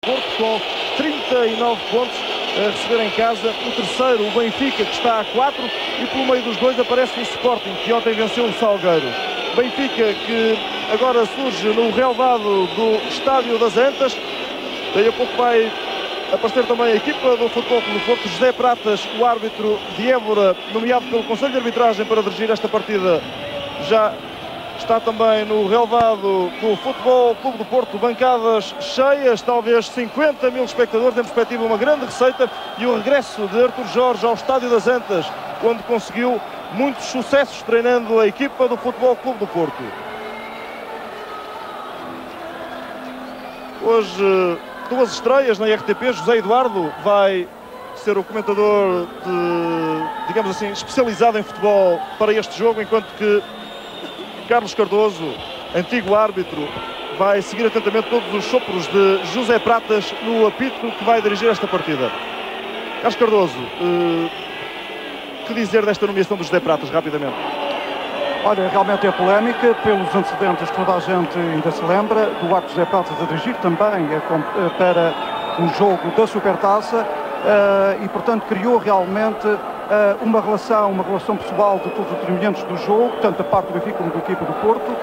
Porto com 39 pontos a receber em casa. O terceiro, o Benfica, que está a 4, e pelo meio dos dois aparece o Sporting, que ontem venceu o Salgueiro. Benfica que agora surge no relvado do Estádio das Antas. Daí a pouco vai aparecer também a equipa do Futebol Clube do Porto. José Pratas, o árbitro de Évora, nomeado pelo Conselho de Arbitragem para dirigir esta partida, já está também no relvado do Futebol Clube do Porto. Bancadas cheias, talvez 50 mil espectadores, em perspectiva uma grande receita, e o regresso de Artur Jorge ao Estádio das Antas, onde conseguiu muitos sucessos treinando a equipa do Futebol Clube do Porto. Hoje, duas estreias na RTP. José Eduardo vai ser o comentador, digamos assim, especializado em futebol para este jogo, enquanto que Carlos Cardoso, antigo árbitro, vai seguir atentamente todos os sopros de José Pratas no apito que vai dirigir esta partida. Carlos Cardoso, que dizer desta nomeação do José Pratas, rapidamente? Olha, realmente é polémica, pelos antecedentes toda a gente ainda se lembra, do Arco José Pratas a dirigir também para um jogo da Supertaça, e portanto criou realmente uma relação pessoal de todos os determinantes do jogo, tanto da parte do Benfica como da equipa do Porto,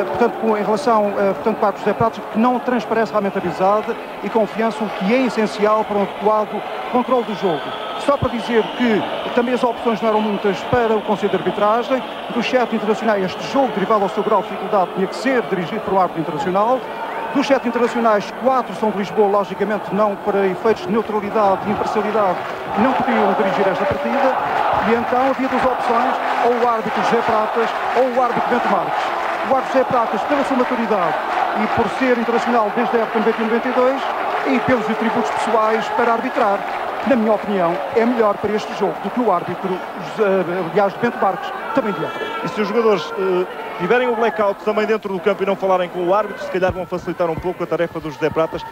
portanto, em relação para o José Pratas, que não transparece realmente a amizade e confiança, o que é essencial para um adequado controle do jogo. Só para dizer que também as opções não eram muitas para o Conselho de Arbitragem. Dos 7 internacionais, este jogo, derivado ao seu grau de dificuldade, tinha que ser dirigido por um árbitro internacional. Dos 7 internacionais, 4 são de Lisboa, logicamente não para efeitos de neutralidade e imparcialidade, não podiam dirigir esta partida. E então havia duas opções, ou o árbitro José Pratas ou o árbitro Bento Marques. O árbitro José Pratas, pela sua maturidade e por ser internacional desde a época 91-92, e pelos atributos pessoais para arbitrar, na minha opinião, é melhor para este jogo do que o árbitro, aliás, Bento Marques, também de Évora. E se os jogadores tiverem o blackout também dentro do campo e não falarem com o árbitro, se calhar vão facilitar um pouco a tarefa do José Pratas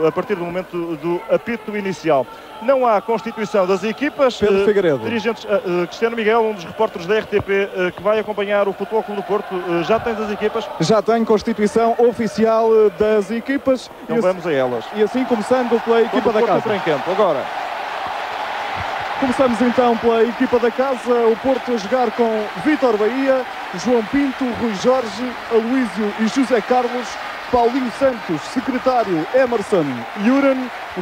a partir do momento do apito inicial. Não há constituição das equipas. Pedro Figueiredo. Dirigentes, Cristiano Miguel, um dos repórteres da RTP que vai acompanhar o Futebol Clube do Porto, já tens as equipas? Já tem constituição oficial das equipas. Então vamos a elas. E assim começando pela equipa da casa. Em campo. Agora, começamos então pela equipa da casa. O Porto a jogar com Vítor Bahia, João Pinto, Rui Jorge, Aloísio e José Carlos, Paulinho Santos, secretário Emerson Yuran,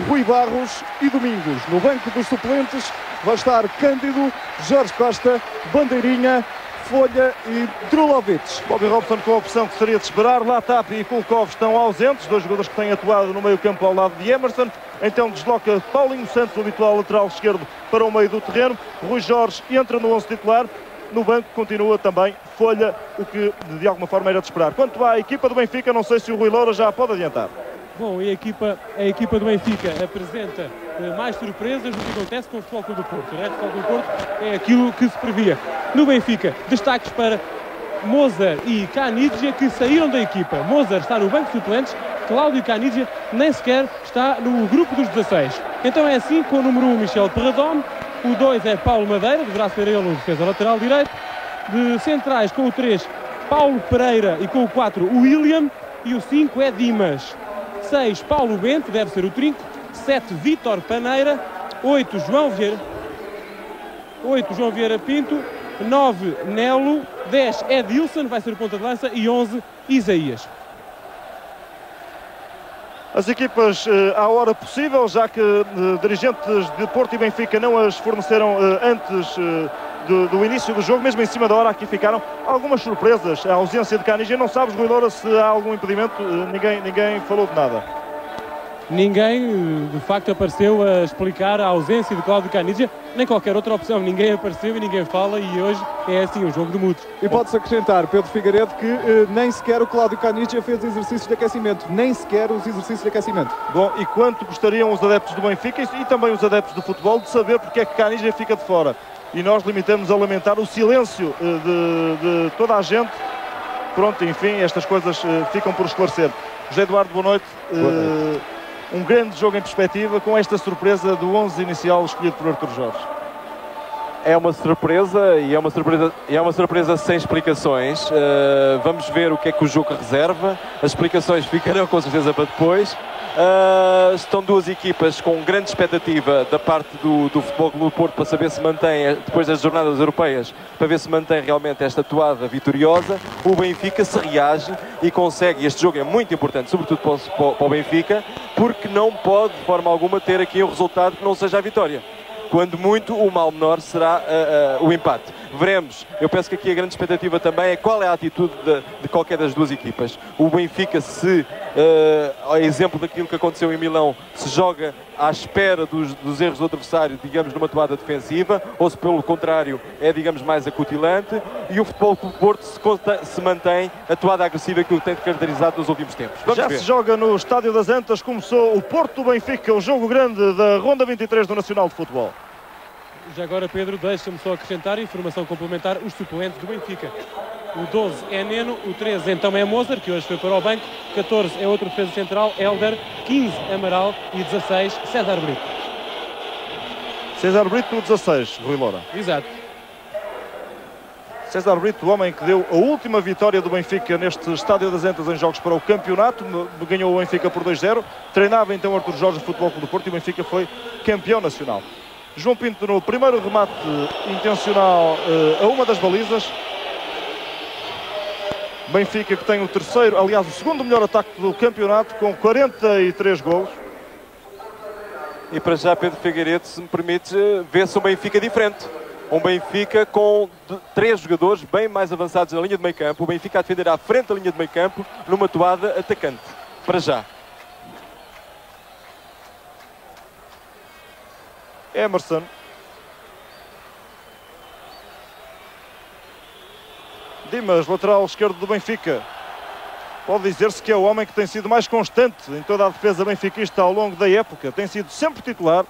Rui Barros e Domingos. No banco dos suplentes vai estar Cândido, Jorge Costa, Bandeirinha, Folha e Drulovic. Bobby Robson com a opção que seria de esperar. Latap e Kulkov estão ausentes, dois jogadores que têm atuado no meio campo ao lado de Emerson. Então desloca Paulinho Santos, o habitual lateral esquerdo, para o meio do terreno. Rui Jorge entra no 11 titular. No banco continua também Folha, o que de alguma forma era de esperar. Quanto à equipa do Benfica, não sei se o Rui Loura já pode adiantar. Bom, e a equipa do Benfica apresenta mais surpresas do que acontece com o Futebol Clube do Porto. O Futebol Clube do Porto é aquilo que se previa. No Benfica, destaques para Mozart e Caniggia, que saíram da equipa. Mozart está no banco de suplentes, Cláudio Caniggia nem sequer está no grupo dos 16. Então é assim, com o número 1 Michel Perradome, o 2 é Paulo Madeira, deverá ser ele o defesa lateral direito. De centrais, com o 3 Paulo Pereira e com o 4 o William, e o 5 é Dimas. 6 Paulo Bento, deve ser o trinco. 7 Vítor Paneira, 8 João Vieira Pinto, 9 Nelo, 10 Edilson, vai ser o ponta de lança, e 11 Isaías. As equipas à hora possível, já que dirigentes de Porto e Benfica não as forneceram antes do início do jogo, mesmo em cima da hora aqui ficaram algumas surpresas. A ausência de Caniggia, não sabes, Rui Loura, se há algum impedimento? Ninguém falou de nada. Ninguém, de facto, apareceu a explicar a ausência de Cláudio Caniggia, nem qualquer outra opção. Ninguém apareceu e ninguém fala, e hoje é assim, um jogo de mudos. E pode-se acrescentar, Pedro Figueiredo, que nem sequer o Cláudio Caniggia fez exercícios de aquecimento. Nem sequer os exercícios de aquecimento. Bom, e quanto gostariam os adeptos do Benfica e também os adeptos do futebol de saber porque é que Caniggia fica de fora. E nós limitamos a lamentar o silêncio de toda a gente. Pronto, enfim, estas coisas ficam por esclarecer. José Eduardo, boa noite. Boa noite. Um grande jogo em perspectiva, com esta surpresa do 11 inicial escolhido por Artur Jorge. É uma surpresa e é uma surpresa sem explicações. Vamos ver o que é que o jogo reserva. As explicações ficarão com certeza para depois. Estão duas equipas com grande expectativa da parte do Futebol Clube do Porto para saber se mantém, depois das jornadas europeias, para ver se mantém realmente esta toada vitoriosa. O Benfica se reage e consegue, este jogo é muito importante, sobretudo para o Benfica, porque não pode de forma alguma ter aqui um resultado que não seja a vitória. Quando muito, o mal menor será o empate. Veremos. Eu penso que aqui a grande expectativa também é qual é a atitude de qualquer das duas equipas. O Benfica, se, a exemplo daquilo que aconteceu em Milão, se joga à espera dos erros do adversário, digamos, numa toada defensiva, ou se pelo contrário é, digamos, mais acutilante, e o Futebol Clube do Porto se mantém a toada agressiva que o tem caracterizado nos últimos tempos. Vamos Já ver. se joga no Estádio das Antas, começou o Porto-Benfica, o jogo grande da Ronda 23 do Nacional de Futebol. Já agora, Pedro, deixa-me só acrescentar informação complementar, os suplentes do Benfica. O 12 é Neno, o 13 então é Mozart, que hoje foi para o banco, 14 é outro defesa central, Hélder, 15 Amaral e 16 César Brito. César Brito, 16, Rui Loura. Exato. César Brito, o homem que deu a última vitória do Benfica neste Estádio das Antas em jogos para o campeonato, ganhou o Benfica por 2-0, treinava então Artur Jorge, Futebol Clube do Porto, e o Benfica foi campeão nacional. João Pinto no primeiro remate intencional a uma das balizas. Benfica que tem o terceiro, aliás o segundo melhor ataque do campeonato, com 43 golos. E para já, Pedro Figueiredo, se me permite, vê-se um Benfica diferente. Um Benfica com 3 jogadores bem mais avançados na linha de meio campo. O Benfica a defender à frente da linha de meio campo numa toada atacante. Para já. Emerson. Dimas, lateral esquerdo do Benfica. Pode dizer-se que é o homem que tem sido mais constante em toda a defesa benfiquista ao longo da época. Tem sido sempre titular.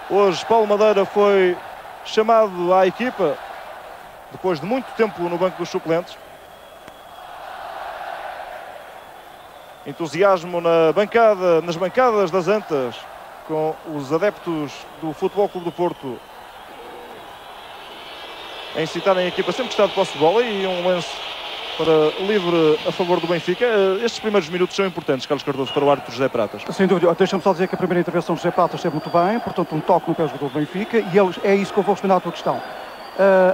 Hoje Paulo Madeira foi chamado à equipa depois de muito tempo no banco dos suplentes. Entusiasmo nas bancadas das Antas, com os adeptos do Futebol Clube do Porto a incitarem a equipa sempre que está de posse de bola, e um lance para livre a favor do Benfica. Estes primeiros minutos são importantes, Carlos Cardoso, para o árbitro José Pratas. Sem dúvida. Deixa-me só dizer que a primeira intervenção de José Pratas esteve muito bem, portanto um toque no pé do jogador do Benfica, e é isso que eu vou responder à tua questão.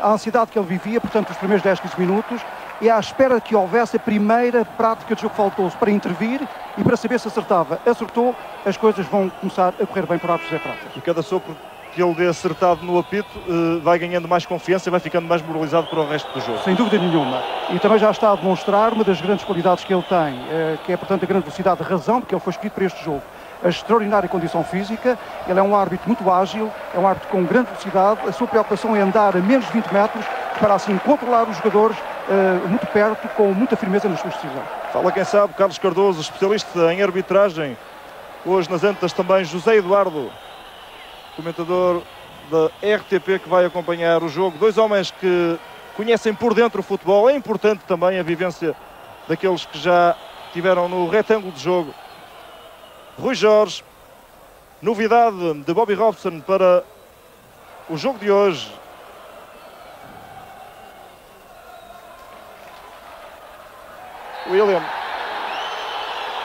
A ansiedade que ele vivia, portanto os primeiros 10, 15 minutos, e à espera que houvesse a primeira prática de jogo faltoso para intervir e para saber se acertava. Acertou, as coisas vão começar a correr bem para o árbitro José Pratas. E cada sopro que ele dê acertado no apito vai ganhando mais confiança e vai ficando mais moralizado para o resto do jogo. Sem dúvida nenhuma. E também já está a demonstrar uma das grandes qualidades que ele tem, que é, portanto, a grande velocidade de razão, porque ele foi escolhido para este jogo. A extraordinária condição física, ele é um árbitro muito ágil, é um árbitro com grande velocidade, a sua preocupação é andar a menos de 20 metros para assim controlar os jogadores muito perto, com muita firmeza nas suas decisões. Fala quem sabe, Carlos Cardoso, especialista em arbitragem. Hoje nas Antas também José Eduardo, comentador da RTP, que vai acompanhar o jogo. Dois homens que conhecem por dentro o futebol. É importante também a vivência daqueles que já tiveram no retângulo de jogo. Rui Jorge, novidade de Bobby Robson para o jogo de hoje. William.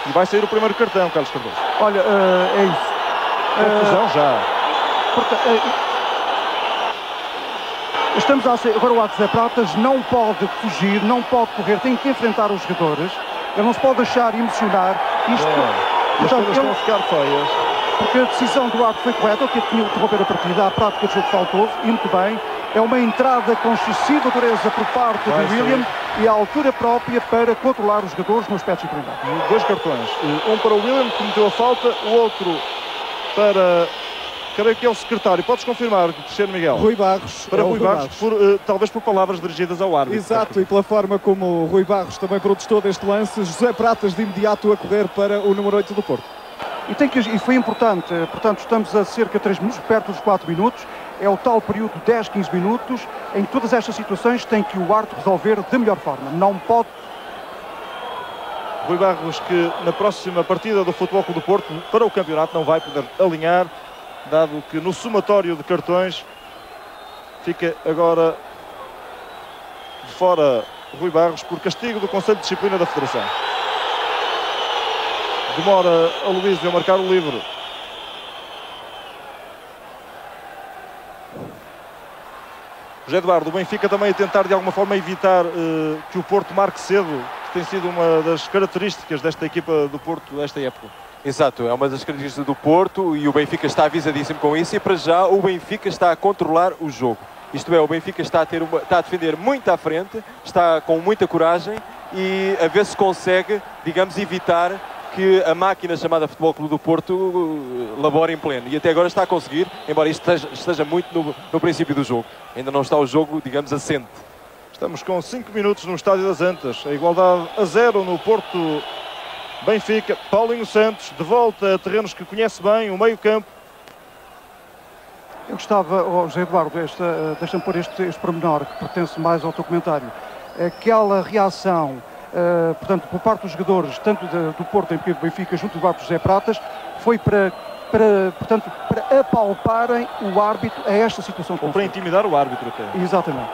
E vai sair o primeiro cartão, Carlos Cardoso. Olha, é isso. Confusão já. Estamos a ser, agora o árbitro José Pratas não pode fugir, não pode correr, tem que enfrentar os jogadores. Ele não se pode deixar emocionar. As coisas estão a ficar feias. Porque a decisão do árbitro foi correta, que tinha de interromper a partida, a prática de jogo faltoso, e muito bem. É uma entrada com excessiva dureza por parte de William e a altura própria para controlar os jogadores no aspecto disciplinar. Dois cartões. Um para o William, que cometeu a falta, o outro para, creio que é o secretário. Podes confirmar, Cristiano Miguel? Rui Barros. Para Rui Barros, talvez por palavras dirigidas ao árbitro. Exato, e pela forma como o Rui Barros também protestou deste lance, José Pratas de imediato a correr para o número 8 do Porto. E foi importante, portanto estamos a cerca de 3 minutos, perto dos 4 minutos, é o tal período de 10, 15 minutos, em todas estas situações tem que o árbitro resolver da melhor forma, não pode... Rui Barros, que na próxima partida do Futebol Clube do Porto, para o campeonato, não vai poder alinhar, dado que no somatório de cartões Fica agora de fora Rui Barros por castigo do Conselho de Disciplina da Federação. Demora Aloísio a marcar o livre. José Eduardo, o Benfica também a tentar de alguma forma evitar que o Porto marque cedo, que tem sido uma das características desta equipa do Porto esta época. Exato, é uma das características do Porto e o Benfica está avisadíssimo com isso e para já o Benfica está a controlar o jogo. Isto é, o Benfica está a defender muito à frente, está com muita coragem e a ver se consegue, digamos, evitar que a máquina chamada Futebol Clube do Porto labore em pleno. E até agora está a conseguir, embora isto esteja muito no princípio do jogo. Ainda não está o jogo, digamos, assente. Estamos com 5 minutos no Estádio das Antas. A igualdade a 0 no Porto Benfica. Paulinho Santos de volta a terrenos que conhece bem, o meio campo. Eu gostava, José Eduardo, deixa-me pôr este pormenor que pertence mais ao teu comentário. Aquela reação, portanto, por parte dos jogadores, tanto do Porto em do Benfica, junto do árbitro José Pratas, foi para apalparem o árbitro a esta situação. Ou para intimidar o árbitro até. Exatamente.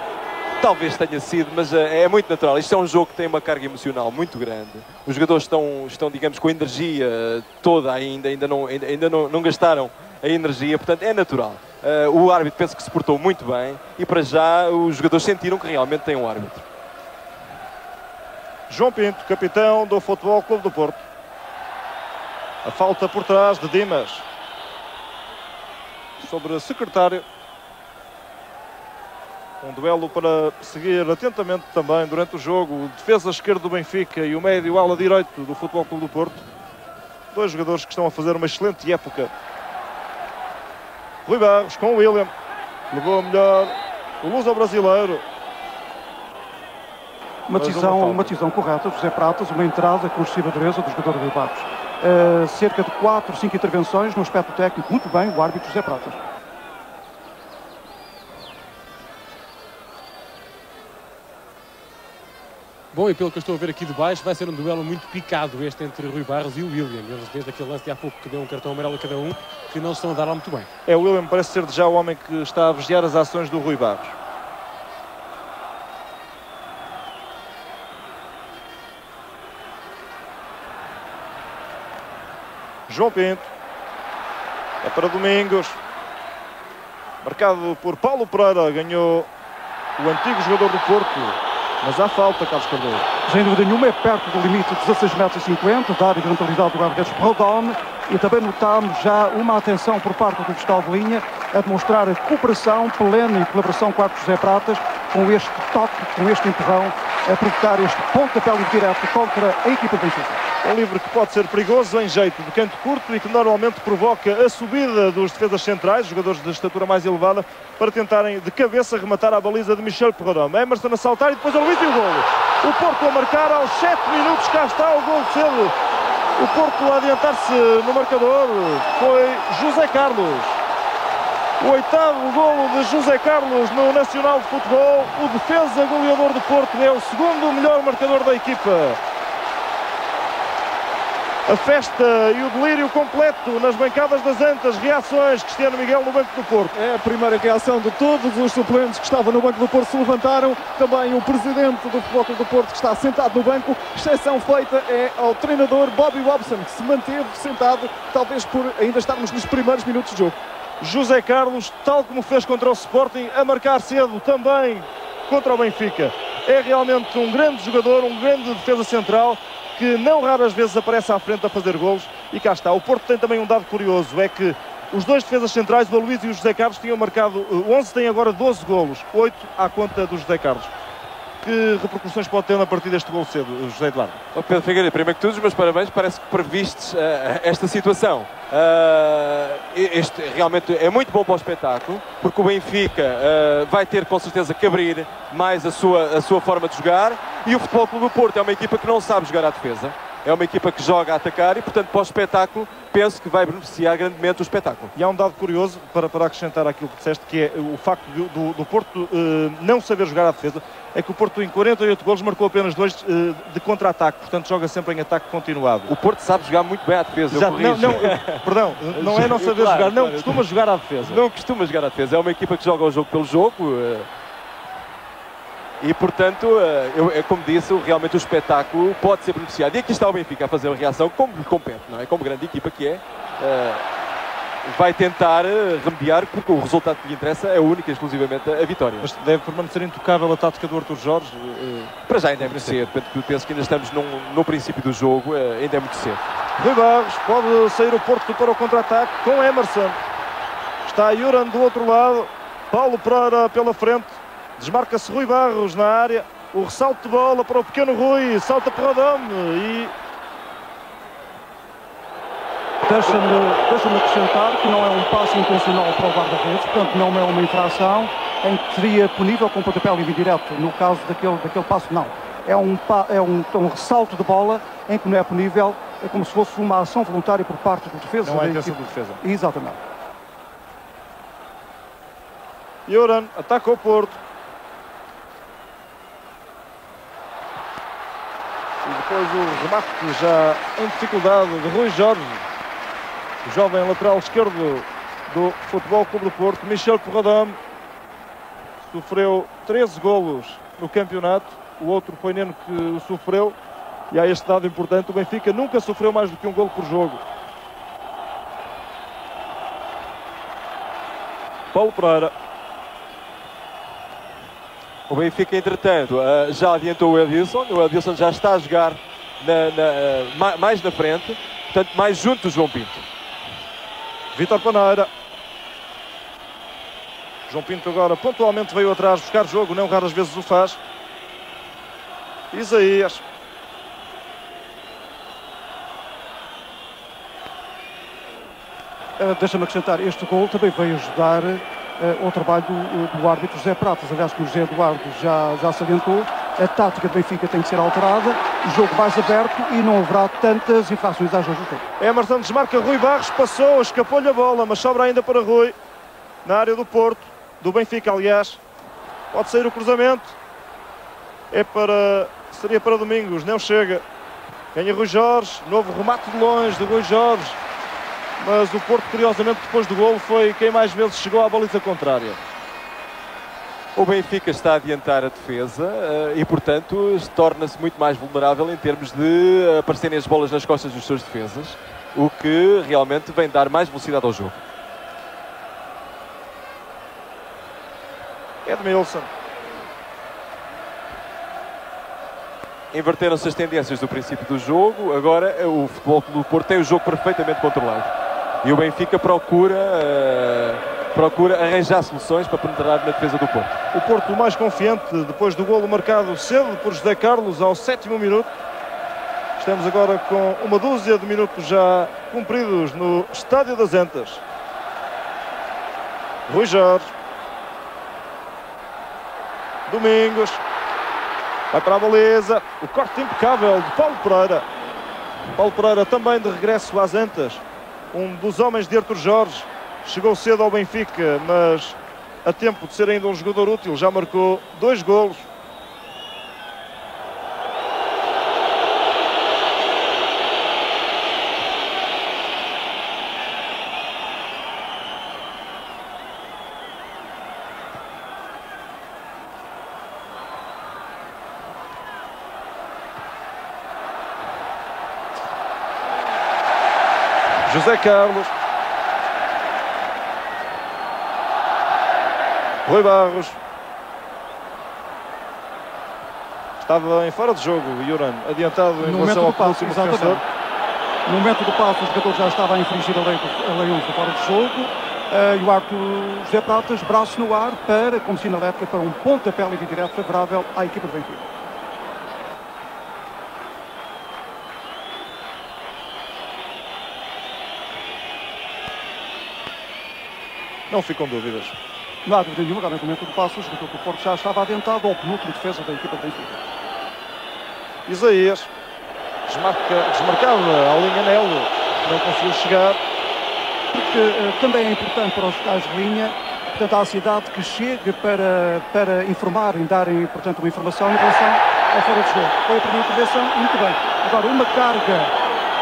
Talvez tenha sido, mas é muito natural. Isto é um jogo que tem uma carga emocional muito grande. Os jogadores estão digamos, com a energia toda ainda não gastaram a energia, portanto é natural. O árbitro penso que se portou muito bem e para já os jogadores sentiram que realmente tem um árbitro. João Pinto, capitão do Futebol Clube do Porto. A falta por trás de Dimas sobre a secretário. Um duelo para seguir atentamente também durante o jogo. O defesa esquerdo do Benfica e o médio ala direito do Futebol Clube do Porto. Dois jogadores que estão a fazer uma excelente época. Rui Barros com o William. Levou melhor o luso-brasileiro. Uma decisão correta, José Pratas, uma entrada com excessiva dureza do jogador Rui Barros. Cerca de 4, 5 intervenções no aspecto técnico. Muito bem o árbitro José Pratas. Bom, e pelo que eu estou a ver aqui de baixo, vai ser um duelo muito picado este entre Rui Barros e o William. Eles, desde aquele lance de há pouco que deu um cartão amarelo a cada um, que não se estão a dar lá muito bem. O William parece ser já o homem que está a vigiar as ações do Rui Barros. João Pinto. É para Domingos. Marcado por Paulo Pereira. Ganhou o antigo jogador do Porto. Mas há falta, Carlos Cardoso. Sem dúvida nenhuma, é perto do limite de 16,50 metros, da área de mentalidade do guarda-redes Rodon, e também notamos já uma atenção por parte do fiscal de linha a demonstrar a cooperação plena e colaboração com o árbitro José Pratas, com este toque, com este empurrão, a provocar este pontapé direto contra a equipa do Benfica. Um livre que pode ser perigoso em jeito de canto curto e que normalmente provoca a subida dos defesas centrais, jogadores de estatura mais elevada, para tentarem de cabeça rematar a baliza de Michel Perrodão. Emerson a saltar e depois a Luís e o golo. O Porto a marcar aos 7 minutos, cá está o golo cedo. O Porto a adiantar-se no marcador foi José Carlos. O 8º golo de José Carlos no Nacional de Futebol. O defesa goleador do Porto é o segundo melhor marcador da equipa. A festa e o delírio completo nas bancadas das Antas. Reações, Cristiano Miguel no banco do Porto. É a primeira reação de todos os suplentes que estavam no banco do Porto se levantaram. Também o presidente do Futebol Clube do Porto que está sentado no banco. Exceção feita é ao treinador Bobby Robson, que se manteve sentado, talvez por ainda estarmos nos primeiros minutos de jogo. José Carlos, tal como fez contra o Sporting, a marcar cedo também contra o Benfica. É realmente um grande jogador, um grande defesa central, que não raras vezes aparece à frente a fazer golos. E cá está. O Porto tem também um dado curioso, é que os dois defesas centrais, o Aloísio e o José Carlos, tinham marcado 11, têm agora 12 golos, 8 à conta do José Carlos. Que repercussões pode ter na partida este gol cedo, José Eduardo? Pedro Figueiredo, primeiro que tudo, os meus parabéns, parece que previstes esta situação. Este realmente é muito bom para o espetáculo, porque o Benfica vai ter com certeza que abrir mais a sua forma de jogar, e o Futebol Clube do Porto é uma equipa que não sabe jogar à defesa. é uma equipa que joga a atacar e, portanto, para o espetáculo, penso que vai beneficiar grandemente o espetáculo. E há um dado curioso para acrescentar àquilo que disseste, que é o facto do Porto não saber jogar à defesa, é que o Porto em 48 golos marcou apenas 2 de contra-ataque, portanto joga sempre em ataque continuado. O Porto sabe jogar muito bem à defesa, Exato, perdão, não é não saber Claro, jogar, não claro. costuma jogar à defesa. Não costuma jogar à defesa, é uma equipa que joga o jogo pelo jogo e, portanto, como disse, realmente o espetáculo pode ser beneficiado. E aqui está o Benfica a fazer a reação como lhe compete, não é? Como grande equipa que é. Vai tentar remediar, porque o resultado que lhe interessa é única e exclusivamente a vitória. Mas deve permanecer intocável a tática do Artur Jorge. Para já ainda é muito cedo, penso que ainda estamos no princípio do jogo, ainda é muito cedo. Rui Barros, pode sair o Porto para o contra-ataque com Emerson. Está Juran do outro lado, Paulo Pereira pela frente, desmarca-se Rui Barros na área, o ressalto de bola para o pequeno Rui, salta para o Rodome e... Deixa-me acrescentar que não é um passo intencional para o guarda-redes, portanto não é uma infração em que seria punível com pontapé livre direto. No caso daquele passo, não. É um ressalto de bola em que não é punível, é como se fosse uma ação voluntária por parte do defesa. Não há intenção do defesa. Exatamente. Juran ataca o Porto. E depois o remate já em dificuldade de Rui Jorge, o jovem lateral esquerdo do Futebol Clube do Porto. Michel Corradame sofreu 13 golos no campeonato, o outro foi Neno que o sofreu. E há este dado importante, o Benfica nunca sofreu mais do que um golo por jogo. Paulo Pereira. O Benfica, entretanto, já adiantou o Edilson já está a jogar mais na frente, portanto mais junto do João Pinto. Vítor Paneira. João Pinto agora pontualmente veio atrás buscar jogo, não raras vezes o faz. Isaías. Deixa-me acrescentar, este gol também veio ajudar ao trabalho do árbitro José Pratas. Aliás, como o José Eduardo já salientou, a tática do Benfica tem que ser alterada, o jogo mais aberto e não haverá tantas infrações às vezes do tempo. Emerson desmarca Rui Barros, passou, escapou-lhe a bola, mas sobra ainda para Rui, na área do Porto, do Benfica, aliás. Pode sair o cruzamento, seria para Domingos, não chega. Ganha Rui Jorge, novo remate de longe de Rui Jorge, mas o Porto, curiosamente, depois do golo, foi quem mais vezes chegou à baliza contrária. O Benfica está a adiantar a defesa e, portanto, torna-se muito mais vulnerável em termos de aparecerem as bolas nas costas dos seus defesas, o que realmente vem dar mais velocidade ao jogo. Edmilson. Inverteram-se as tendências do princípio do jogo, agora o Futebol Clube do Porto tem o jogo perfeitamente controlado. E o Benfica procura arranjar soluções para penetrar na defesa do Porto. O Porto mais confiante depois do golo marcado cedo por José Carlos ao 7º minuto. Estamos agora com uma dúzia de minutos já cumpridos no Estádio das Antas. Rui Jorge. Domingos. Vai para a baliza. O corte impecável de Paulo Pereira. Paulo Pereira também de regresso às Antas. Um dos homens de Artur Jorge. Chegou cedo ao Benfica, mas a tempo de ser ainda um jogador útil. Já marcou 2 golos. José Carlos. Rui Barros. Estava em fora de jogo o Juran, adiantado em relação ao último defensor. No momento do passo, o jogador já estava a infringir a lei 11 fora de jogo. E o árbitro José Pratas, braço no ar, como sinalética, para um pontapé livre direto favorável à equipa do Benfica. Não ficam dúvidas. Não há dúvida nenhuma, realmente no momento do passo, o jogador do Porto já estava adiantado ao penúltimo defesa da equipa do Benfica. Isaías. desmarcava a linha Nelo, não conseguiu chegar. Porque também é importante para os locais de linha, portanto, à cidade que chegue para informarem, darem, portanto, uma informação em relação ao fora de jogo. Foi a primeira intervenção, muito bem. Agora,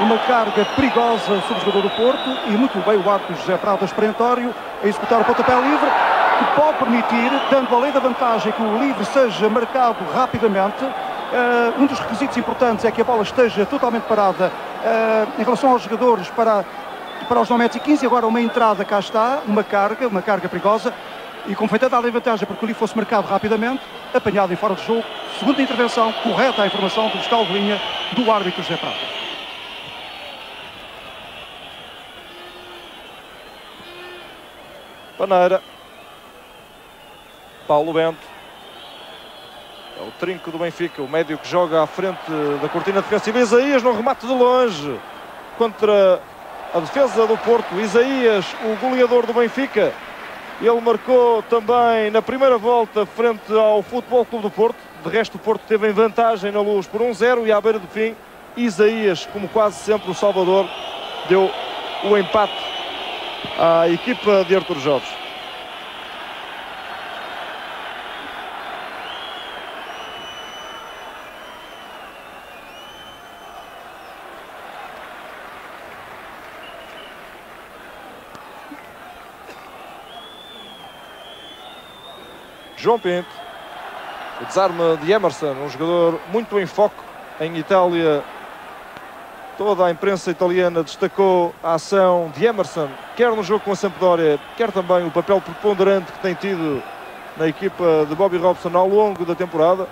uma carga perigosa sobre o jogador do Porto e muito bem o árbitro José Pratas perentório a executar o pontapé livre, que pode permitir, dando além da vantagem que o livre seja marcado rapidamente. Um dos requisitos importantes é que a bola esteja totalmente parada em relação aos jogadores para os 9,15 m. Agora uma entrada, cá está, uma carga perigosa, e como foi dada a vantagem porque o livre fosse marcado rapidamente, apanhado em fora de jogo. Segunda intervenção, correta a informação do fiscal de linha do árbitro José Pratas. Paneira, Paulo Bento, é o trinco do Benfica, o médio que joga à frente da cortina defensiva. Isaías no remate de longe contra a defesa do Porto. Isaías, o goleador do Benfica, ele marcou também na primeira volta frente ao Futebol Clube do Porto. De resto, o Porto teve em vantagem na Luz por 1-0 e à beira do fim, Isaías, como quase sempre o Salvador, deu o empate à equipa de Artur Jorge. João Pinto, o desarme de Emerson, um jogador muito em foco em Itália. Toda a imprensa italiana destacou a ação de Emerson, quer no jogo com a Sampdoria, quer também o papel preponderante que tem tido na equipa de Bobby Robson ao longo da temporada.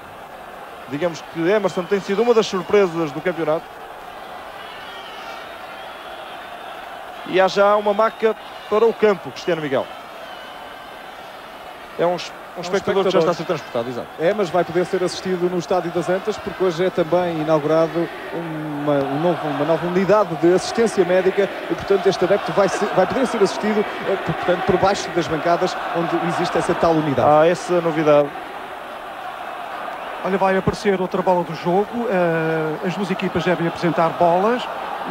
Digamos que Emerson tem sido uma das surpresas do campeonato. E há já uma maca para o campo, Cristiano Miguel. É um espectador que já está a ser transportado, exato. É, mas vai poder ser assistido no Estádio das Antas, porque hoje é também inaugurado uma nova unidade de assistência médica e, portanto, este adepto vai poder ser assistido portanto, por baixo das bancadas onde existe essa tal unidade. Há essa novidade. Olha, vai aparecer outra bola do jogo. As duas equipas devem apresentar bolas.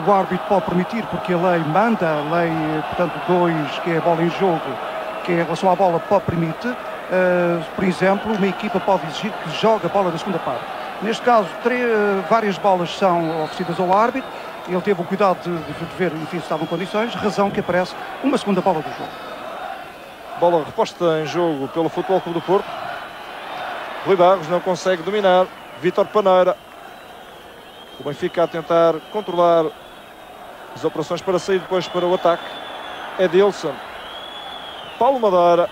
O árbitro pode permitir, porque a lei manda, a lei, portanto, 2, que é a bola em jogo, que em relação à bola pode permite. Por exemplo, uma equipa pode exigir que jogue a bola na segunda parte. Neste caso, várias bolas são oferecidas ao árbitro. Ele teve o cuidado de ver, enfim, se estavam em condições, razão que aparece uma segunda bola do jogo. Bola reposta em jogo pelo Futebol Clube do Porto. Rui Barros não consegue dominar. Vítor Paneira. O Benfica a tentar controlar as operações para sair depois para o ataque. Edilson. Paulo Madeira.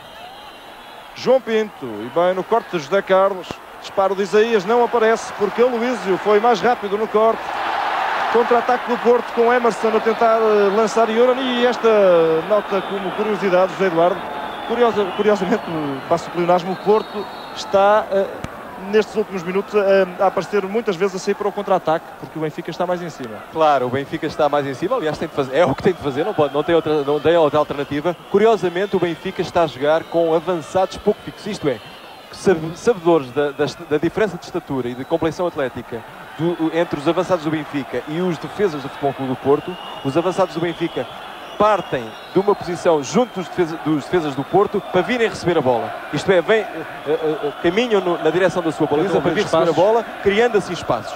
João Pinto. E bem no corte de José Carlos. Disparo de Isaías não aparece porque Aloísio foi mais rápido no corte. Contra-ataque do Porto com Emerson a tentar lançar Yuran. E esta nota como curiosidade, José Eduardo. Curiosamente, passo o pleonasmo, o Porto está nestes últimos minutos a aparecer muitas vezes a sair para o contra-ataque, porque o Benfica está mais em cima. Claro, o Benfica está mais em cima, aliás tem de fazer, é o que tem de fazer, não tem outra alternativa. Curiosamente o Benfica está a jogar com avançados pouco fixos, isto é, sabedores da diferença de estatura e de complexão atlética entre os avançados do Benfica e os defesas do Futebol Clube do Porto. Os avançados do Benfica partem de uma posição junto dos defesas do Porto para virem receber a bola. Isto é, caminham na direção da sua baliza para vir receber a bola, criando assim espaços.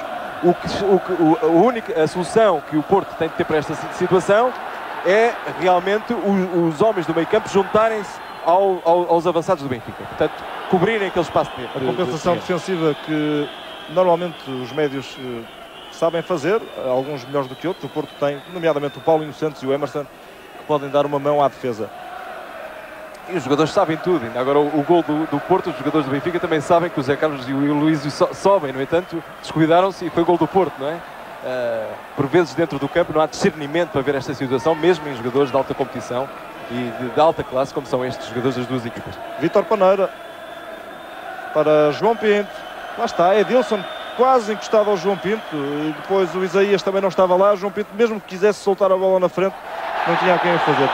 A solução que o Porto tem de ter para esta situação é realmente os homens do meio campo juntarem-se aos avançados do Benfica. Portanto, cobrirem aquele espaço de a compensação defensiva que normalmente os médios sabem fazer, alguns melhores do que outros. O Porto tem, nomeadamente o Paulinho Santos e o Emerson, podem dar uma mão à defesa. E os jogadores sabem tudo. Agora o gol do Porto, os jogadores do Benfica também sabem que o Zé Carlos e o Luísio sobem. No entanto, descuidaram-se e foi o gol do Porto, não é? Por vezes dentro do campo não há discernimento para ver esta situação, mesmo em jogadores de alta competição e de alta classe, como são estes jogadores das duas equipas. Vítor Paneira para João Pinto. Lá está, Edilson quase encostado ao João Pinto. E depois o Isaías também não estava lá. João Pinto, mesmo que quisesse soltar a bola na frente, não tinha a quem a fazer.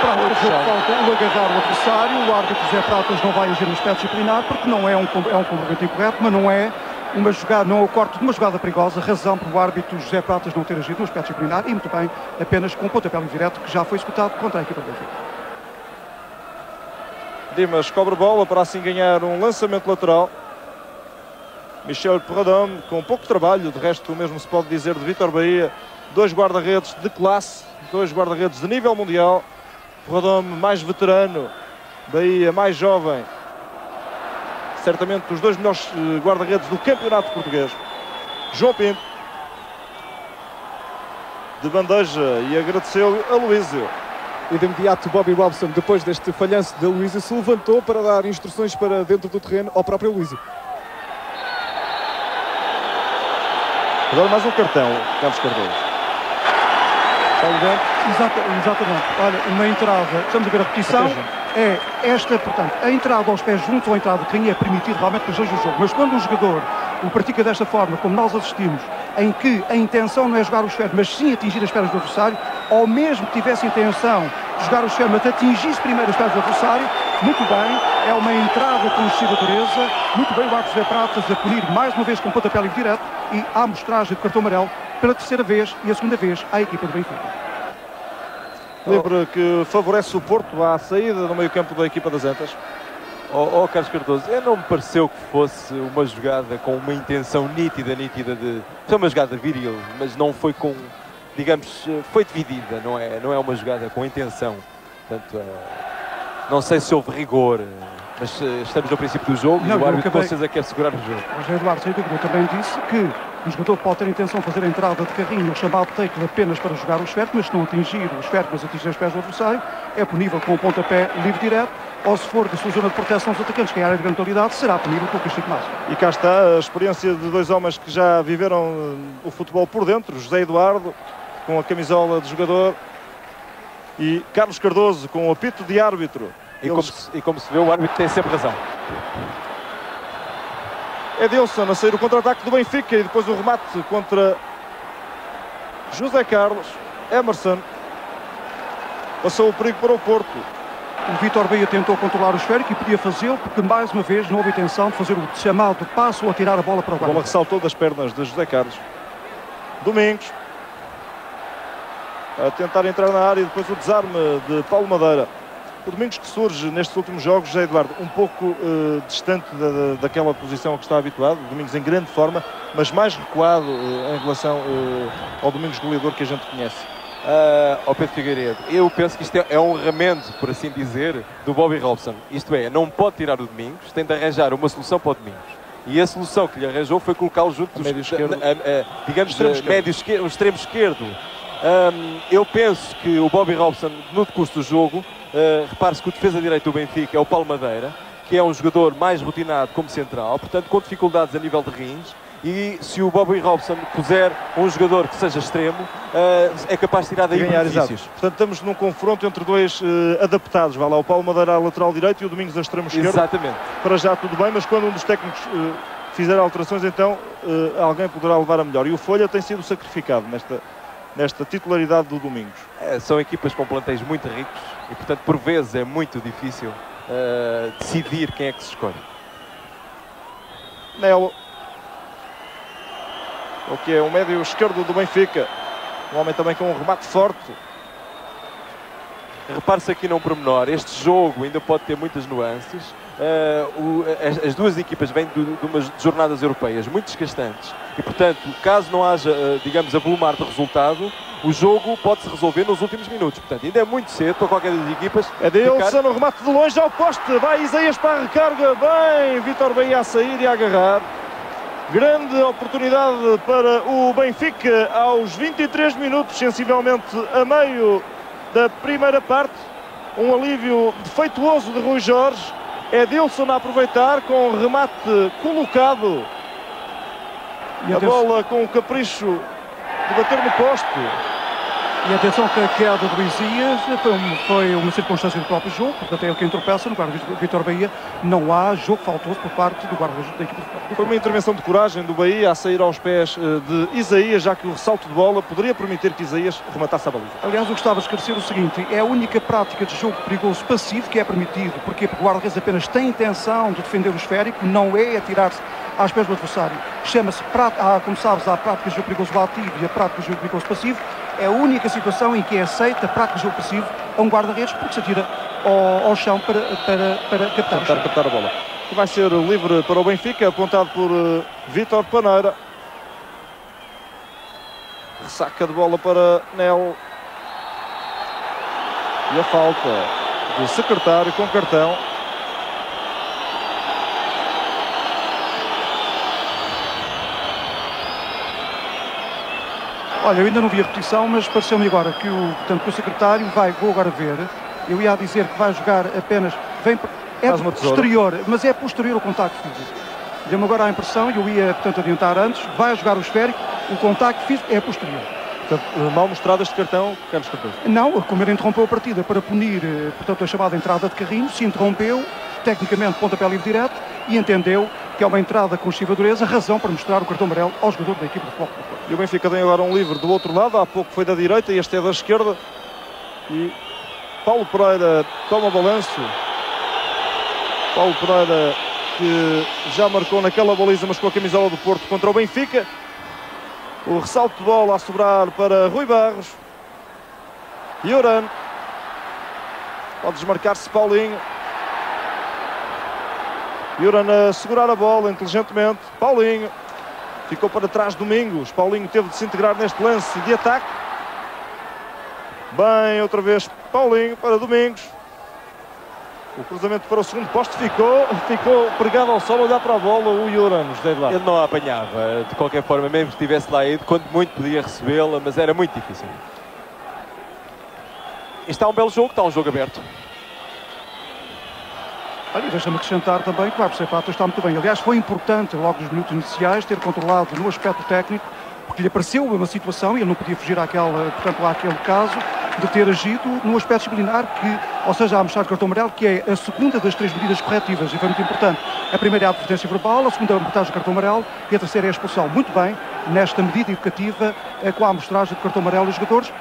Para o jogo falta o agarrar o adversário. O árbitro José Pratas não vai agir no aspecto disciplinar porque não é um comportamento incorreto, mas não é uma jogada, não o corte de uma jogada perigosa, razão para o árbitro José Pratas não ter agido no aspecto disciplinar e muito bem, apenas com um pontapé direto que já foi executado contra a equipa do Benfica. Dimas cobre bola para assim ganhar um lançamento lateral. Michel Prudhomme com pouco trabalho, de resto o mesmo se pode dizer de Vítor Bahia. Dois guarda-redes de classe, dois guarda-redes de nível mundial. Prudhomme mais veterano, Bahia mais jovem. Certamente os dois melhores guarda-redes do campeonato português. João Pinto de bandeja e agradeceu a Luísio. E de imediato Bobby Robson, depois deste falhanço de Luísio, se levantou para dar instruções para dentro do terreno ao próprio Luísio. Agora mais um cartão, Carlos Cardoso. Exatamente. Olha, uma entrada, estamos a ver a repetição, é esta, portanto, a entrada aos pés juntos ou a entrada de carrinho é permitida realmente para os dois do jogo. Mas quando um jogador o pratica desta forma, como nós assistimos, em que a intenção não é jogar os pés, mas sim atingir as pernas do adversário, ou mesmo que tivesse a intenção de jogar os pés, mas atingisse primeiro as pernas do adversário, muito bem, é uma entrada com excessiva dureza, muito bem o árbitro José Pratas a punir mais uma vez com pontapé livre direto e a amostragem de cartão amarelo pela terceira vez e a segunda vez à equipa do Benfica. Livre que favorece o Porto à saída no meio-campo da equipa das Antas. Carlos Cardoso, não me pareceu que fosse uma jogada com uma intenção nítida de... Foi uma jogada viril, mas não foi com, digamos, foi dividida, não é uma jogada com intenção. Portanto, não sei se houve rigor, mas estamos no princípio do jogo e o árbitro com certeza quer segurar o jogo. José Eduardo, sem dúvida, também disse que o jogador pode ter a intenção de fazer a entrada de carrinho, o chamado take apenas para jogar o esférito, mas se não atingir o esférito, mas atingir os pés do adversário, é punível com o pontapé livre direto, ou se for da sua zona de proteção dos atacantes, que é a área de grande qualidade, será punível com o castigo máximo. E cá está a experiência de dois homens que já viveram o futebol por dentro, José Eduardo, com a camisola de jogador, e Carlos Cardoso, com o apito de árbitro. E como se vê, o árbitro tem sempre razão. Edilson a sair o contra-ataque do Benfica e depois o remate contra José Carlos. Emerson passou o perigo para o Porto. O Vítor Bahia tentou controlar o esférico e podia fazê-lo porque mais uma vez não houve intenção de fazer o chamado passo ou a tirar a bola para o A bola guarda. ressaltou das pernas de José Carlos. Domingos a tentar entrar na área e depois o desarme de Paulo Madeira. O Domingos que surge nestes últimos jogos, José Eduardo, um pouco distante daquela posição a que está habituado. O Domingos em grande forma, mas mais recuado em relação ao Domingos goleador que a gente conhece. Ao Pedro Figueiredo, eu penso que isto é um remendo, por assim dizer, do Bobby Robson. Isto é, não pode tirar o Domingos, tem de arranjar uma solução para o Domingos. E a solução que lhe arranjou foi colocá-lo junto dos, médio esquerdo, digamos, o extremo esquerdo. Eu penso que o Bobby Robson, no decurso do jogo, repare-se que o defesa direito do Benfica é o Paulo Madeira, que é um jogador mais rotinado como central, portanto com dificuldades a nível de rins, e se o Bobby Robson puser um jogador que seja extremo, é capaz de tirar daí benefícios. Portanto, estamos num confronto entre dois adaptados. Vai lá o Paulo Madeira à lateral direito e o Domingos a extremo esquerdo. Exatamente. Para já tudo bem, mas quando um dos técnicos fizer alterações, então alguém poderá levar a melhor. E o Folha tem sido sacrificado nesta titularidade do Domingos. São equipas com plantéis muito ricos e, portanto, por vezes é muito difícil decidir quem é que se escolhe. Nelo, o que é o médio esquerdo do Benfica, um homem também com um remate forte. Repare-se aqui num pormenor, este jogo ainda pode ter muitas nuances. As duas equipas vêm de umas jornadas europeias muito desgastantes e, portanto, caso não haja, digamos, avolumar de resultado, o jogo pode-se resolver nos últimos minutos. Portanto, ainda é muito cedo para qualquer das equipas. Edilson no remate de longe ao poste, vai Isaías para a recarga, bem, Vítor Bahia a sair e a agarrar. Grande oportunidade para o Benfica aos 23 minutos, sensivelmente a meio da primeira parte. Um alívio defeituoso de Rui Jorge. Edilson a aproveitar com o remate colocado. E a bola com o capricho de bater no poste. E atenção que a queda do Isaías foi uma circunstância do próprio jogo, portanto é o que tropeça no guarda Vítor Bahia. Não há jogo faltoso por parte do guarda da equipe. Foi uma intervenção de coragem do Bahia a sair aos pés de Isaías, já que o ressalto de bola poderia permitir que Isaías rematasse a baliza. Aliás, eu gostava de esclarecer o seguinte: é a única prática de jogo perigoso passivo que é permitido. Porquê? Porque o guarda-redes apenas tem intenção de defender o esférico, não é atirar-se aos pés do adversário. Chama-se, como sabes, há a prática de jogo perigoso ativo e a prática de jogo perigoso passivo. É a única situação em que é aceita a prática de jogo passivo a um guarda-redes, porque se atira ao chão para captar a bola. Que vai ser livre para o Benfica, apontado por Vítor Paneira. Ressaca de bola para Nel. E a falta do Secretário com cartão. Olha, eu ainda não vi a repetição, mas pareceu-me agora que o Secretário vou agora ver. Eu ia dizer que vai jogar apenas... É posterior, mas é posterior ao contacto físico. Deu-me agora a impressão, e eu ia, portanto, adiantar antes, vai jogar o esférico, o contacto físico é posterior. Portanto, mal mostrado este cartão, Carlos Cardoso. Não, como ele interrompeu a partida para punir, portanto, a chamada entrada de Carrinho, se interrompeu, tecnicamente, pontapé livre direto, e entendeu que é uma entrada com excessiva dureza, razão para mostrar o cartão amarelo ao jogador da equipe de Futebol Clube do Porto. E o Benfica tem agora um livre do outro lado, há pouco foi da direita e este é da esquerda. E Paulo Pereira toma balanço. Paulo Pereira, que já marcou naquela baliza, mas com a camisola do Porto contra o Benfica. O ressalto de bola a sobrar para Rui Barros. Yuran. Pode desmarcar-se Paulinho. Yuran a segurar a bola inteligentemente. Paulinho. Ficou para trás Domingos. Paulinho teve de se integrar neste lance de ataque. Bem, outra vez Paulinho para Domingos. O cruzamento para o segundo poste ficou pregado ao solo, a olhar para a bola o Yuran, José Eduardo. Ele não a apanhava, de qualquer forma, mesmo que estivesse lá ido, quando muito podia recebê-la, mas era muito difícil. E está um belo jogo, está um jogo aberto. Olha, deixa-me acrescentar também que o Árbitro Sepato está muito bem. Aliás, foi importante, logo nos minutos iniciais, ter controlado no aspecto técnico, porque lhe apareceu uma situação, e ele não podia fugir àquele caso, de ter agido no aspecto disciplinar, ou seja, a mostrar o cartão amarelo, que é a segunda das 3 medidas corretivas, e foi muito importante. A primeira é a advertência verbal, a segunda é a amostragem do cartão amarelo, e a terceira é a expulsão. Muito bem, nesta medida educativa, com a amostragem do cartão amarelo dos jogadores,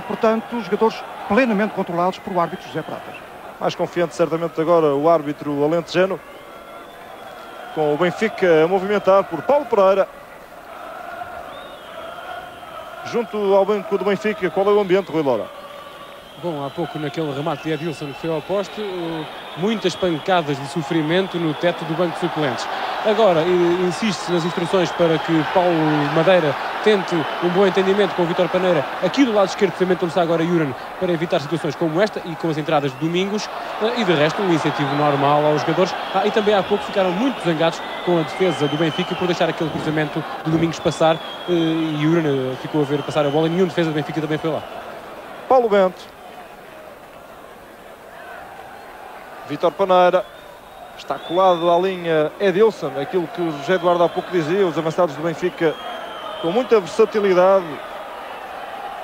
portanto, os jogadores plenamente controlados por o árbitro José Pratas. Mais confiante, certamente, agora o árbitro alentejano, com o Benfica a movimentar por Paulo Pereira. Junto ao banco do Benfica, qual é o ambiente, Rui Loura? Bom, há pouco naquele remate de Edilson que foi ao poste, muitas pancadas de sofrimento no teto do banco de suplentes. Agora, insiste nas instruções para que Paulo Madeira tente um bom entendimento com o Vítor Paneira, aqui do lado esquerdo, precisamente onde está agora Yuran, para evitar situações como esta e com as entradas de Domingos, e de resto um incentivo normal aos jogadores. E também há pouco ficaram muito zangados com a defesa do Benfica por deixar aquele cruzamento de Domingos passar, e Yuran ficou a ver passar a bola e nenhum defesa do Benfica também foi lá. Paulo Bento. Vítor Paneira. Está colado à linha Edilson, aquilo que o José Eduardo há pouco dizia, os avançados do Benfica com muita versatilidade,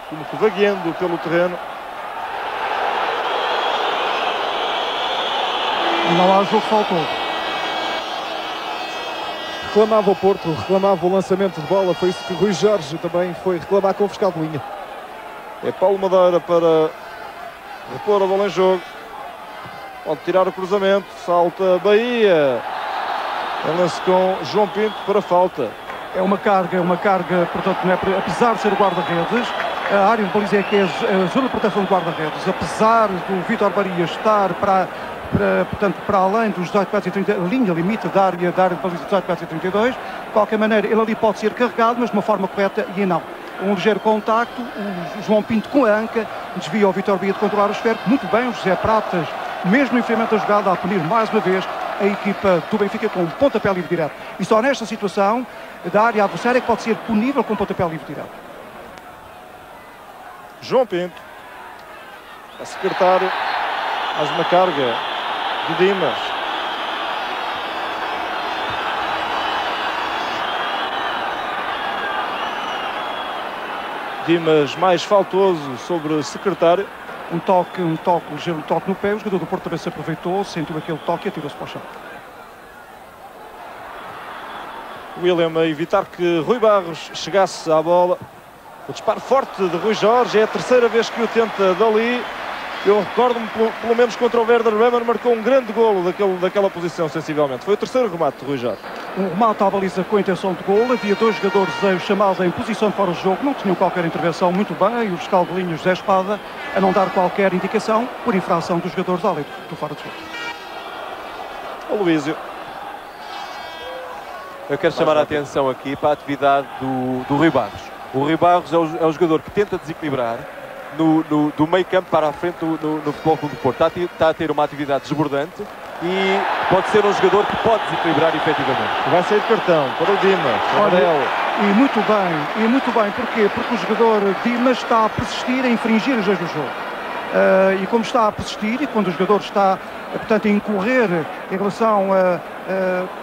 como que vagueando pelo terreno. Não há jogo, faltou. Reclamava o Porto, reclamava o lançamento de bola, foi isso que Rui Jorge também foi reclamar com o fiscal de linha. É Paulo Madeira para repor a bola em jogo. Pode tirar o cruzamento, salta Bahia. É lance com João Pinto para falta. É uma carga, portanto, não é, apesar de ser o guarda-redes, a área de baliza é que é a zona de proteção do guarda-redes. Apesar do Vítor Baria estar portanto, para além dos 18 metros e 30, a linha limite da área de baliza 18 metros e 32, de qualquer maneira, ele ali pode ser carregado, mas de uma forma correta e não. Um ligeiro contacto, o João Pinto com a anca, desvia o Vítor Baria de controlar o esférico. Muito bem, o José Pratas, mesmo em freamento da jogada, a punir mais uma vez a equipa do Benfica com um pontapé livre direto. E só nesta situação da área adversária que pode ser punível com um pontapé livre direto. João Pinto, a secretário, mais uma carga de Dimas. Dimas mais faltoso sobre o secretário. Um toque, ligeiro toque no pé, o jogador do Porto também se aproveitou, sentiu aquele toque e atirou-se para o chão. William a evitar que Rui Barros chegasse à bola. O disparo forte de Rui Jorge, é a terceira vez que o tenta dali. Eu recordo-me, pelo menos contra o Werder Bremen, marcou um grande golo daquela posição, sensivelmente. Foi o terceiro remate de Rui Jorge. Um remate à baliza com intenção de golo. Havia dois jogadores chamados em posição de fora de jogo, não tinham qualquer intervenção, muito bem. E o fiscal de linha José Espada a não dar qualquer indicação por infração dos jogadores além do fora de jogo. Aloísio. Eu quero chamar a atenção aqui para a atividade do Rui Barros. O Rui Barros é o jogador que tenta desequilibrar do meio campo para a frente no Futebol Clube do Porto. Está a ter uma atividade desbordante e pode ser um jogador que pode desequilibrar efetivamente. Vai sair de cartão para o Dimas. Amarelo. E muito bem. Porquê? Porque o jogador Dimas está a persistir, a infringir as leis do jogo. E como está a persistir, e quando o jogador está, portanto, a incorrer em relação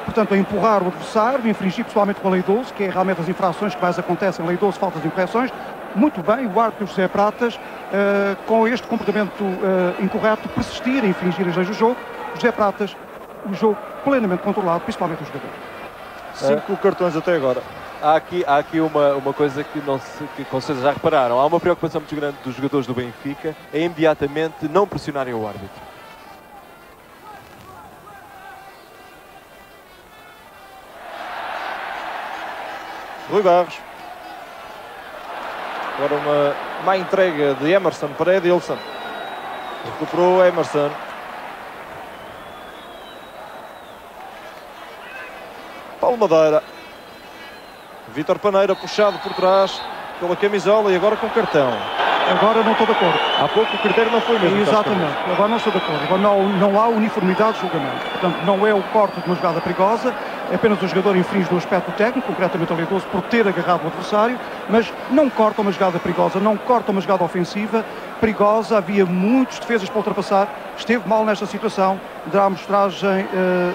portanto, a empurrar o adversário, a infringir pessoalmente com a Lei 12, que é realmente as infrações que mais acontecem, a Lei 12, faltas de incorreções, muito bem, o árbitro José Pratas, com este comportamento incorreto, persistir em infringir as leis do jogo. José Pratas, o jogo plenamente controlado, principalmente o jogador. 5 cartões até agora. Há aqui uma coisa que com certeza já repararam. Há uma preocupação muito grande dos jogadores do Benfica, é imediatamente não pressionarem o árbitro. Rui Barros. Agora uma má entrega de Emerson para Edilson. Recuperou Emerson. Paulo Madeira. Vítor Paneira puxado por trás pela camisola e agora com cartão. Agora não estou de acordo. Há pouco o critério não foi mesmo. Exatamente. Agora não estou de acordo. Agora não há uniformidade de julgamento. Portanto, não é o corte de uma jogada perigosa, é apenas o jogador infringe no aspecto técnico, concretamente a Lei 12, por ter agarrado o adversário, mas não corta uma jogada perigosa, não corta uma jogada ofensiva perigosa. Havia muitos defesas para ultrapassar. Esteve mal nesta situação. Dará a amostragem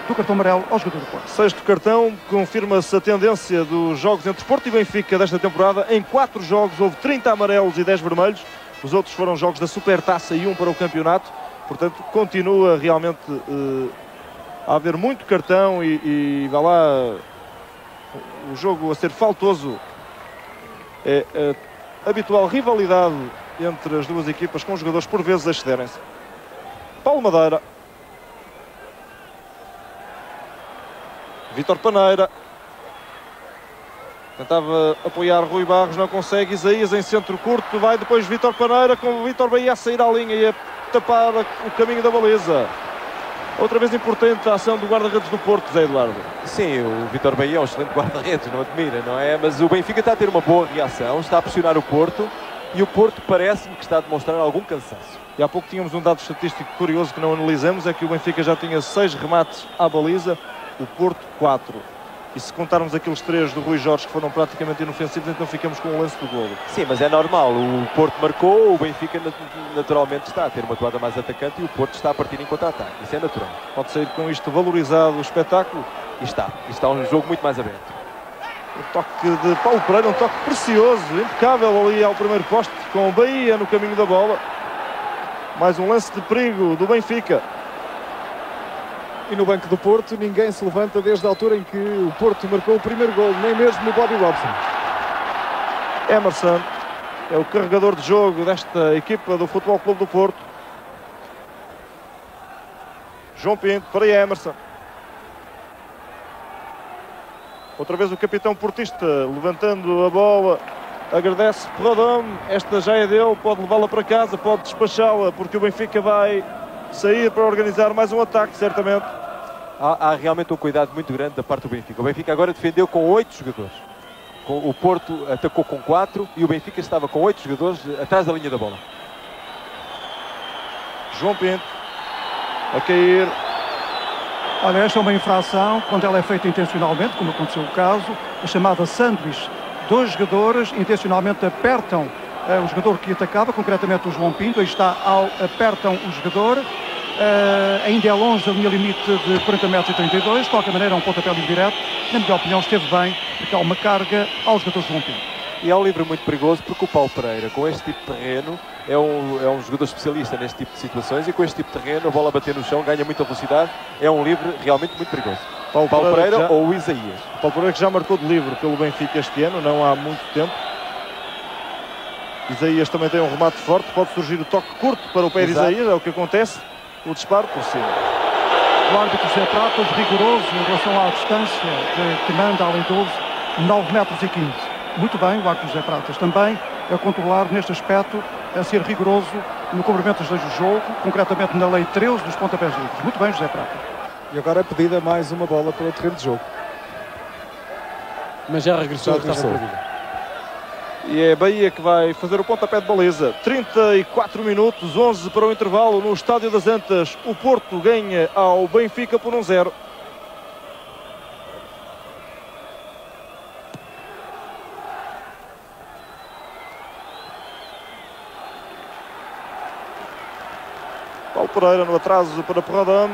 do cartão amarelo ao jogador do Porto. Sexto cartão, confirma-se a tendência dos jogos entre Porto e Benfica desta temporada. Em 4 jogos houve 30 amarelos e 10 vermelhos. Os outros foram jogos da Supertaça e 1 para o campeonato. Portanto, continua realmente a haver muito cartão e vá lá, o jogo a ser faltoso. É a habitual rivalidade entre as duas equipas, com os jogadores por vezes a excederem-se. Paulo Madeira. Vítor Paneira. Tentava apoiar Rui Barros, não consegue. Isaías em centro curto, vai depois Vítor Paneira, com o Vítor Bahia a sair à linha e a tapar o caminho da baliza. Outra vez importante a ação do guarda-redes do Porto, Zé Eduardo. Sim, o Vítor Bahia é um excelente guarda-redes, não admira, não é? Mas o Benfica está a ter uma boa reação, está a pressionar o Porto e o Porto parece-me que está a demonstrar algum cansaço. E há pouco tínhamos um dado estatístico curioso que não analisamos, é que o Benfica já tinha 6 remates à baliza, o Porto 4. E se contarmos aqueles 3 do Rui Jorge que foram praticamente inofensivos, então ficamos com o lance do golo. Sim, mas é normal. O Porto marcou, o Benfica naturalmente está a ter uma toada mais atacante e o Porto está a partir em contra-ataque. Isso é natural. Pode sair com isto valorizado o espetáculo. E está um jogo muito mais aberto. O toque de Paulo Pereira, um toque precioso, impecável ali ao primeiro poste, com o Bahia no caminho da bola. Mais um lance de perigo do Benfica. E no banco do Porto ninguém se levanta desde a altura em que o Porto marcou o primeiro gol, nem mesmo o Bobby Robson. Emerson é o carregador de jogo desta equipa do Futebol Clube do Porto. João Pinto para Emerson. Outra vez o capitão portista levantando a bola. Agradece Perrodome. Esta já é dele, pode levá-la para casa, pode despachá-la, porque o Benfica vai sair para organizar mais um ataque, certamente. Há realmente um cuidado muito grande da parte do Benfica. O Benfica agora defendeu com 8 jogadores. O Porto atacou com 4 e o Benfica estava com 8 jogadores atrás da linha da bola. João Pinto a cair. Olha, esta é uma infração, quando ela é feita intencionalmente, como aconteceu o caso, a chamada sanduíche. 2 jogadores intencionalmente apertam o jogador que atacava, concretamente o João Pinto. Aí está, apertam o jogador. Ainda é longe da linha limite de 40 metros e 32. De qualquer maneira, é um pontapé livre direto. Na minha opinião, esteve bem, porque há uma carga ao jogador João Pinto. E é um livre muito perigoso, porque o Paulo Pereira, com este tipo de terreno, é um jogador especialista neste tipo de situações, e com este tipo de terreno, a bola bater no chão, ganha muita velocidade. É um livre realmente muito perigoso. Paulo Pereira ou o Isaías. Paulo Pereira, que já marcou de livre pelo Benfica este ano, não há muito tempo. Isaías também tem um remate forte, pode surgir o toque curto para o pé de Isaías, é o que acontece, o disparo por cima. O árbitro José Pratas, rigoroso em relação à distância que manda, além de 12, 9 metros e 15. Muito bem, o árbitro José Pratas também a controlar neste aspecto, a ser rigoroso no cumprimento das leis do jogo, concretamente na lei 13 dos pontapés livres. Muito bem, José Pratas. E agora é pedida mais uma bola para o terreno de jogo. Mas já regressou, estava perdida. E é Bahia que vai fazer o pontapé de baliza. 34 minutos, 11 para o intervalo no Estádio das Antas. O Porto ganha ao Benfica por 1-0. Paulo Pereira no atraso para Porradão.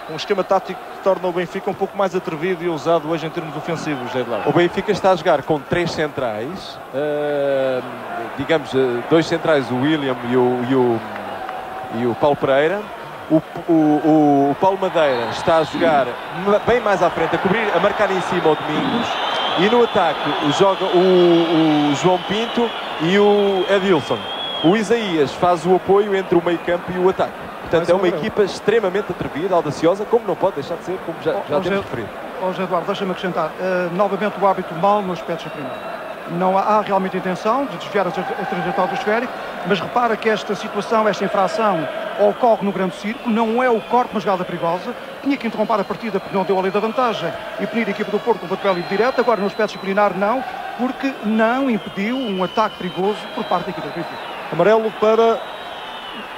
Um esquema tático que torna o Benfica um pouco mais atrevido e ousado hoje em termos ofensivos, Eduardo. O Benfica está a jogar com 3 centrais, digamos, 2 centrais, o William e o Paulo Pereira. O Paulo Madeira está a jogar bem mais à frente, a marcar em cima o Domingos. E no ataque joga o João Pinto e o Edilson. O Isaías faz o apoio entre o meio-campo e o ataque. Portanto, é uma equipa extremamente atrevida, audaciosa, como não pode deixar de ser, como já temos referido. José Eduardo, deixa-me acrescentar. Novamente o árbitro mal no aspecto disciplinar. Não há realmente intenção de desviar a trajetória do esférico, mas repara que esta situação, esta infração, ocorre no grande circo, não é o corte, uma jogada perigosa. Tinha que interromper a partida porque não deu a lei da vantagem e punir a equipa do Porto com o pontapé livre direto. Agora, no aspecto disciplinar, não, porque não impediu um ataque perigoso por parte da equipa do Benfica. Amarelo para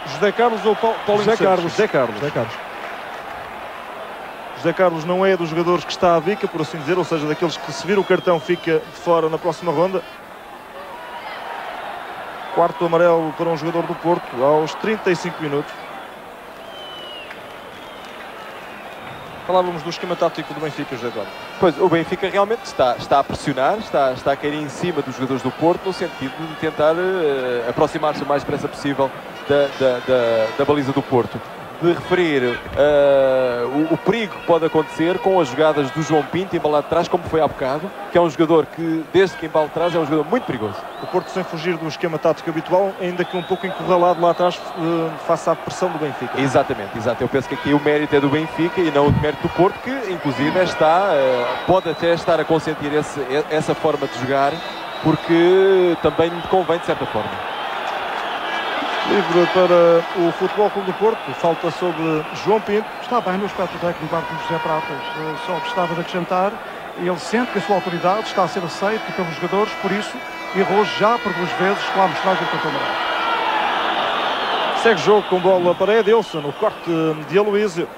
José Carlos ou Paulo José Carlos. José Carlos. José Carlos não é dos jogadores que está à bica, por assim dizer, ou seja, daqueles que se vir o cartão fica de fora na próxima ronda. Quarto amarelo para um jogador do Porto aos 35 minutos. Falávamos do esquema tático do Benfica, José Eduardo. Pois, o Benfica realmente está a pressionar, está a cair em cima dos jogadores do Porto, no sentido de tentar aproximar-se o mais depressa possível da baliza do Porto. De referir o perigo que pode acontecer com as jogadas do João Pinto embalado de trás, como foi há bocado, que é um jogador que, desde que embala de trás, é um jogador muito perigoso. O Porto sem fugir do esquema tático habitual, ainda que um pouco encurralado lá atrás, face à pressão do Benfica. Exatamente, exato. Eu penso que aqui o mérito é do Benfica e não o mérito do Porto, que inclusive pode até estar a consentir essa forma de jogar, porque também lhe convém de certa forma. Livre para o Futebol Clube do Porto, falta sobre João Pinto. Está bem no aspecto técnico do José Pratas, só gostava de acrescentar, ele sente que a sua autoridade está a ser aceita pelos jogadores, por isso errou já por 2 vezes com a amostragem do cartão amarelo. Segue jogo com bola para Edilson, o corte de Aloísio.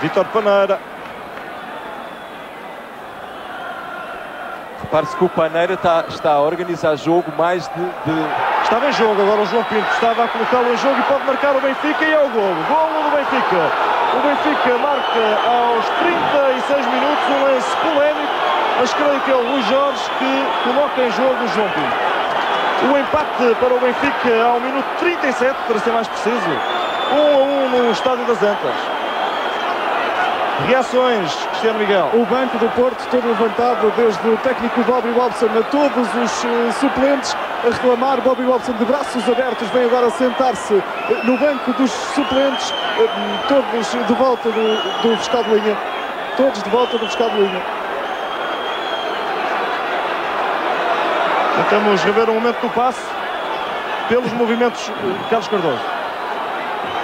Vítor Paneira. Repare-se que o Paneira está a organizar jogo mais Estava em jogo agora o João Pinto, estava a colocá-lo em jogo e pode marcar o Benfica e é o golo. Golo do Benfica. O Benfica marca aos 36 minutos um lance polémico, mas creio que é o Luís Jorge que coloca em jogo o João Pinto. O empate para o Benfica ao minuto 37, para ser mais preciso. 1-1 no Estádio das Antas. Reações, Cristiano Miguel. O banco do Porto todo levantado, desde o técnico Bobby Robson a todos os suplentes a reclamar. Bobby Robson de braços abertos vem agora sentar-se no banco dos suplentes, todos de volta do fiscal de linha. Todos de volta do fiscal de linha. Tentamos rever o momento do passe pelos movimentos de Carlos Cardoso.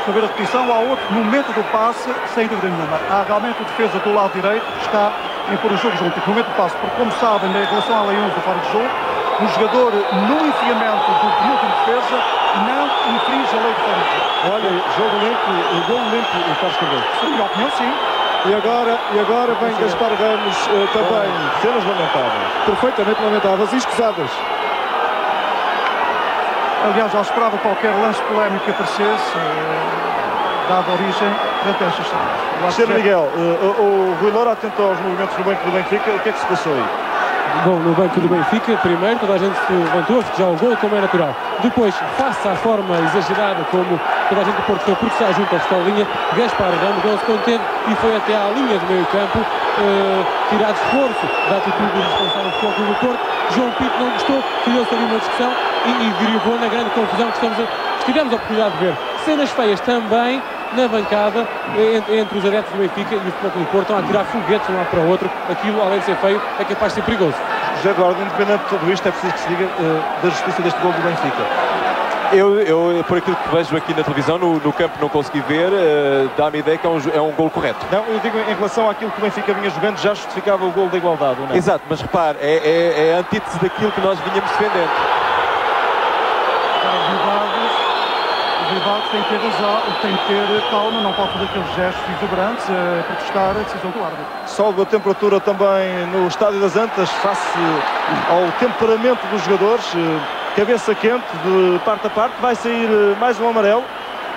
Sobre a repetição, há outro momento do passe, sem dúvida nenhuma. Há realmente o defesa do lado direito que está em pôr o jogo junto. O momento do passe, porque como sabem, em relação à lei 11 do fora de jogo, o jogador no enfiamento do penúltimo defesa não infringe a lei do fora de jogo. Olha, jogo limpo, gol limpo, o Carlos Cardoso. Na minha opinião, sim. E agora vem Gaspar Ramos também. Cenas lamentáveis. Perfeitamente lamentáveis e escusadas. Aliás, já esperava qualquer lance polémico que aparecesse, dada origem a estas cenas. Cristiano Miguel, o Rui Loura atento aos movimentos do banco do Benfica, o que é que se passou aí? Bom, no banco do Benfica, primeiro toda a gente se levantou, já o gol como é natural. Depois, face à forma exagerada como toda a gente do Porto foi porque está junto à escolinha, Gaspar Ramos não se conteve e foi até à linha do meio campo tirar esforço da atitude do responsável do Futebol Clube do Porto. João Pinto não gostou, criou-se ali uma discussão e derivou na grande confusão que tivemos a oportunidade de ver. Cenas feias também na bancada entre os adeptos do Benfica e o Futebol Clube do Porto. Estão a tirar foguetes de um lado para o outro. Aquilo, além de ser feio, é capaz de ser perigoso. Já agora, independente de tudo isto, é preciso que se diga da justiça deste gol do Benfica. Eu, por aquilo que vejo aqui na televisão, no campo não consegui ver, dá-me a ideia que é um gol correto. Não, eu digo em relação àquilo que o Benfica vinha jogando, já justificava o gol da igualdade, ou não? Exato, mas repare, é a antítese daquilo que nós vinhamos defendendo. Os rivais têm que ter razão, têm que ter calma, não pode fazer aqueles gestos exuberantes, protestar a decisão do árbitro. Sobe a temperatura também no Estádio das Antas, face ao temperamento dos jogadores. Cabeça quente de parte a parte, vai sair mais um amarelo.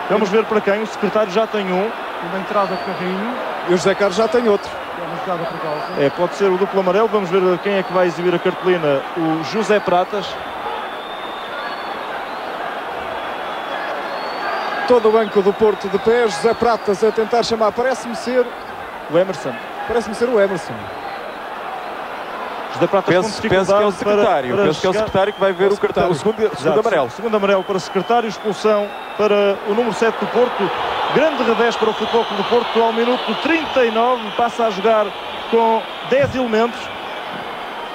Vamos ver para quem, o secretário já tem um. Uma entrada de carrinho. E o José Carlos já tem outro. É uma jogada perigosa. Pode ser o duplo amarelo. Vamos ver quem é que vai exibir a cartolina. O José Pratas. Todo o banco do Porto de pé, José Pratas a tentar chamar, parece-me ser O Emerson. o Emerson. José Pratas Penso que é o secretário. Penso que é o secretário que vai ver o cartão, o segundo amarelo. Segundo amarelo para o secretário, expulsão para o número 7 do Porto. Grande revés para o Futebol Clube do Porto. Ao minuto 39 passa a jogar com 10 elementos.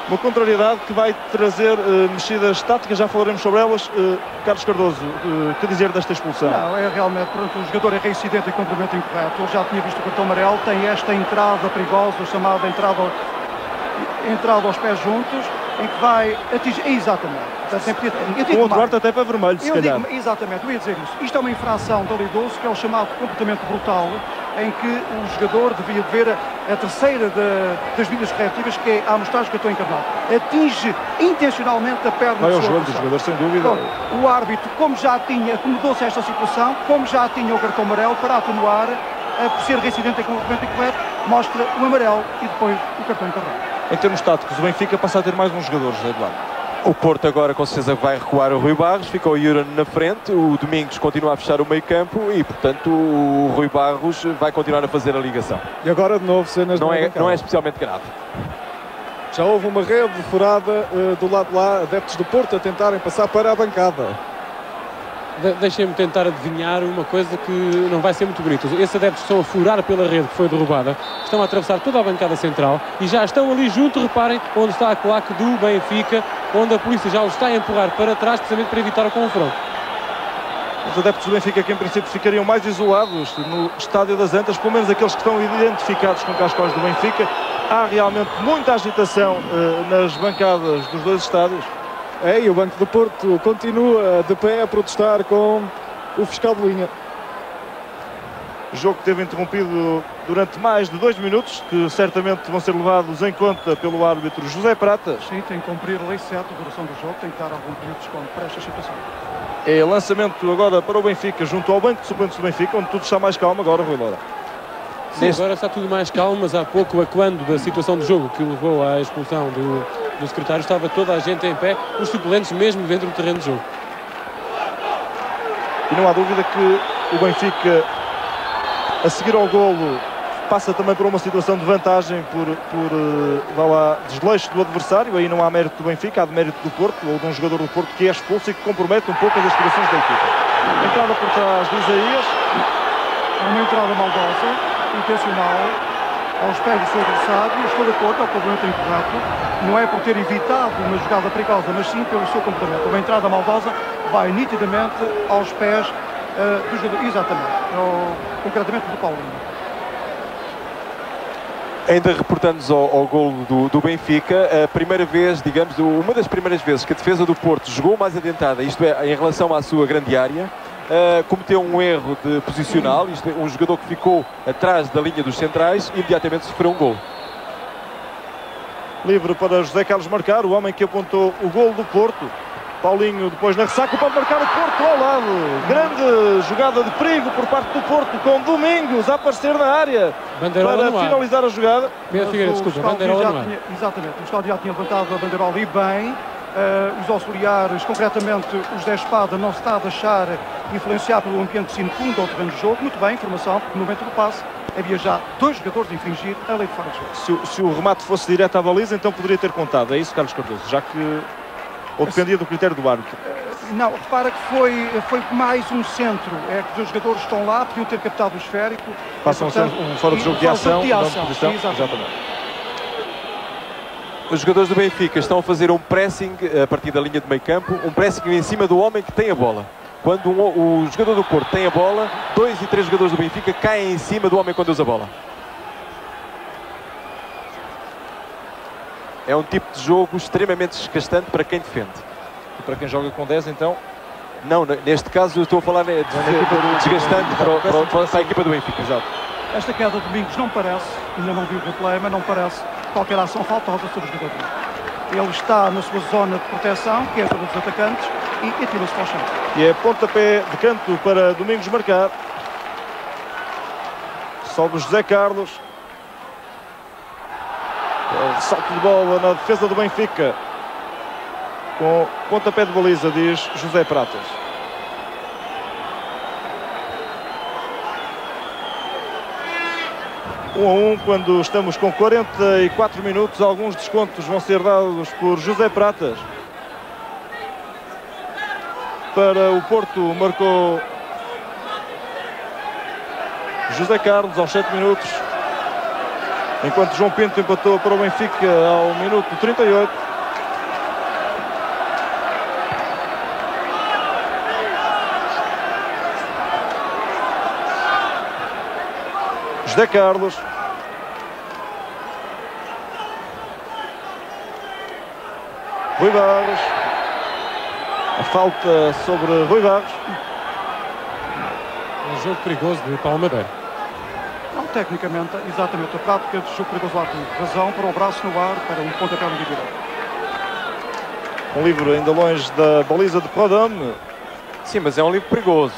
Uma contrariedade que vai trazer mexidas táticas, já falaremos sobre elas. Carlos Cardoso, que dizer desta expulsão? Não, é realmente, pronto, o jogador é reincidente em cumprimento incorreto. Ele já tinha visto o cartão amarelo, tem esta entrada perigosa, chamada entrada aos pés juntos, em que vai atingir. Exatamente. O outro quarto até para vermelho, se calhar. Exatamente, eu ia dizer isso. Isto é uma infração da Lei 12, que é o chamado comportamento brutal, em que o jogador devia ver a terceira das medidas corretivas, que é a amostragem que eu estou encarnado. Atinge intencionalmente a perna Vai do ao joelho do jogador, sem dúvida. O árbitro, como já tinha, acomodou-se a esta situação, como já tinha o cartão amarelo, para atenuar, por ser reincidente em cumprimento incorreto, mostra o amarelo e depois o cartão encarnado. Em termos táticos, o Benfica passa a ter mais um jogador, José Eduardo. O Porto agora com certeza vai recuar o Rui Barros, fica o Yuran na frente, o Domingos continua a fechar o meio campo e portanto o Rui Barros vai continuar a fazer a ligação. E agora de novo cenas não é especialmente grave. Já houve uma rede furada do lado de lá, adeptos do Porto a tentarem passar para a bancada. Deixem-me tentar adivinhar uma coisa que não vai ser muito bonita. Esses adeptos estão a furar pela rede que foi derrubada, estão a atravessar toda a bancada central e já estão ali junto, reparem, onde está a claque do Benfica, onde a polícia já os está a empurrar para trás, precisamente para evitar o confronto. Os adeptos do Benfica, que em princípio ficariam mais isolados no Estádio das Antas, pelo menos aqueles que estão identificados com cascóis do Benfica. Há realmente muita agitação nas bancadas dos dois estádios. E o Banco do Porto continua de pé a protestar com o fiscal de linha. O jogo que teve interrompido durante mais de 2 minutos, que certamente vão ser levados em conta pelo árbitro José Pratas. Sim, tem que cumprir a lei 7, a duração do jogo, tem que dar algum período de desconto para esta situação. É lançamento agora para o Benfica, junto ao banco de suplentes do Benfica, onde tudo está mais calmo agora, Rui Loura. Sim, agora está tudo mais calmo, mas há pouco, a quando da situação do jogo que levou à expulsão do secretário, estava toda a gente em pé, os suplentes mesmo dentro do terreno de jogo. E não há dúvida que o Benfica, a seguir ao golo, passa também por uma situação de vantagem por desleixo do adversário. Aí não há mérito do Benfica, há de mérito do Porto, ou de um jogador do Porto que é expulso e que compromete um pouco as aspirações da equipa. Entrada por trás de Isaías. Uma entrada maldosa, intencional, aos pés do seu adversário. Estou de acordo, é o complemento incorreto. Não é por ter evitado uma jogada perigosa, mas sim pelo seu comportamento. Uma entrada maldosa vai nitidamente aos pés do jogador. Exatamente, concretamente do Paulinho. Ainda reportando-nos ao golo do Benfica, a primeira vez, digamos, uma das primeiras vezes que a defesa do Porto jogou mais adiantada, isto é, em relação à sua grande área, cometeu um erro de posicional, isto é, um jogador que ficou atrás da linha dos centrais, imediatamente sofreu um golo. Livre para José Carlos marcar, o homem que apontou o golo do Porto. Paulinho depois na ressaca pode marcar o Porto ao lado. Grande jogada de perigo por parte do Porto, com Domingos a aparecer na área bandeirola para finalizar a jogada. Pedro Figueiredo, desculpa, bandeirola no ar. Exatamente, o estádio já tinha levantado a bandeirola e bem, os auxiliares, concretamente os 10 espada, não se está a deixar influenciar pelo ambiente circunda ao terreno de jogo. Muito bem, informação, porque no momento do passe havia já 2 jogadores a infringir a lei de fora de jogo. Se o remate fosse direto à baliza, então poderia ter contado. É isso, Carlos Cardoso? Já que... Ou dependia do critério do árbitro? Não, repara que foi mais um centro. É que os jogadores estão lá, podiam ter captado o esférico. Passam um fora de jogo de ação, não de posição. Exatamente. Os jogadores do Benfica estão a fazer um pressing a partir da linha de meio campo, um pressing em cima do homem que tem a bola. Quando o jogador do Porto tem a bola, 2 e 3 jogadores do Benfica caem em cima do homem quando usa a bola. É um tipo de jogo extremamente desgastante para quem defende. E para quem joga com 10, então? Não, neste caso eu estou a falar de desgastante para a equipa do Benfica. Exato. Esta queda de Domingos não parece, ainda não vi o replay, mas não parece qualquer ação faltosa sobre o jogador. Ele está na sua zona de proteção, que é para os atacantes, e atira-se para o chão. E é pontapé de canto para Domingos marcar. Sobe José Carlos. Salto de bola na defesa do Benfica. Com pontapé de baliza, diz José Pratas. Um a um, quando estamos com 44 minutos, alguns descontos vão ser dados por José Pratas. Para o Porto marcou José Carlos aos 7 minutos, enquanto João Pinto empatou para o Benfica ao minuto 38. José Carlos. Rui Barros. A falta sobre Rui Barros. Um jogo perigoso de Paulo Madeira. Não, tecnicamente, exatamente. A prática de jogo perigoso lá tem razão para o braço no ar, para um pontapé no direito. Um livro ainda longe da baliza de Prodome. Sim, mas é um livro perigoso.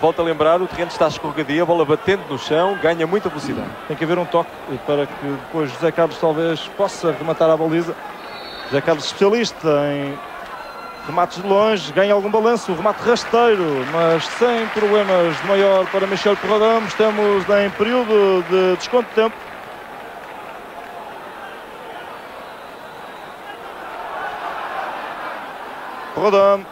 Volto a lembrar, o terreno está escorregadio, a bola batendo no chão, ganha muita velocidade. Tem que haver um toque para que depois José Carlos talvez possa rematar a baliza. José Carlos especialista em remates de longe, ganha algum balanço, remate rasteiro, mas sem problemas de maior para Michel Prodome. Estamos em período de desconto de tempo. Prodome.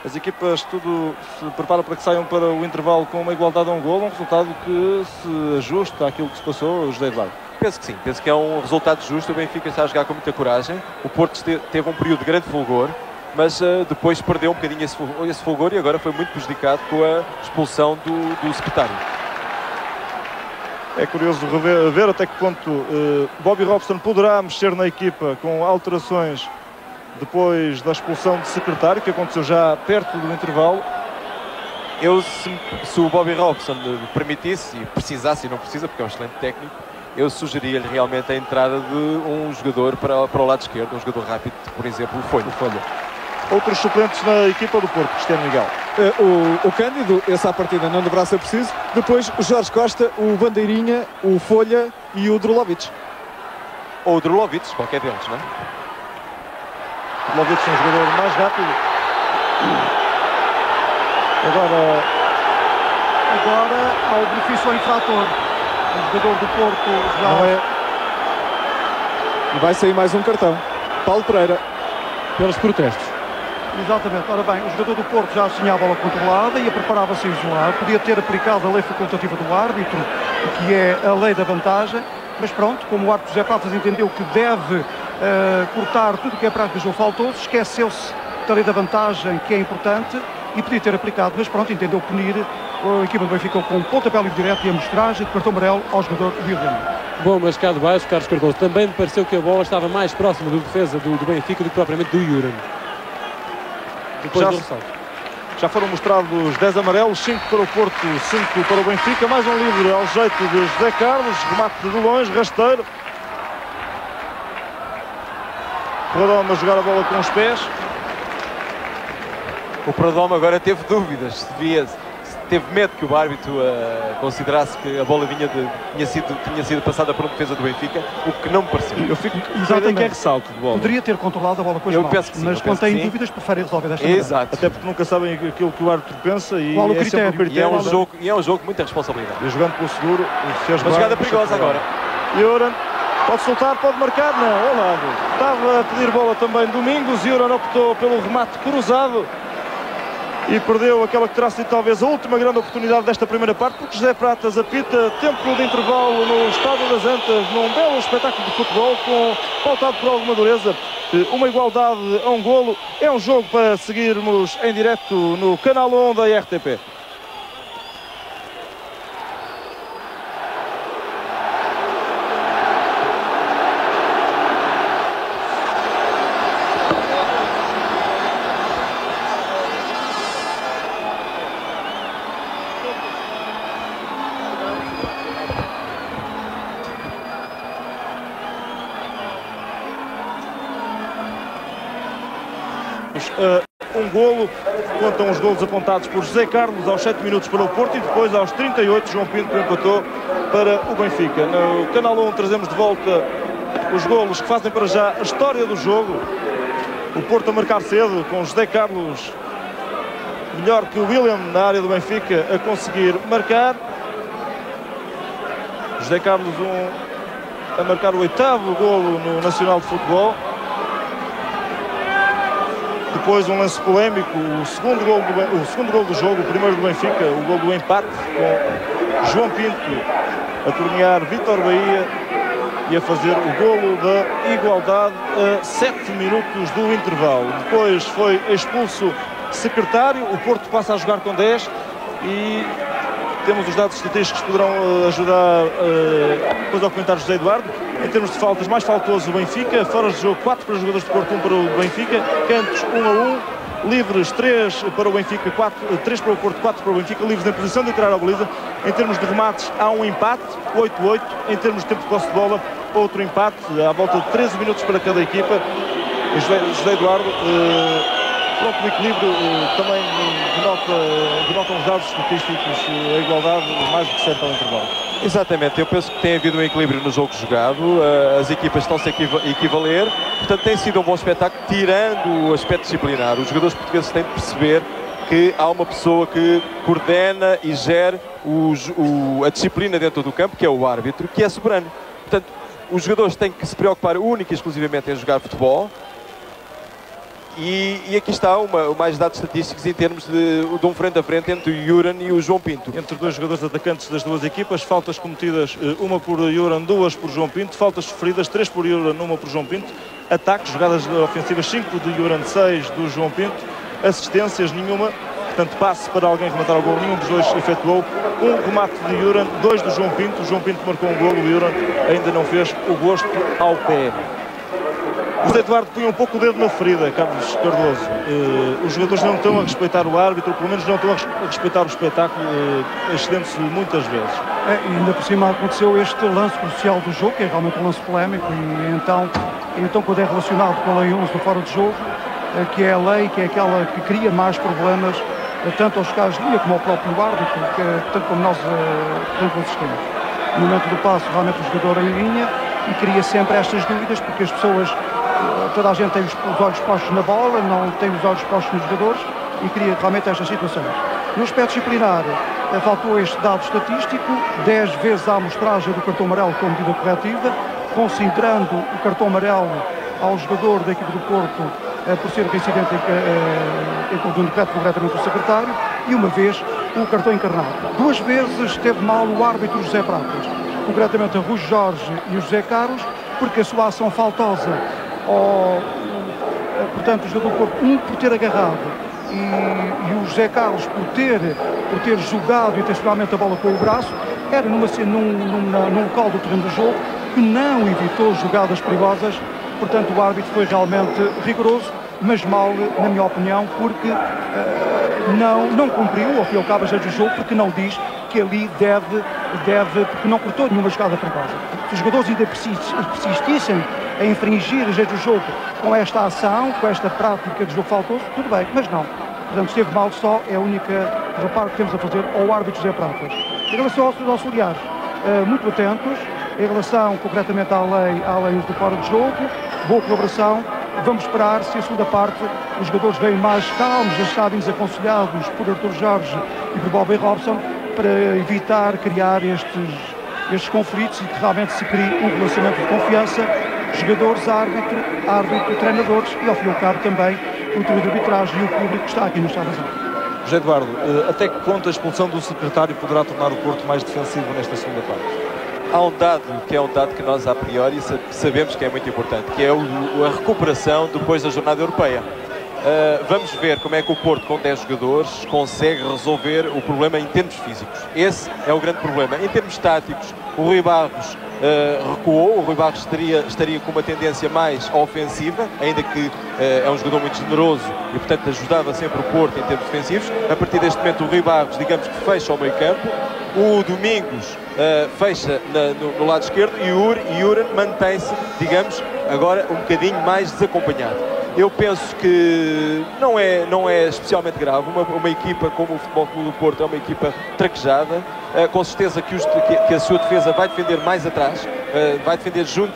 As equipas tudo se preparam para que saiam para o intervalo com uma igualdade a um golo, um resultado que se ajusta àquilo que se passou, José Eduardo. Penso que sim, penso que é um resultado justo. O Benfica está a jogar com muita coragem. O Porto teve um período de grande fulgor, mas depois perdeu um bocadinho esse fulgor e agora foi muito prejudicado com a expulsão do secretário. É curioso ver até que ponto Bobby Robson poderá mexer na equipa com alterações depois da expulsão de secretário, que aconteceu já perto do intervalo. Se o Bobby Robson permitisse e precisasse, e não precisa porque é um excelente técnico, eu sugeria-lhe realmente a entrada de um jogador para o lado esquerdo, um jogador rápido, por exemplo, o Folha. Outros suplentes na equipa do Porto, Cristiano Miguel. O Cândido, esse à partida não deverá ser preciso. Depois o Jorge Costa, o Bandeirinha, o Folha e o Drulovic. Ou o Drulovic, qualquer deles, não é? Drulovic é um jogador mais rápido. Agora há o benefício ao infrator. O jogador do Porto já não é. E vai sair mais um cartão. Paulo Pereira. Pelos protestos. Exatamente. Ora bem, o jogador do Porto já tinha a bola controlada e preparava-se a isolar. Podia ter aplicado a lei facultativa do árbitro, que é a lei da vantagem. Mas pronto, como o árbitro José Pratas entendeu que deve cortar tudo o que é prática de jogo faltoso, esqueceu-se da lei da vantagem, que é importante, e podia ter aplicado. Mas pronto, entendeu punir. A equipa do Benfica com um pontapé livre direto e a mostragem de cartão amarelo ao jogador William. Bom, mas cá de baixo, Carlos Cardoso, também me pareceu que a bola estava mais próxima do defesa do Benfica do que propriamente do Yuran. Depois do ressalto. Já foram mostrados 10 amarelos, 5 para o Porto, 5 para o Benfica. Mais um livre ao jeito de José Carlos, remate de longe, rasteiro. Prodome a jogar a bola com os pés. O Prodome agora teve dúvidas se teve medo que o árbitro considerasse que a bola tinha sido passada por uma defesa do Benfica, o que não me pareceu. Eu fico com a ideia que é ressalto de bola. Poderia ter controlado a bola com as mãos, penso que sim, mas quando têm dúvidas preferem resolver desta maneira. Exato. Até porque nunca sabem aquilo que o árbitro pensa e qual o é sempre o critério. E é um jogo de muita responsabilidade. E jogando pelo seguro, uma jogada perigosa agora. Yuran pode soltar, pode marcar, não, ao lado. Estava a pedir bola também Domingos, Yuran optou pelo remate cruzado e perdeu aquela que terá sido talvez a última grande oportunidade desta primeira parte, porque José Pratas apita tempo de intervalo no Estádio das Antas, num belo espetáculo de futebol, pautado por alguma dureza, uma igualdade a um golo. É um jogo para seguirmos em direto no Canal 1 da RTP. Um golo, contam os golos apontados por José Carlos aos 7 minutos para o Porto e depois aos 38 João Pinto empatou para o Benfica. No Canal 1 trazemos de volta os golos que fazem para já a história do jogo. O Porto a marcar cedo com José Carlos melhor que o William na área do Benfica a conseguir marcar. José Carlos a marcar o 8º golo no Nacional de Futebol. Depois um lance polémico, o segundo gol do jogo, o primeiro do Benfica, o gol do empate, com João Pinto a tornear Vítor Bahia e a fazer o golo da igualdade a 7 minutos do intervalo. Depois foi expulso Secretário, o Porto passa a jogar com 10 e temos os dados estatísticos que poderão ajudar depois ao comentário José Eduardo. Em termos de faltas, mais faltoso o Benfica, fora de jogo 4 para os jogadores de Porto, 1 para o Benfica, cantos 1-1, livres 3 para o Benfica, 3 para o Porto, 4 para o Benfica, livres em posição de entrar à baliza. Em termos de remates há um empate, 8-8, em termos de tempo de posse de bola, outro empate, à volta de 13 minutos para cada equipa. José Eduardo, pronto, o equilíbrio também denotam os dados estatísticos, a igualdade mais do que certa ao intervalo. Exatamente, eu penso que tem havido um equilíbrio no jogo jogado, as equipas estão-se a equivaler, portanto tem sido um bom espetáculo, tirando o aspecto disciplinar. Os jogadores portugueses têm de perceber que há uma pessoa que coordena e gera a disciplina dentro do campo, que é o árbitro, que é soberano. Portanto, os jogadores têm que se preocupar única e exclusivamente em jogar futebol. E aqui está mais dados estatísticos em termos de um frente a frente entre o Yuran e o João Pinto. Entre dois jogadores atacantes das duas equipas, faltas cometidas, uma por Yuran, 2 por João Pinto, faltas sofridas, 3 por Yuran, 1 por João Pinto, ataques, jogadas ofensivas, 5 de Yuran, 6 do João Pinto, assistências, nenhuma, portanto passe para alguém rematar o gol, nenhum dos dois efetuou, um remate de Yuran, 2 do João Pinto, o João Pinto marcou um gol, o Yuran ainda não fez o gosto ao pé. O José Eduardo punha um pouco o dedo na ferida, Carlos Cardoso. Os jogadores não estão a respeitar o árbitro, pelo menos não estão a respeitar o espetáculo, excedendo-se muitas vezes. E ainda por cima aconteceu este lance crucial do jogo, que é realmente um lance polémico, e então quando é relacionado com a Lei 11 do fora de jogo, que é a lei, que é aquela que cria mais problemas, tanto aos casos de linha como ao próprio árbitro, tanto como nós assistimos. No momento do passo, realmente o jogador em linha, e cria sempre estas dúvidas, porque as pessoas, toda a gente tem os olhos postos na bola, não tem os olhos postos nos jogadores, e cria realmente estas situações. No aspecto disciplinar, faltou este dado estatístico, 10 vezes a amostragem do cartão amarelo como medida corretiva, considerando o cartão amarelo ao jogador da equipe do Porto por ser reincidente em conjunto corretamente o secretário, e uma vez o cartão encarnado. 2 vezes teve mal o árbitro José Pratas, concretamente a Rui Jorge e o José Carlos, porque a sua ação faltosa, portanto o jogador do Porto, por ter agarrado, e o José Carlos por ter jogado intencionalmente a bola com o braço, era num local do terreno do jogo que não evitou jogadas perigosas. Portanto, o árbitro foi realmente rigoroso, mas mal, na minha opinião, porque não cumpriu, ao fim e ao cabo, a do jogo, porque não diz que ali deve, porque não cortou nenhuma jogada perigosa. Se os jogadores ainda persistissem a infringir a do jogo com esta ação, com esta prática de jogo faltoso, tudo bem, mas não. Portanto, esteve mal só, é a única reparo que temos a fazer ao árbitro José Pratas. Em relação aos seus auxiliares, muito atentos, em relação concretamente à lei do fora de jogo, boa colaboração. Vamos esperar se a segunda parte os jogadores vêm mais calmos, já está desaconselhados por Arthur Jorge e por Bobby Robson, para evitar criar estes conflitos e que realmente se crie um relacionamento de confiança, jogadores, árbitro, treinadores e ao fim e ao cabo também o trio de arbitragem e o público que está aqui no Estado da Zona. José Eduardo, até que ponto a expulsão do secretário poderá tornar o Porto mais defensivo nesta segunda parte? Há um dado que nós a priori sabemos que é muito importante, que é a recuperação depois da jornada europeia. Vamos ver como é que o Porto, com 10 jogadores, consegue resolver o problema em termos físicos. Esse é o grande problema. Em termos táticos, o Rui Barros recuou. O Rui Barros estaria com uma tendência mais ofensiva, ainda que é um jogador muito generoso e, portanto, ajudava sempre o Porto em termos defensivos. A partir deste momento, o Rui Barros, digamos que fecha o meio campo. O Domingos fecha no lado esquerdo e o Yuran mantém-se, digamos, agora um bocadinho mais desacompanhado. Eu penso que não é especialmente grave. Uma equipa como o Futebol Clube do Porto é uma equipa traquejada, com certeza que a sua defesa vai defender mais atrás, vai defender junto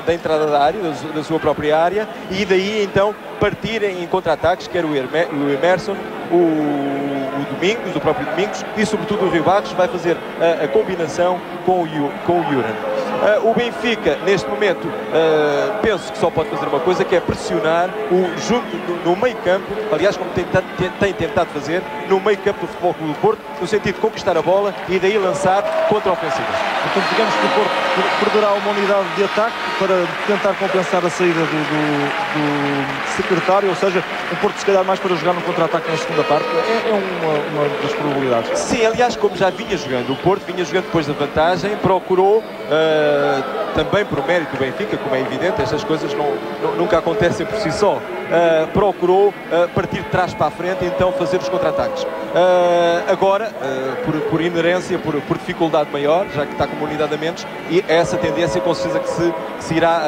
da entrada da área, da sua própria área, e daí então partir em contra-ataques, quer o Emerson, o Domingos, o próprio Domingos, e sobretudo o Rui Barros vai fazer a combinação com o Yuran. O Benfica, neste momento, penso que só pode fazer uma coisa, que é pressionar junto no meio campo, aliás, como tem tentado fazer, no meio campo do Futebol Clube do Porto, no sentido de conquistar a bola e daí lançar contra-ofensivas. Portanto, digamos que o Porto perderá uma unidade de ataque para tentar compensar a saída do secretário, ou seja, o Porto se calhar mais para jogar no contra-ataque na segunda parte. É uma das probabilidades. Sim, aliás, como já vinha jogando, o Porto vinha jogando depois da vantagem, procurou, também por mérito do Benfica, como é evidente, estas coisas nunca acontecem por si só, procurou partir de trás para a frente e então fazer os contra-ataques. Agora, por inerência, por dificuldade maior, já que está com uma unidade a menos, e essa tendência com certeza que se irá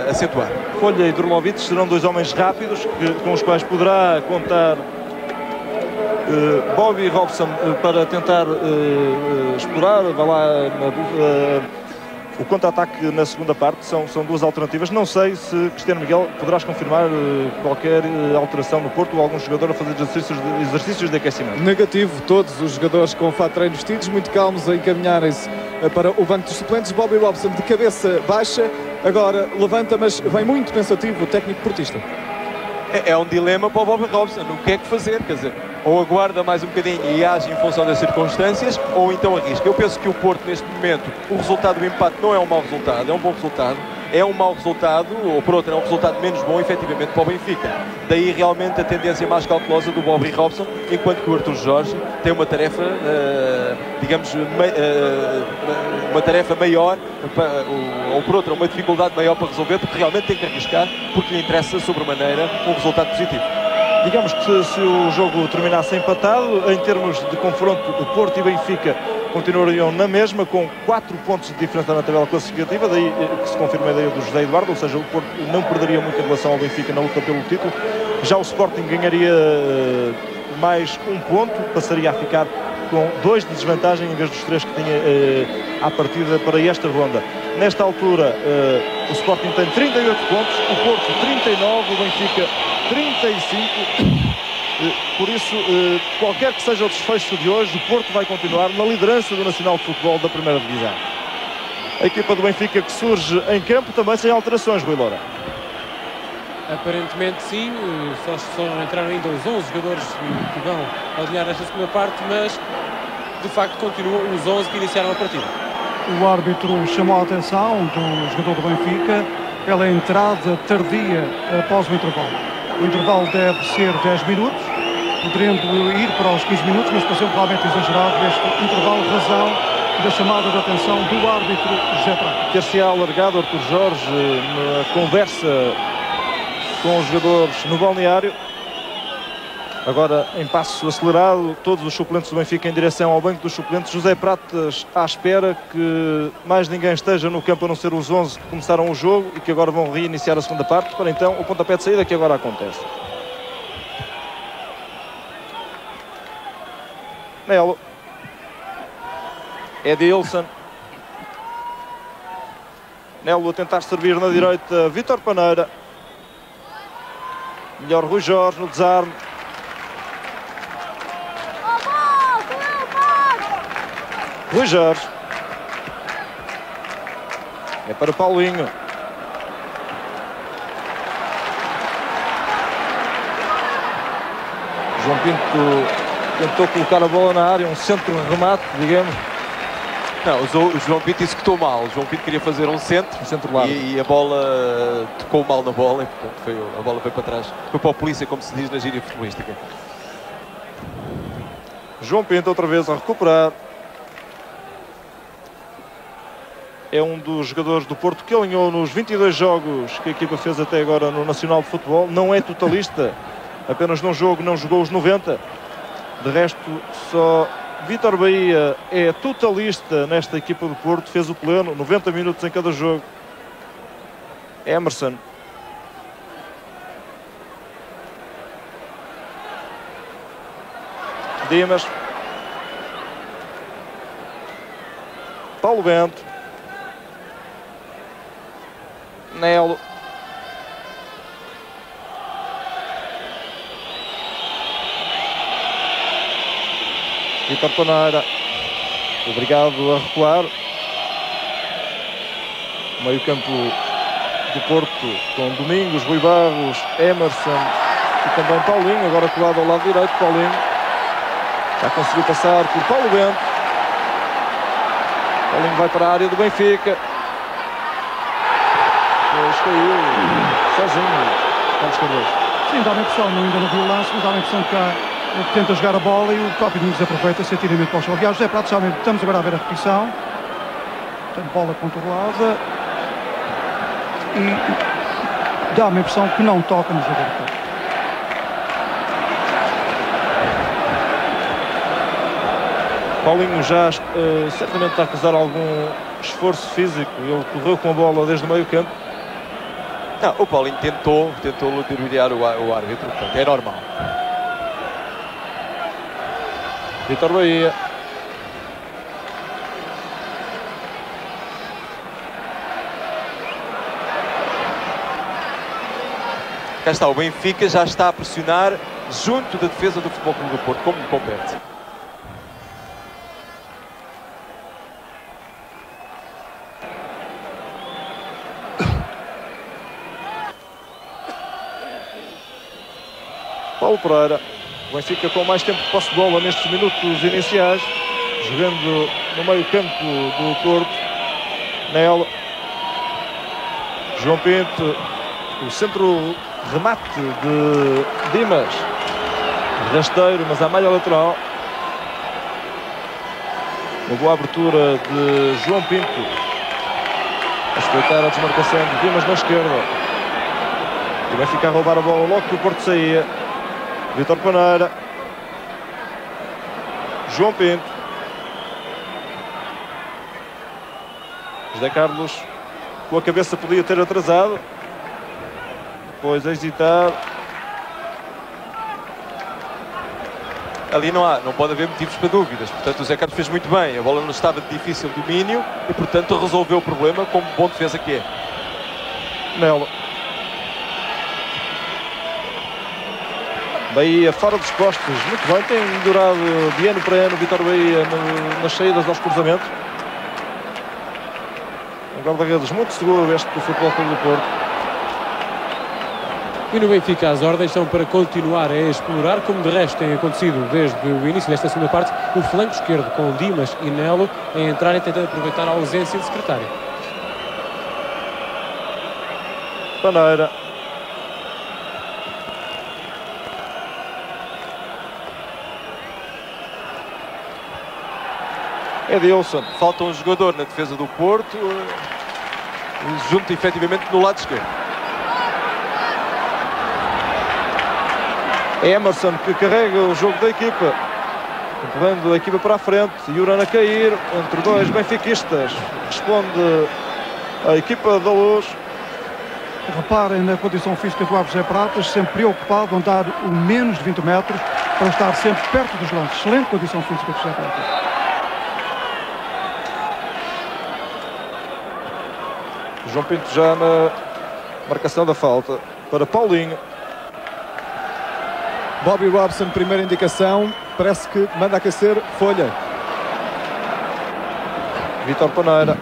acentuar. Folha e Durlovic serão dois homens rápidos com os quais poderá contar Bobby Robson para tentar explorar, o contra-ataque na segunda parte. São duas alternativas. Não sei se, Cristiano Miguel, poderás confirmar qualquer alteração no Porto ou algum jogador a fazer exercícios de aquecimento. Negativo, todos os jogadores com fato de treino vestidos, muito calmos a encaminharem-se para o banco dos suplentes. Bobby Robson de cabeça baixa, agora levanta, mas vem muito pensativo o técnico portista. É um dilema para o Bobby Robson, o que é que fazer, quer dizer, ou aguarda mais um bocadinho e age em função das circunstâncias, ou então arrisca. Eu penso que o Porto, neste momento, o resultado do empate não é um mau resultado, é um bom resultado. É um mau resultado, ou por outro, é um resultado menos bom, efetivamente, para o Benfica. Daí, realmente, a tendência mais cautelosa do Bobby Robson, enquanto que o Arthur Jorge tem uma tarefa, digamos, uma tarefa maior, ou por outra, uma dificuldade maior para resolver, porque realmente tem que arriscar, porque lhe interessa, sobremaneira, um resultado positivo. Digamos que se o jogo terminasse empatado, em termos de confronto, o Porto e Benfica continuariam na mesma, com 4 pontos de diferença na tabela classificativa, daí que se confirma a ideia do José Eduardo, ou seja, o Porto não perderia muito em relação ao Benfica na luta pelo título. Já o Sporting ganharia mais 1 ponto, passaria a ficar com 2 de desvantagem em vez dos 3 que tinha à partida para esta ronda. Nesta altura, o Sporting tem 38 pontos, o Porto 39, o Benfica 35. Por isso, qualquer que seja o desfecho de hoje, o Porto vai continuar na liderança do Nacional de Futebol da primeira divisão. A equipa do Benfica que surge em campo também sem alterações, Rui Loura. Aparentemente sim, só entraram ainda os 11 jogadores que vão alinhar nesta segunda parte, mas de facto continuam os 11 que iniciaram a partida. O árbitro chamou a atenção do jogador do Benfica pela entrada tardia após o intervalo. O intervalo deve ser 10 minutos, podendo ir para os 15 minutos, mas pareceu realmente exagerado este intervalo, razão da chamada de atenção do árbitro José Pratas. Ter-se-á alargado Arthur Jorge na conversa com os jogadores no balneário. Agora, em passo acelerado, todos os suplentes do Benfica em direção ao banco dos suplentes. José Pratas à espera que mais ninguém esteja no campo a não ser os 11 que começaram o jogo e que agora vão reiniciar a segunda parte, para então o pontapé de saída que agora acontece. Nelo. Edilson. Nelo a tentar servir na direita. Vítor Paneira. Melhor Rui Jorge no desarme. Rui Jorge. É para Paulinho. João Pinto tentou colocar a bola na área, um centro remate, digamos. Não, o João Pinto executou mal. O João Pinto queria fazer um centro largo. E a bola tocou mal na bola e, portanto, a bola foi para trás. Foi para a polícia, como se diz na gíria futebolística. João Pinto outra vez a recuperar. É um dos jogadores do Porto que alinhou nos 22 jogos que a equipa fez até agora no Nacional de Futebol. Não é totalista, apenas num jogo não jogou os 90. De resto, só Vítor Bahia é totalista nesta equipa do Porto. Fez o pleno, 90 minutos em cada jogo. Emerson. Dimas. Paulo Bento. Nelo. Vítor Paneira. Obrigado a recuar. Meio campo do Porto com Domingos, Rui Barros, Emerson e também Paulinho. Agora colado ao lado direito. Paulinho já conseguiu passar por Paulo Bento. Paulinho vai para a área do Benfica. Caiu sozinho. Carlos Cardoso. Sim, dá-me a impressão, ainda não vi o lance, mas dá-me a impressão que tenta jogar a bola e o próprio Domingos aproveita-se ativamente para o chão. Aliás, José Prato, já estamos agora a ver a repetição. Portanto, bola controlada. E dá-me a impressão que não toca no jogador. Paulinho já certamente está a acusar algum esforço físico. Ele correu com a bola desde o meio campo. Não, o Paulinho tentou ludibriar o árbitro, portanto, é normal. Vítor Bahia. Cá está, o Benfica já está a pressionar junto da defesa do Futebol Clube do Porto, como lhe compete. Paulo Pereira. O Benfica com mais tempo de posse de bola nestes minutos iniciais. Jogando no meio campo do Porto. Nelo. João Pinto. O centro remate de Dimas. Rasteiro, mas à malha lateral. Uma boa abertura de João Pinto. A espreitar a desmarcação de Dimas na esquerda. E vai ficar a roubar a bola logo que o Porto saía. Vítor Paneira. João Pinto. José Carlos com a cabeça podia ter atrasado. Depois a hesitar. Ali não pode haver motivos para dúvidas. Portanto, o José Carlos fez muito bem. A bola não estava de difícil domínio e, portanto, resolveu o problema como bom defesa que é. Nelo. Bahia fora dos postos, muito bem, tem melhorado de ano para ano Vítor Bahia nas saídas aos cruzamentos. Um guarda-redes muito seguro este do Futebol Clube do Porto. E no Benfica as ordens são para continuar a explorar, como de resto tem acontecido desde o início desta segunda parte, o flanco esquerdo com Dimas e Nelo a entrar e tentar aproveitar a ausência de secretário. Paneira. Edilson. Falta um jogador na defesa do Porto, junto efetivamente no lado esquerdo. Emerson que carrega o jogo da equipa, empurrando a equipa para a frente. Yuran a cair entre dois benfiquistas. Responde a equipa da Luz. Reparem na condição física do José Pratas, sempre preocupado em dar o menos de 20 metros para estar sempre perto dos lances. Excelente condição física de José Pratas. João Pinto já na marcação da falta para Paulinho. Bobby Robson, primeira indicação, parece que manda aquecer Folha. Vítor Paneira.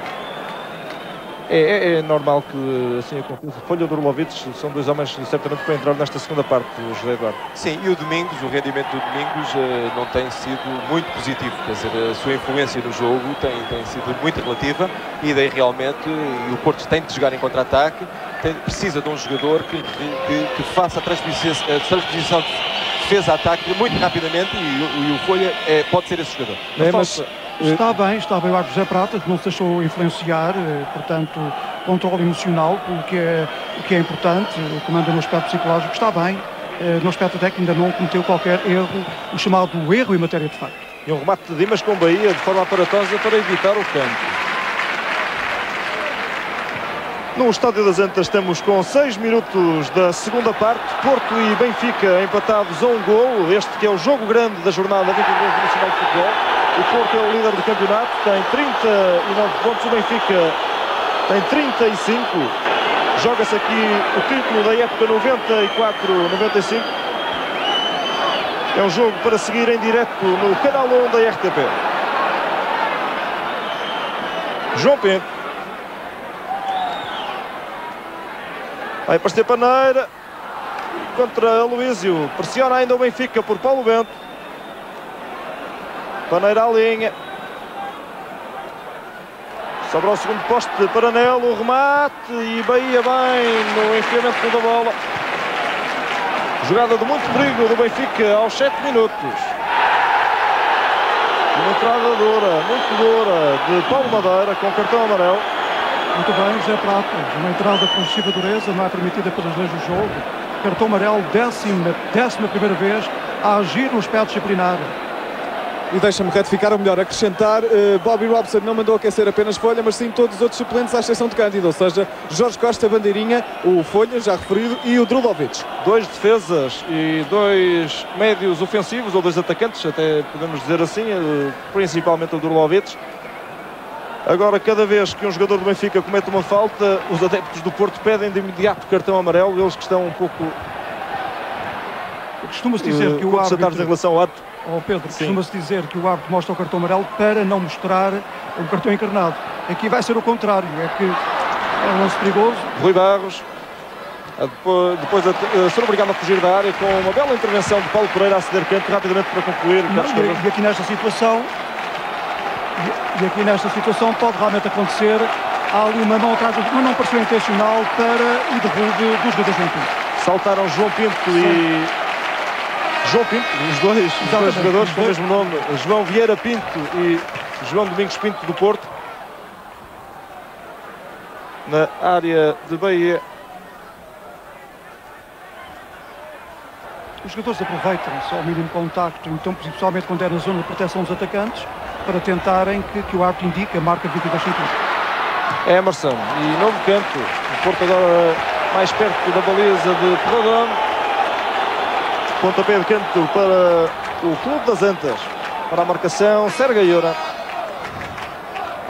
É normal que assim aconteça. Folha e Durlovic são dois homens certamente para entrar nesta segunda parte, José Eduardo. Sim, e o Domingos, o rendimento do Domingos não tem sido muito positivo, quer dizer, a sua influência no jogo tem sido muito relativa e daí realmente o Porto tem de jogar em contra-ataque, precisa de um jogador que faça a transposição de defesa-ataque muito rapidamente e o Folha pode ser esse jogador. Mas Está bem o Arco José Pratas, não se deixou influenciar, portanto, controle emocional, o que é importante, comanda no aspecto psicológico, está bem, no aspecto técnico ainda não cometeu qualquer erro, o chamado erro em matéria de facto. E um remate de Dimas com Bahia de forma aparatosa para evitar o canto. No Estádio das Antas estamos com 6 minutos da segunda parte. Porto e Benfica empatados a um golo. Este que é o jogo grande da jornada 22 do Nacional de Futebol. O Porto é o líder do campeonato, tem 39 pontos. O Benfica tem 35. Joga-se aqui o título da época 94-95. É um jogo para seguir em direto no canal 1 da RTP. João Pinto. Vai aparecer Paneira contra Aloísio. Pressiona ainda o Benfica por Paulo Bento. Paneira à linha. Sobra o segundo poste para Nelo. O remate e Bahia bem no enfiamento da bola. Jogada de muito perigo do Benfica aos 7 minutos. Uma entrada dura, muito dura de Paulo Madeira com cartão amarelo. Muito bem, José Pratas, uma entrada com excessiva dureza, não é permitida pelas leis do jogo. Cartão amarelo, 11ª vez a agir no aspecto disciplinar. E deixa-me retificar, ou melhor, acrescentar, Bobby Robson não mandou aquecer apenas Folha, mas sim todos os outros suplentes à exceção de Cândido, ou seja, Jorge Costa, Bandeirinha, o Folha, já referido, e o Drulovic. 2 defesas e 2 médios ofensivos, ou 2 atacantes, até podemos dizer assim, principalmente o Drulovic. Agora, cada vez que um jogador do Benfica comete uma falta, os adeptos do Porto pedem de imediato cartão amarelo, eles que estão um pouco Costuma-se dizer que o árbitro, em relação ao árbitro. Pedro, costuma-se dizer que o árbitro mostra o cartão amarelo para não mostrar o cartão encarnado. Aqui vai ser o contrário, é que é um lance perigoso. Rui Barros, depois de ser obrigado a fugir da área com uma bela intervenção de Paulo Pereira a ceder canto rapidamente para concluir. E aqui nesta situação pode realmente acontecer. Há ali uma mão atrás, mas não pareceu intencional para o derrubo dos jogadores João Pinto. Saltaram João Pinto e João Pinto, os dois jogadores com o mesmo nome, João Vieira Pinto e João Domingos Pinto do Porto, na área de Bahia. Os jogadores aproveitam-se ao mínimo contacto, então principalmente quando é na zona de proteção dos atacantes, para tentarem que o árbitro indique a marca de 22 centímetros. Emerson e novo canto, o Porto agora mais perto da baliza de Perrodão. Pontapé de canto para o Clube das Antas, para a marcação Sérgio Iora.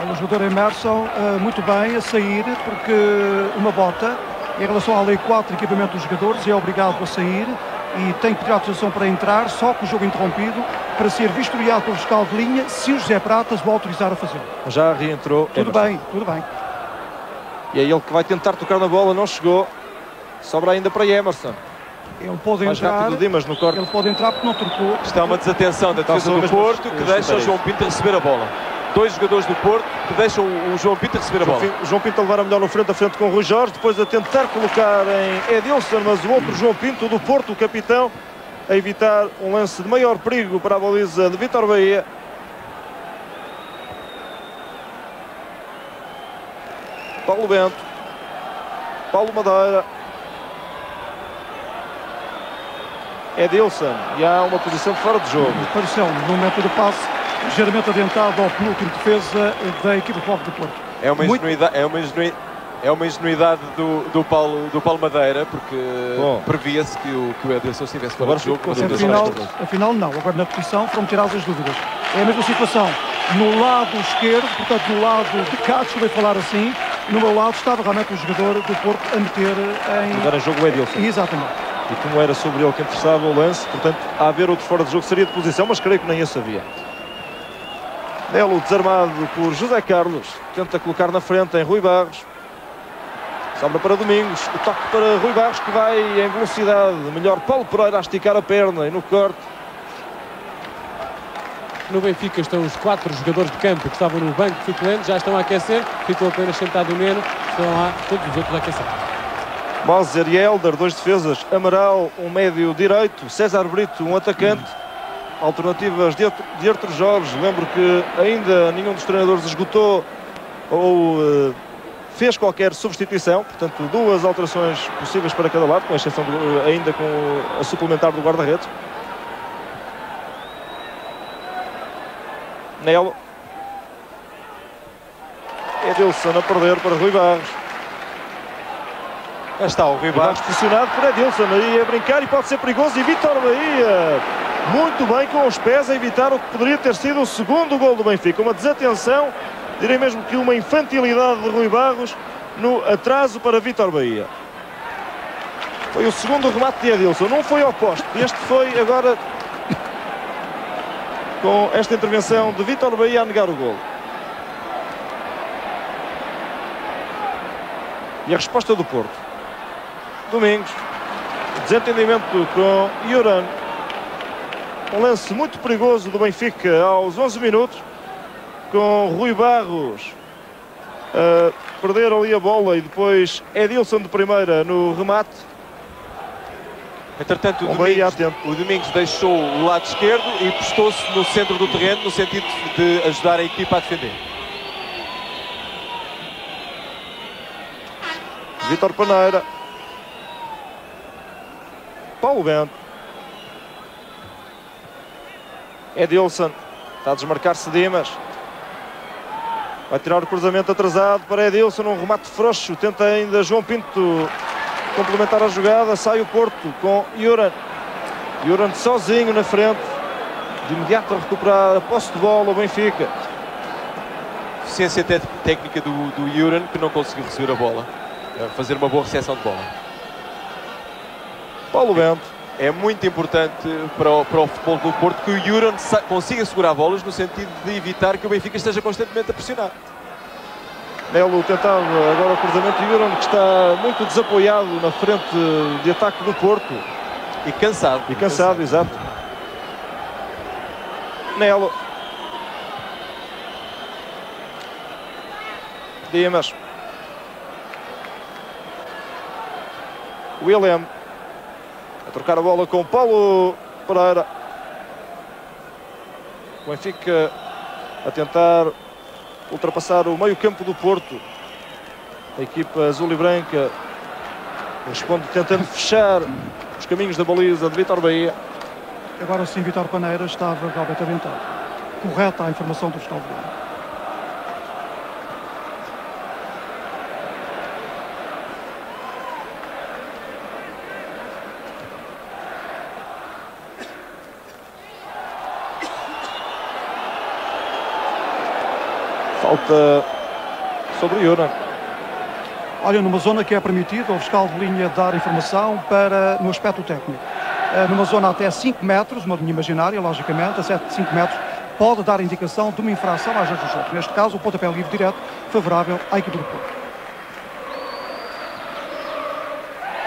O jogador Emerson muito bem a sair, porque uma bota em relação à lei 4 de equipamento dos jogadores é obrigado a sair e tem que pedir autorização para entrar, só com o jogo interrompido, para ser vistoriado pelo fiscal de linha, se o José Pratas o autorizar a fazer. Já reentrou. Tudo bem, tudo bem. E é ele que vai tentar tocar na bola, não chegou. Sobra ainda para Emerson. Ele pode mais entrar, rápido Dimas no corte. Ele pode entrar porque não trocou. Está uma desatenção da defesa do Porto que deixa o João Pinto receber a bola. 2 jogadores do Porto que deixam o João Pinto receber a bola. João Pinto a levar a melhor no frente a frente com o Rui Jorge, depois a tentar colocar em Edilson, mas o outro João Pinto do Porto, o capitão, a evitar um lance de maior perigo para a baliza de Vítor Bahia. Paulo Bento, Paulo Madeira, Edilson, e há uma posição de fora de jogo. Pareceu no momento do passe ligeiramente adiantado ao penúltimo defesa da equipe do Clube do Porto. É uma É uma ingenuidade do Paulo Madeira, porque previa-se que o Edilson estivesse fora do jogo. Afinal não, agora na repetição foram tiradas as dúvidas. É a mesma situação no lado esquerdo, portanto no lado de cá, desculpa falar assim, no meu lado estava realmente o jogador do Porto a meter em jogo o Edilson. Exatamente. E como era sobre ele que interessava o lance, portanto, a haver outro fora de jogo seria de posição, mas creio que nem esse havia. Nelo desarmado por José Carlos, tenta colocar na frente em Rui Barros. Sobra para Domingos, o toque para Rui Barros que vai em velocidade. Melhor Paulo Pereira a esticar a perna e no corte. No Benfica estão os 4 jogadores de campo que estavam no banco de suplentes, já estão a aquecer. Ficou apenas sentado o Neno, estão lá todos os outros a aquecer. Moser e Helder, 2 defesas. Amaral, um médio direito. César Brito, um atacante. Alternativas de Artur Jorge. Lembro que ainda nenhum dos treinadores esgotou ou fez qualquer substituição. Portanto, 2 alterações possíveis para cada lado, com exceção ainda com a suplementar do guarda-redes. Nelo. Edilson a perder para Rui Barros. Já está o Rui Barros pressionado por Edilson. Aí a brincar e pode ser perigoso. E Vítor Bahia, muito bem com os pés a evitar o que poderia ter sido o segundo gol do Benfica. Uma desatenção, direi mesmo que uma infantilidade de Rui Barros no atraso para Vítor Bahia. Foi o segundo remate de Edilson. Não foi ao poste. Este foi agora com esta intervenção de Vítor Bahia a negar o gol. E a resposta do Porto. Domingos. Desentendimento com Yuran. Um lance muito perigoso do Benfica aos 11 minutos. Com Rui Barros a perder ali a bola e depois Edilson de primeira no remate. Entretanto, o Domingos deixou o lado esquerdo e postou-se no centro do terreno, no sentido de ajudar a equipa a defender. Vítor Paneira. Paulo Bento. Edilson. Está a desmarcar-se Dimas. Vai tirar o cruzamento atrasado para Edilson. Um remate frouxo. Tenta ainda João Pinto complementar a jogada. Sai o Porto com Yuran. Yuran sozinho na frente. De imediato a recuperar a posse de bola o Benfica. Eficiência técnica do Yuran, que não conseguiu receber a bola. Fazer uma boa recepção de bola. Paulo Bento. É muito importante para o futebol do Porto que o Yuran consiga segurar bolas, no sentido de evitar que o Benfica esteja constantemente a pressionar. Nelo tentava agora o cruzamento de Yuran, que está muito desapoiado na frente de ataque do Porto. E cansado. E cansado, exato. Nelo. Dimas. William. A trocar a bola com Paulo Pereira. O Benfica a tentar ultrapassar o meio-campo do Porto. A equipa azul e branca responde tentando fechar os caminhos da baliza de Vítor Bahia. Agora sim, Vítor Paneira estava realmente orientado. Correta a informação do fiscal de bola. Falta sobre Yuran. Olha, numa zona que é permitido ao fiscal de linha dar informação no aspecto técnico. Numa zona até 5 metros, uma linha imaginária, logicamente, a 5 metros, pode dar indicação de uma infração às regras do jogo. Neste caso, o pontapé livre direto favorável à equipe do Porto.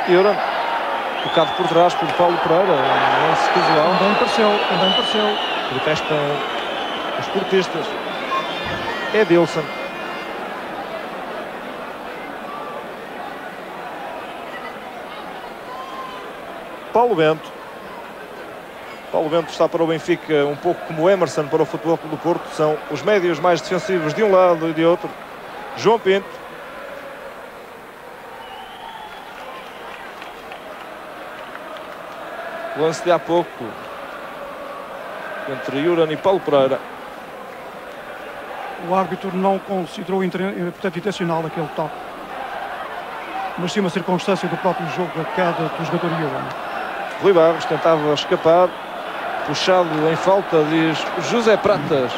Yuran, tocado por trás por Paulo Pereira, um lance casual. Também pareceu. Protestam os portistas. Edilson. Paulo Bento. Paulo Bento está para o Benfica um pouco como Emerson para o Futebol Clube do Porto. São os médios mais defensivos de um lado e de outro. João Pinto. Lance de há pouco entre Yuran e Paulo Pereira. O árbitro não considerou, portanto, intencional aquele toque. mas sim uma circunstância do próprio jogo, a queda do jogador Yura. Rui Barros tentava escapar, puxado em falta, diz José Pratas.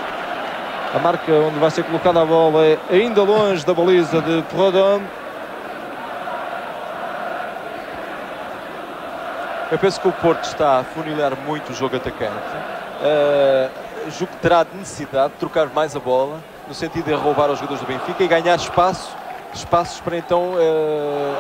A marca onde vai ser colocada a bola é ainda longe da baliza de Proudhon. Eu penso que o Porto está a funilar muito o jogo atacante. Julgo que terá necessidade de trocar mais a bola, no sentido de roubar aos jogadores do Benfica e ganhar espaços para então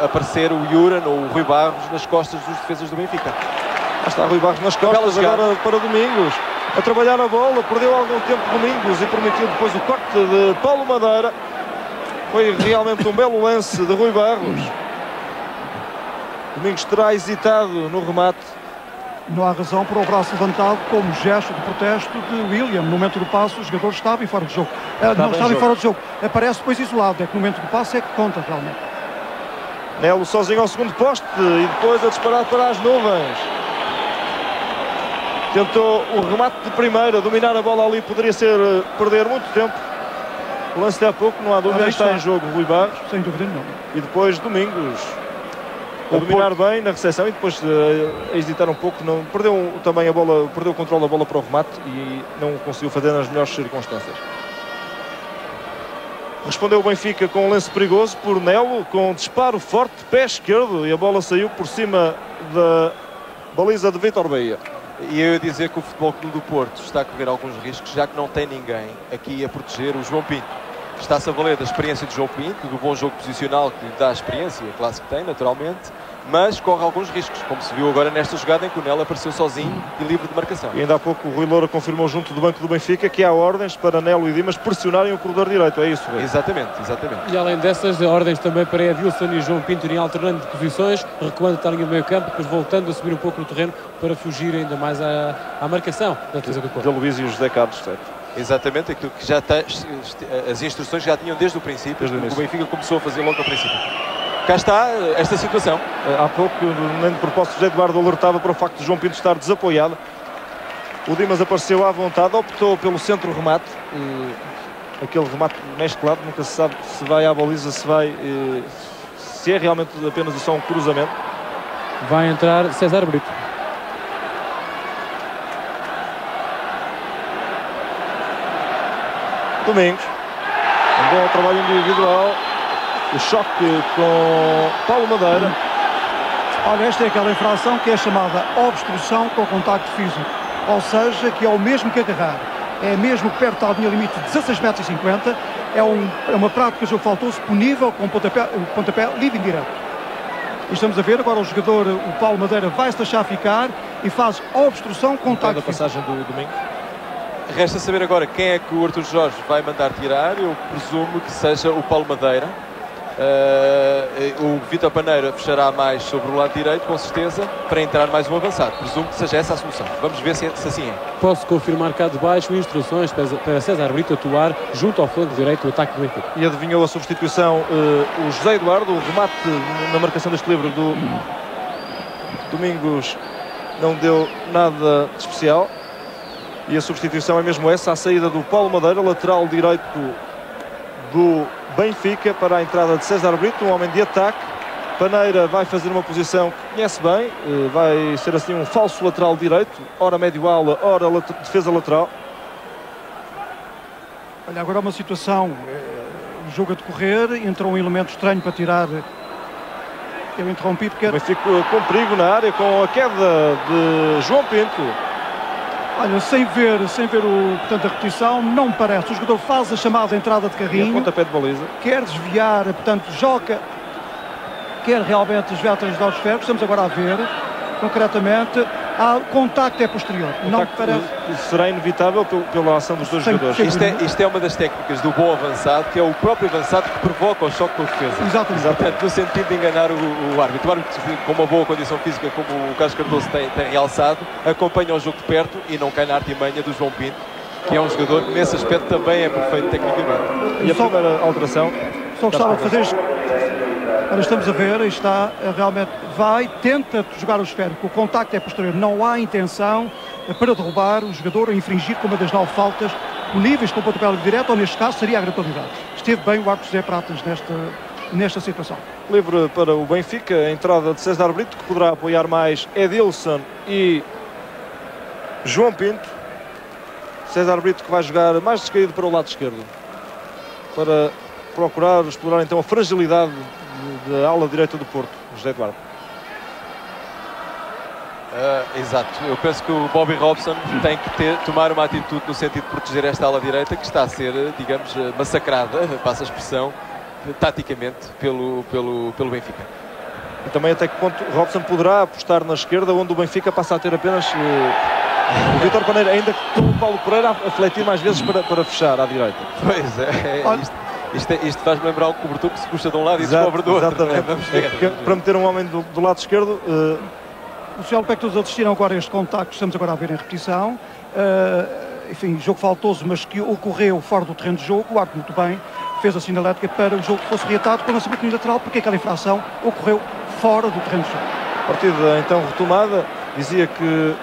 aparecer o Juran ou o Rui Barros nas costas dos defesas do Benfica. Lá está Rui Barros nas costas, agora para Domingos. A trabalhar a bola, perdeu algum tempo Domingos e permitiu depois o corte de Paulo Madeira. Foi realmente um belo lance de Rui Barros. Domingos terá hesitado no remate. Não há razão para o braço levantado como gesto de protesto de William. No momento do passo, o jogador estava em fora de jogo. Não estava em fora de jogo. Aparece depois isolado. É que no momento do passo é que conta realmente. Nelo sozinho ao segundo poste e depois a disparar para as nuvens. Tentou o remate de primeira, dominar a bola ali poderia ser perder muito tempo. O lance de há pouco, não há dúvida, está em jogo Rui Barros. Sem dúvida nenhuma. E depois Domingos a dominar bem na recepção e depois a hesitar um pouco, não, perdeu também a bola, perdeu o controle da bola para o remate e não conseguiu fazer nas melhores circunstâncias. Respondeu o Benfica com um lance perigoso por Nelo, com um disparo forte de pé esquerdo e a bola saiu por cima da baliza de Vítor Bahia. E eu ia dizer que o Futebol Clube do Porto está a correr alguns riscos, já que não tem ninguém aqui a proteger o João Pinto. Está-se a valer da experiência de João Pinto, do bom jogo posicional que lhe dá a experiência, a classe que tem, naturalmente, mas corre alguns riscos, como se viu agora nesta jogada em que o Nelo apareceu sozinho e livre de marcação. E ainda há pouco o Rui Loura confirmou junto do banco do Benfica que há ordens para Nelo e Dimas pressionarem o corredor direito, é isso? Rui? Exatamente. E além dessas, ordens também para Edilson e João Pinto irem alternando de posições, recuando até a linha do meio campo, depois voltando a subir um pouco no terreno para fugir ainda mais à marcação da defesa do Porto. De Luís e o José Carlos, certo? Exatamente, aquilo que já tem, as instruções já tinham desde o princípio, o Benfica começou a fazer logo ao princípio. Cá está esta situação. Há pouco, nem de propósito, José Eduardo alertava para o facto de João Pinto estar desapoiado. O Dimas apareceu à vontade, optou pelo centro-remate. Aquele remate mesclado, nunca se sabe se vai à baliza, se é realmente apenas só um cruzamento. Vai entrar César Brito. Domingos, um bom trabalho individual, o choque com Paulo Madeira. Olha, esta é aquela infração que é chamada obstrução com contacto físico, ou seja, que é o mesmo que agarrar, é mesmo perto da linha limite de 16,50 m, é uma prática jogo faltoso punível com pontapé livre e indireto. E estamos a ver agora o jogador, o Paulo Madeira, vai-se deixar ficar e faz obstrução com contacto físico. A passagem do Domingos. Resta saber agora quem é que o Artur Jorge vai mandar tirar. Eu presumo que seja o Paulo Madeira. O Vítor Paneira fechará mais sobre o lado direito, com certeza, para entrar mais um avançado. Presumo que seja essa a solução. Vamos ver se assim é. Posso confirmar cá de baixo instruções para César Brito atuar junto ao flanco direito do ataque do Benfica. E adivinhou a substituição o José Eduardo. O remate na marcação deste livro do Domingos não deu nada de especial. E a substituição é mesmo essa, a saída do Paulo Madeira, lateral direito do Benfica, para a entrada de César Brito, um homem de ataque. Paneira vai fazer uma posição que conhece bem, vai ser assim um falso lateral direito, ora médio-ala, ora defesa lateral. Olha, agora uma situação, o jogo a decorrer, entrou um elemento estranho para tirar. Eu interrompi porque... O Benfica com perigo na área, com a queda de João Pinto. Olha, sem ver portanto, a repetição, não me parece. O jogador faz a chamada entrada de carrinho. E a pontapé de baliza. Quer desviar, portanto, joga. Quer realmente desviar atrás dos esféricos. Estamos agora a ver, concretamente, o contacto é posterior. Não me parece. Será inevitável pela ação dos dois jogadores. Isto é uma das técnicas do bom avançado, que é o próprio avançado que provoca o choque com a defesa. Exatamente. Portanto, no sentido de enganar o árbitro. O árbitro, com uma boa condição física, como o Carlos Cardoso tem realçado, acompanha o jogo de perto e não cai na artimanha do João Pinto, que é um jogador que nesse aspecto também é perfeito tecnicamente. E a primeira alteração? Só gostava de fazer isto. Agora estamos a ver, está realmente, tenta jogar o esférico, o contacto é posterior, não há intenção para derrubar o jogador ou infringir com uma das 9 faltas puníveis com o pontapé direto, ou neste caso seria a gratuidade. Esteve bem o árbitro José Pratas nesta situação. Livre para o Benfica, a entrada de César Brito, que poderá apoiar mais Edilson e João Pinto. César Brito que vai jogar mais descaído para o lado esquerdo, para procurar explorar então a fragilidade da ala direita do Porto, José Eduardo. Exato, eu penso que o Bobby Robson tem que tomar uma atitude no sentido de proteger esta ala direita, que está a ser, digamos, massacrada, passa a expressão, taticamente pelo Benfica. E também até que ponto Robson poderá apostar na esquerda, onde o Benfica passa a ter apenas o Vítor Paneira, ainda com o Paulo Pereira a fletir mais vezes para fechar à direita. Pois é, isto faz-me lembrar um cobertor que se puxa de um lado e descobre do outro. Exatamente. Vamos ver. Para meter um homem do lado esquerdo. Os espectadores assistiram agora a este contacto que estamos agora a ver em repetição. Enfim, jogo faltoso, mas que ocorreu fora do terreno de jogo. O árbitro muito bem fez a sinalética para o jogo que fosse reatado com o lançamento unilateral, porque aquela infração ocorreu fora do terreno de jogo. Partida então retomada. Dizia que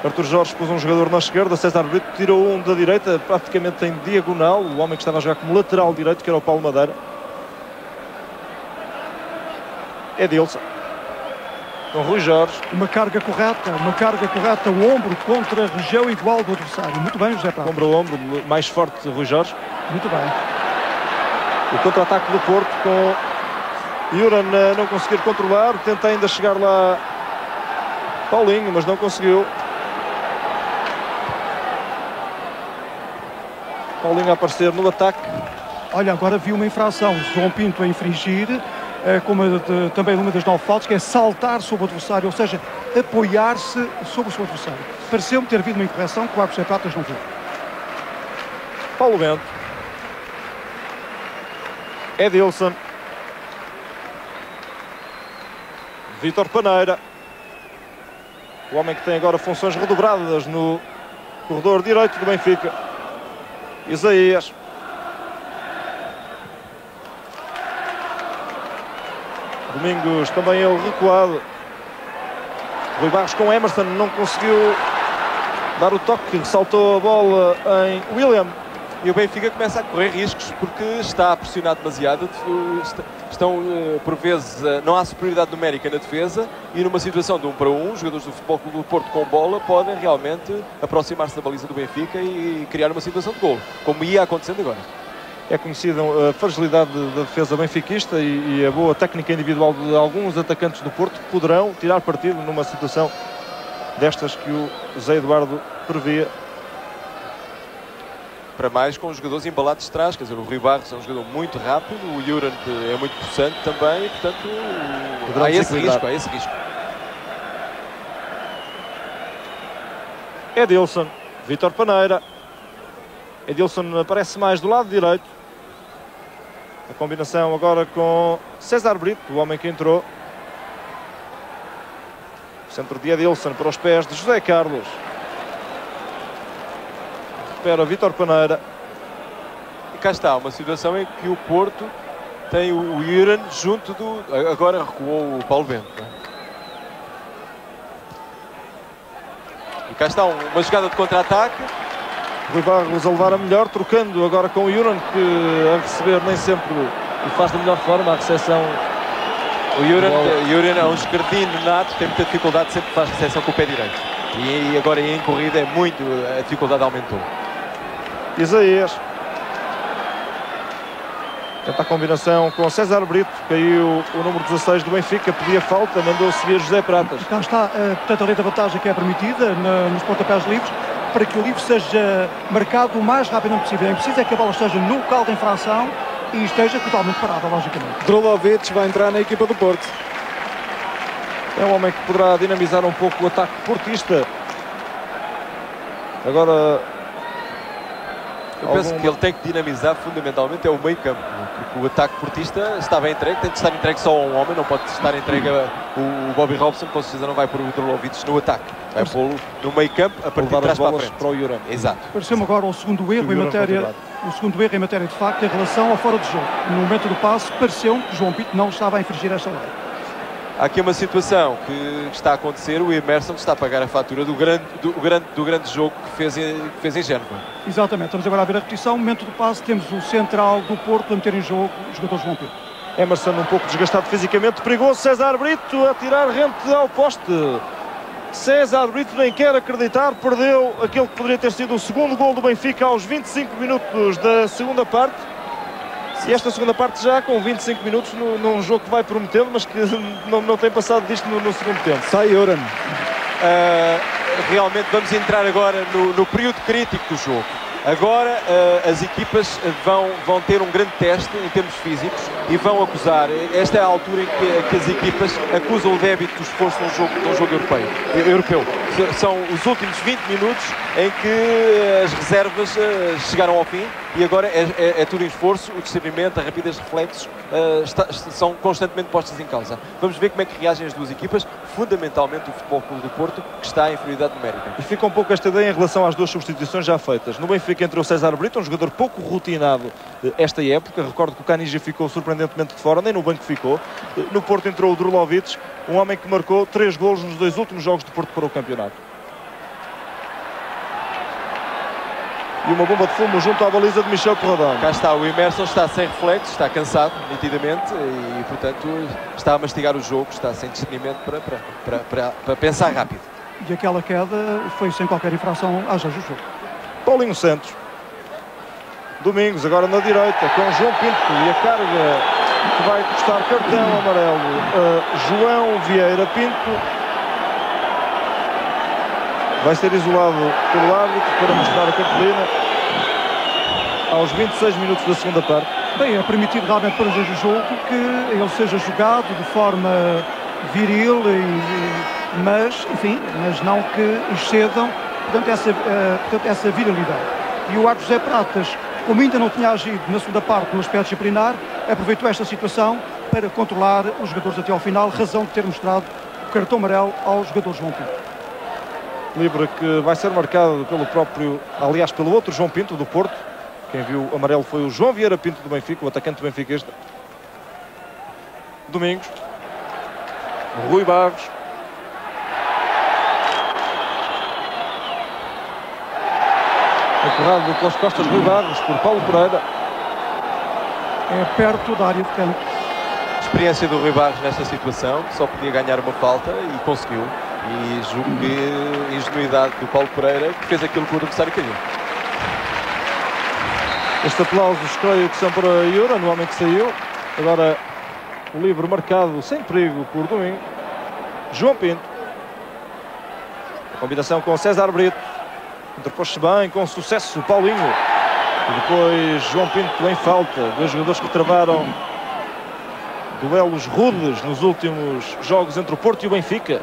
Artur Jorge pôs um jogador na esquerda, César Brito tirou um da direita, praticamente em diagonal, o homem que estava a jogar como lateral direito, que era o Paulo Madeira. Edilson. Com Rui Jorge. Uma carga correta, o ombro contra a região igual do adversário. Muito bem, José Prado. Ombro a ombro, mais forte Rui Jorge. Muito bem. O contra-ataque do Porto com Juran não conseguir controlar, tenta ainda chegar lá Paulinho, mas não conseguiu. Paulinho a aparecer no ataque. Olha, agora viu uma infração, João Pinto a infringir, como também uma das 9 faltas, que é saltar sobre o adversário, ou seja, apoiar-se sobre o seu adversário. Pareceu-me ter havido uma incorreção que o árbitro José Pratas não viu. Paulo Bento. Edilson. Vítor Paneira. O homem que tem agora funções redobradas no corredor direito do Benfica. Isaías. Domingos também ele recuado. Rui Barros com Emerson, não conseguiu dar o toque, saltou a bola em William. E o Benfica começa a correr riscos porque está a pressionar demasiado. Estão, por vezes, não há superioridade numérica na defesa e numa situação de 1 para 1, os jogadores do Futebol Clube do Porto com bola podem realmente aproximar-se da baliza do Benfica e criar uma situação de golo, como ia acontecendo agora. É conhecida a fragilidade da defesa benfiquista e a boa técnica individual de alguns atacantes do Porto que poderão tirar partido numa situação destas que o Zé Eduardo previa. Para mais com os jogadores embalados de trás, quer dizer, o Rui Barros é um jogador muito rápido, o Juran é muito possante também, e portanto há esse risco. Edilson, Vítor Paneira. Edilson aparece mais do lado direito. A combinação agora com César Brito, o homem que entrou. Centro de Edilson para os pés de José Carlos. Recupera Vítor Paneira. E cá está, uma situação em que o Porto tem o Juran junto do... Agora recuou o Paulo Bento. Não é? E cá está uma jogada de contra-ataque. Rui Barros a levar a melhor, trocando agora com o Juran, que a receber nem sempre o faz da melhor forma. A recepção... O Juran é um esquerdino nato, tem muita dificuldade, sempre faz recepção com o pé direito. E agora em corrida é muito, a dificuldade aumentou. Isaías. Tenta a combinação com César Brito. Caiu o número 16 do Benfica, pedia falta, mandou seguir José Pratas. Cá está, portanto, a lei da vantagem que é permitida nos pontapés livres, para que o livre seja marcado o mais rapidamente possível. É preciso que a bola esteja no local de infração e esteja totalmente parada, logicamente. Drulovic vai entrar na equipa do Porto. É um homem que poderá dinamizar um pouco o ataque portista. Agora... Eu penso que ele tem que dinamizar fundamentalmente é o meio campo, porque o ataque portista está bem entregue, tem de estar entregue só a um homem, não pode estar entregue o Bobby Robson, com certeza não vai pôr o Drulovic no ataque, vai pô-lo no meio campo a partir de trás para a frente. Para o Juran. Exato. Pareceu-me agora o segundo erro em matéria de facto em relação ao fora de jogo. No momento do passe, pareceu-me que João Pinto não estava a infringir esta lei. Há aqui uma situação que está a acontecer, o Emerson está a pagar a fatura do grande jogo que fez em Génova. Exatamente, estamos agora a ver a repetição, no momento do passe temos o central do Porto a meter em jogo o jogador João Pinto. Emerson um pouco desgastado fisicamente, perigoso, César Brito a tirar rente ao poste. César Brito nem quer acreditar, perdeu aquele que poderia ter sido o segundo gol do Benfica aos 25 minutos da segunda parte. E esta segunda parte já com 25 minutos num jogo que vai prometendo, mas que não tem passado disto no segundo tempo. Sai Uran. Realmente vamos entrar agora no período crítico do jogo. Agora as equipas vão ter um grande teste em termos físicos e vão acusar. Esta é a altura em que as equipas acusam o débito do esforço num jogo europeu. São os últimos 20 minutos em que as reservas chegaram ao fim e agora é tudo em esforço. O discernimento, a rapidez de reflexos são constantemente postos em causa. Vamos ver como é que reagem as duas equipas, fundamentalmente o Futebol Clube do Porto, que está em inferioridade numérica. E fica um pouco esta ideia em relação às duas substituições já feitas. No Benfica entrou César Brito, um jogador pouco rotinado esta época. Recordo que o Canija ficou surpreendentemente de fora, nem no banco ficou. No Porto entrou o Drulovic, um homem que marcou 3 golos nos 2 últimos jogos do Porto para o campeonato. E uma bomba de fumo junto à baliza de Michel Corradão. Cá está, o Emerson está sem reflexos, está cansado, nitidamente, e portanto está a mastigar o jogo, está sem discernimento para pensar rápido. E aquela queda foi sem qualquer infração às leis do jogo. Paulinho Santos. Domingos agora na direita com João Pinto e a carga que vai custar cartão amarelo a João Vieira Pinto. Vai ser isolado pelo árbitro para mostrar a cartolina aos 26 minutos da segunda parte. Bem, é permitido realmente para o jogo que ele seja jogado de forma viril, mas não que excedam essa virilidade. E o árbitro José Pratas, como ainda não tinha agido na segunda parte no aspecto disciplinar, aproveitou esta situação para controlar os jogadores até ao final, razão de ter mostrado o cartão amarelo ao jogador João Pinto. Livre que vai ser marcado pelo outro João Pinto do Porto. Quem viu o amarelo foi o João Vieira Pinto do Benfica, o atacante do Benfica este. Domingos. Rui Barros. Empurrado pelas costas de Rui Barros por Paulo Pereira. É perto da área de campo. Experiência do Rui Barros nesta situação, só podia ganhar uma falta e conseguiu. E julgo que a ingenuidade do Paulo Pereira que fez aquilo que o adversário queria. Este aplauso creio que são para Iura, no homem que saiu. Agora o livre marcado sem perigo por Domingo. João Pinto. A combinação com César Brito. Interpôs-se bem, com sucesso, Paulinho. E depois João Pinto em falta. Dois jogadores que travaram duelos rudes nos últimos jogos entre o Porto e o Benfica.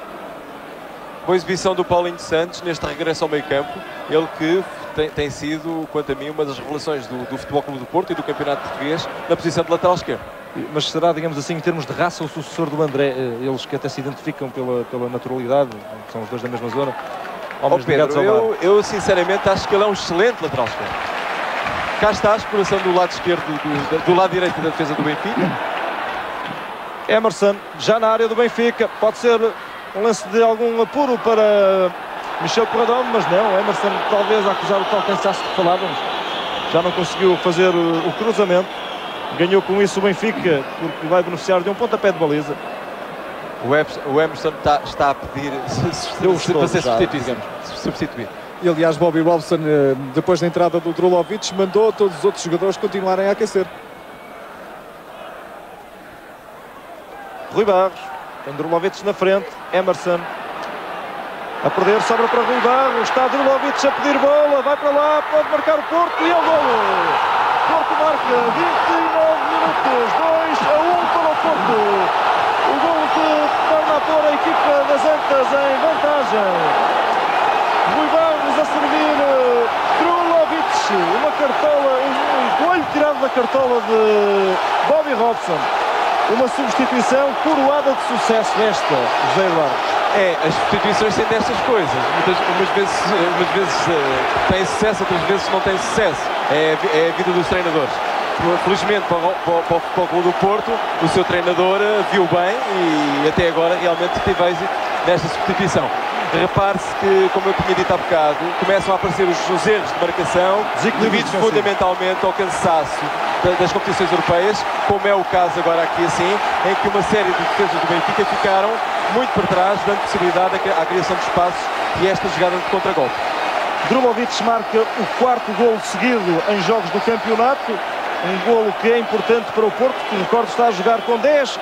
Boa exibição do Paulinho Santos neste regresso ao meio campo. Ele que tem sido, quanto a mim, uma das revelações do Futebol Clube do Porto e do Campeonato Português na posição de lateral esquerdo. Mas será, digamos assim, em termos de raça, o sucessor do André? Eles que até se identificam pela naturalidade, são os dois da mesma zona. Pedro, eu sinceramente acho que ele é um excelente lateral esquerdo. Cá está a exploração do lado esquerdo, do lado direito da defesa do Benfica. Emerson, já na área do Benfica, pode ser um lance de algum apuro para Michel Corradão, mas não, Emerson talvez a acusar o tal cansaço que falávamos. Já não conseguiu fazer o cruzamento. Ganhou com isso o Benfica, porque vai beneficiar de um pontapé de baliza. O Emerson está a pedir para ser substituído. E aliás, Bobby Robson, depois da entrada do Drulovic, mandou todos os outros jogadores continuarem a aquecer. Rui Barros, tem Drulovic na frente, Emerson a perder, sobra para Rui Barros, está Drulovic a pedir bola, vai para lá, pode marcar o Porto e é o golo. Porto marca 29 minutos, 2-1 para o Porto. O golo que torna a pôr a equipa das Antas em vantagem. Rui Barros a servir Drulovic, uma cartola, um coelho tirado da cartola de Bobby Robson. Uma substituição coroada de sucesso esta, José Eduardo. As substituições têm destas coisas. Umas vezes têm sucesso, outras vezes não têm sucesso. É a vida dos treinadores. Felizmente para o Clube do Porto, o seu treinador viu bem e até agora realmente teve êxito nesta substituição. Repare-se que, como eu tinha dito há bocado, começam a aparecer os erros de marcação, devidos fundamentalmente ao cansaço das competições europeias, como é o caso agora aqui assim, em que uma série de defesas do Benfica ficaram muito para trás, dando possibilidade à criação de espaços e esta jogada de contragolpe. Drulovic marca o 4º golo seguido em jogos do campeonato. Um golo que é importante para o Porto, que, recordo, está a jogar com 10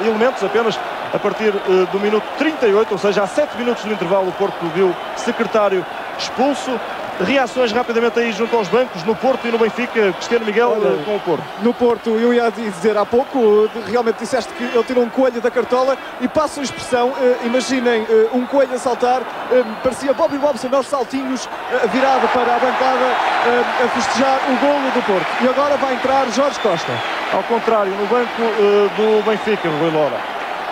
elementos apenas a partir do minuto 38, ou seja, há 7 minutos do intervalo o Porto viu secretário expulso. Reações rapidamente aí junto aos bancos, no Porto e no Benfica. Cristiano Miguel, com o Porto. No Porto, eu ia dizer há pouco, realmente disseste que ele tirou um coelho da cartola e passo a expressão, imaginem um coelho a saltar, parecia Bobby Robson aos saltinhos, virado para a bancada, a festejar o golo do Porto. E agora vai entrar Jorge Costa. Ao contrário, no banco do Benfica, Rui Lora.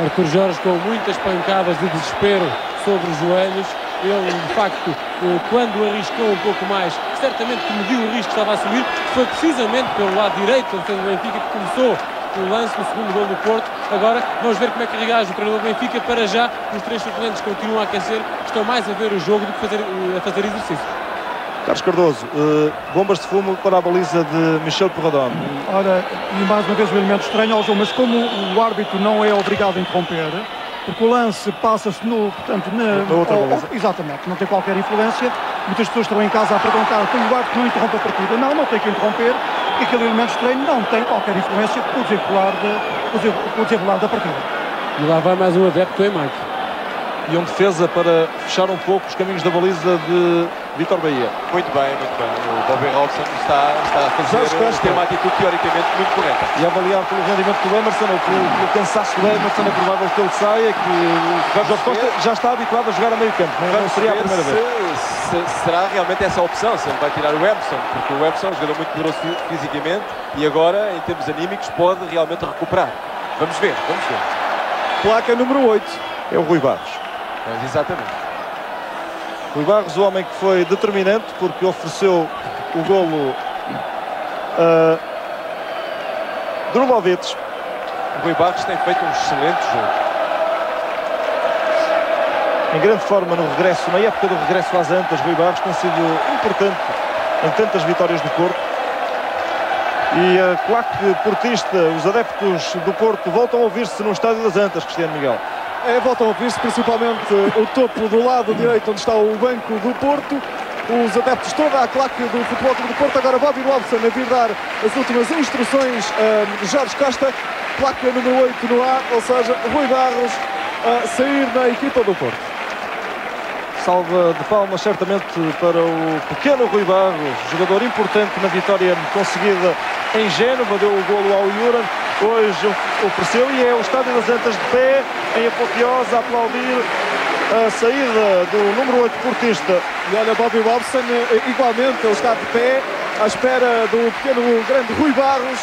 Arthur Jorge com muitas pancadas de desespero sobre os joelhos. Ele, de facto, quando arriscou um pouco mais, certamente que mediu o risco que estava a assumir, foi precisamente pelo lado direito da defesa do Benfica que começou o lance do segundo gol do Porto. Agora vamos ver como é que reage o treinador do Benfica. Para já, os 3 suplentes continuam a aquecer, estão mais a ver o jogo do que a fazer exercício. Carlos Cardoso, bombas de fumo para a baliza de Michel Perrodon. Ora, e mais uma vez um elemento estranho ao jogo, mas como o árbitro não é obrigado a interromper, porque o lance passa-se exatamente, não tem qualquer influência. Muitas pessoas estão em casa a perguntar: tem o árbitro que não interrompe a partida? Não tem que interromper, porque aquele elemento estranho não tem qualquer influência com o desenrolar da partida. E lá vai mais um adepto em Mike. E um defesa para fechar um pouco os caminhos da baliza de Vítor Bahia. Muito bem, muito bem. O Bobby Robson está a ter uma atitude teoricamente muito correta. E avaliar pelo rendimento do Emerson, ou pelo cansaço do Emerson, é provável que ele saia, que o Jorge Costa já está habituado a jogar a meio campo. Não seria a primeira vez. Será realmente essa a opção, se ele vai tirar o Emerson, porque o Emerson é um jogador muito poderoso fisicamente e agora, em termos anímicos, pode realmente recuperar. Vamos ver, vamos ver. Placa número 8. É o Rui Barros. Mas exatamente. Rui Barros, o homem que foi determinante porque ofereceu o golo a Drulovic. O Rui Barros tem feito um excelente jogo. Em grande forma no regresso, na época do regresso às Antas, Rui Barros tem sido importante em tantas vitórias do Porto. E a claque portista, os adeptos do Porto, voltam a ouvir-se no Estádio das Antas, Cristiano Miguel. Voltam a ouvir-se principalmente o topo do lado direito, onde está o banco do Porto. Os adeptos, toda a claque do Futebol Clube do Porto. Agora Bobby Robson a vir dar as últimas instruções a Jorge Costa. Placa número 8 no ar, ou seja, Rui Barros a sair da equipa do Porto. Salva de palmas certamente para o pequeno Rui Barros, jogador importante na vitória conseguida em Génova, deu o golo ao Juran, hoje ofereceu, e é o Estádio das Antas de pé, em apoteose, a aplaudir a saída do número 8 portista. E olha, Bobby Robson igualmente, ele está de pé, à espera do pequeno grande Rui Barros.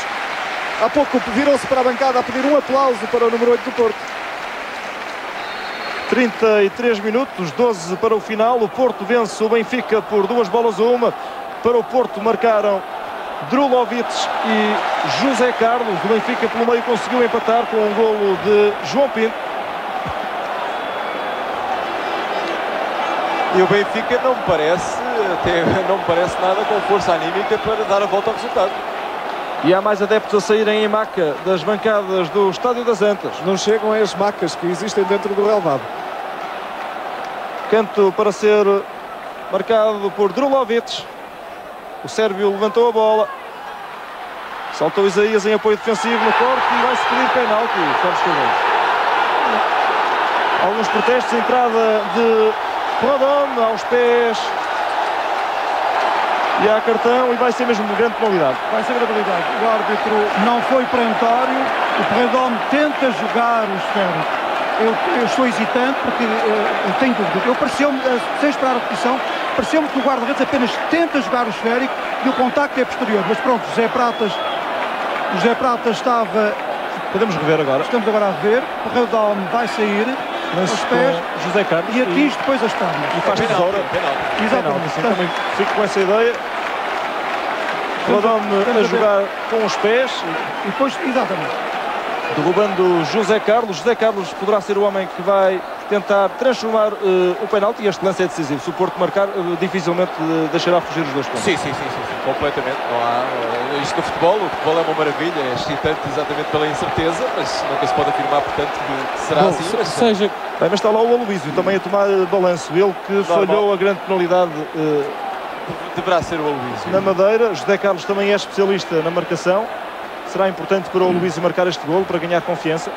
Há pouco viram-se para a bancada a pedir um aplauso para o número 8 do Porto. 33 minutos, 12 para o final. O Porto vence o Benfica por 2-1. Para o Porto marcaram Drulovic e José Carlos. O Benfica pelo meio conseguiu empatar com um golo de João Pinto. E o Benfica não me parece nada com força anímica para dar a volta ao resultado. E há mais adeptos a saírem em maca das bancadas do Estádio das Antas. Não chegam as macas que existem dentro do relvado. Canto para ser marcado por Drulovic. O sérvio levantou a bola. Saltou Isaías em apoio defensivo no corte e vai-se pedir penalti. Alguns protestos, entrada de Rodon aos pés. E há cartão e vai ser mesmo de grande penalidade. Vai ser grande penalidade. O árbitro não foi perentório. O Perrodon tenta jogar o esférico. Eu estou hesitante porque eu tenho dúvida. Eu pareceu-me, sem esperar a repetição, pareceu-me que o guarda-redes apenas tenta jogar o esférico e o contacto é posterior. Mas pronto, o José Pratas estava... Podemos rever agora. Estamos agora a rever. O Perrodon vai sair aos pés José Carlos e atinge depois as pernas. E faz tesoura. Exatamente. Também fico com essa ideia. Rodon a jogar com os pés. E depois, exatamente. derrubando José Carlos. José Carlos poderá ser o homem que vai tentar transformar o penalti, e este lance é decisivo. Se o Porto marcar, dificilmente deixará fugir os 2 pontos. Sim, completamente. Não há, isto no futebol, o futebol é uma maravilha, é excitante exatamente pela incerteza, mas nunca se pode afirmar, portanto, que será Bom, assim. Mas, seja... Bem, mas está lá o Aloísio também a tomar balanço. Ele que falhou a grande penalidade deverá ser o Aloísio. na Madeira. José Carlos também é especialista na marcação. Será importante para o Aloísio marcar este golo para ganhar confiança.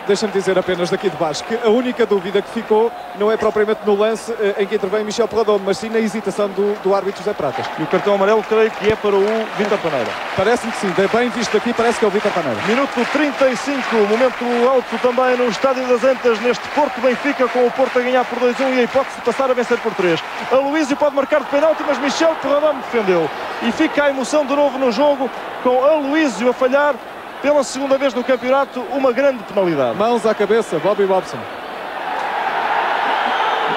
Deixa-me dizer apenas daqui de baixo que a única dúvida que ficou não é propriamente no lance em que intervém Michel Perradão, mas sim na hesitação do árbitro José Pratas. E o cartão amarelo creio que é para o Vítor Paneira. Parece-me que sim, bem visto aqui, parece que é o Vítor Paneira. Minuto 35, momento alto também no Estádio das Antas, neste Porto Benfica, com o Porto a ganhar por 2-1 e a hipótese de passar a vencer por 3. Aloísio pode marcar de penalti, mas Michel Perradão defendeu. E fica a emoção de novo no jogo, com Aloísio a falhar pela segunda vez no campeonato uma grande penalidade. Mãos à cabeça, Bobby Robson.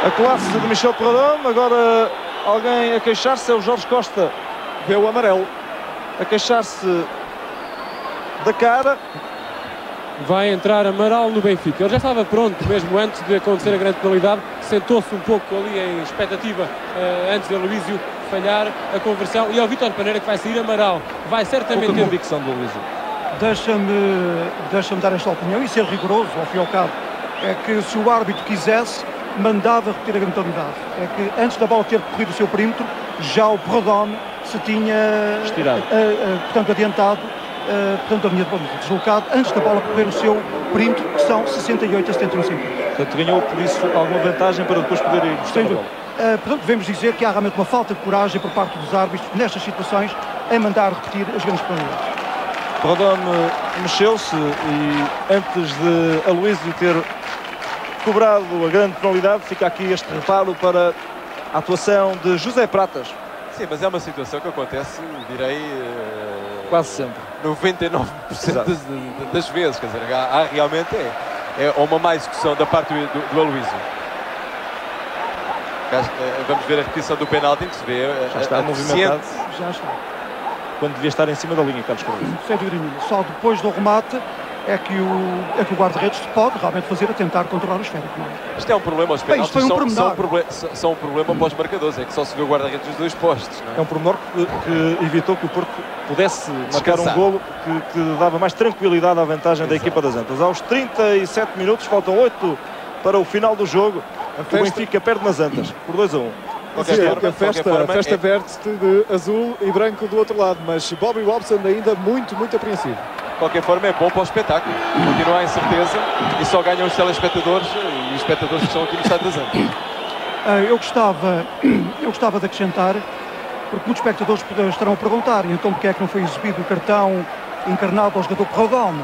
A classe de Michel Perradão, agora alguém a queixar-se, é o Jorge Costa. Vê o amarelo. A queixar-se da cara. Vai entrar Amaral no Benfica. Ele já estava pronto, mesmo antes de acontecer a grande penalidade. Sentou-se um pouco ali em expectativa antes de Aloísio falhar a conversão. E é o Vítor Paneira que vai sair. Amaral vai certamente Pouca ter... convicção do Aloísio. Deixa-me dar esta opinião e ser rigoroso, ao fim e ao cabo. É que se o árbitro quisesse, mandava repetir a grande penalidade. É que antes da bola ter corrido o seu perímetro, já o Perradão se tinha estirado. Portanto, adiantado, portanto, a linha de baliza, deslocado antes da bola correr o seu perímetro, que são 68 a 71 centímetros. Portanto, ganhou por isso alguma vantagem para depois poder ir buscar a bola. Portanto, devemos dizer que há realmente uma falta de coragem por parte dos árbitros nestas situações em mandar repetir as grandes penalidades. Perradão mexeu-se e antes de Aloísio ter cobrado a grande penalidade, fica aqui este reparo para a atuação de José Pratas. Sim, mas é uma situação que acontece, direi, quase sempre. 99% das vezes, quer dizer, há realmente uma má execução da parte do Aloísio. Vamos ver a repetição do penalti, que se vê Já está movimentado. Já está. Quando devia estar em cima da linha, Carlos Carvalho. Sem dúvida nenhuma. Só depois do remate é que o guarda-redes pode realmente fazer a tentar controlar o esférico. Isto é um problema, os penaltis são um problema para os marcadores, é que só se vê o guarda-redes dos 2 postos. Não é? É um pormenor que evitou que o Porto pudesse marcar um golo que dava mais tranquilidade à vantagem da equipa das Antas. Aos 37 minutos, faltam 8 para o final do jogo. O Benfica perde nas Antas por 2-1. A festa verte-se de azul e branco do outro lado, mas Bobby Robson ainda muito apreensivo. De qualquer forma é bom para o espetáculo, continua a incerteza e só ganham os telespectadores e os espectadores que estão aqui no Estádio das Antas. Eu gostava de acrescentar, porque muitos espectadores estarão a perguntar, então porque é que não foi exibido o cartão encarnado ao jogador Perradão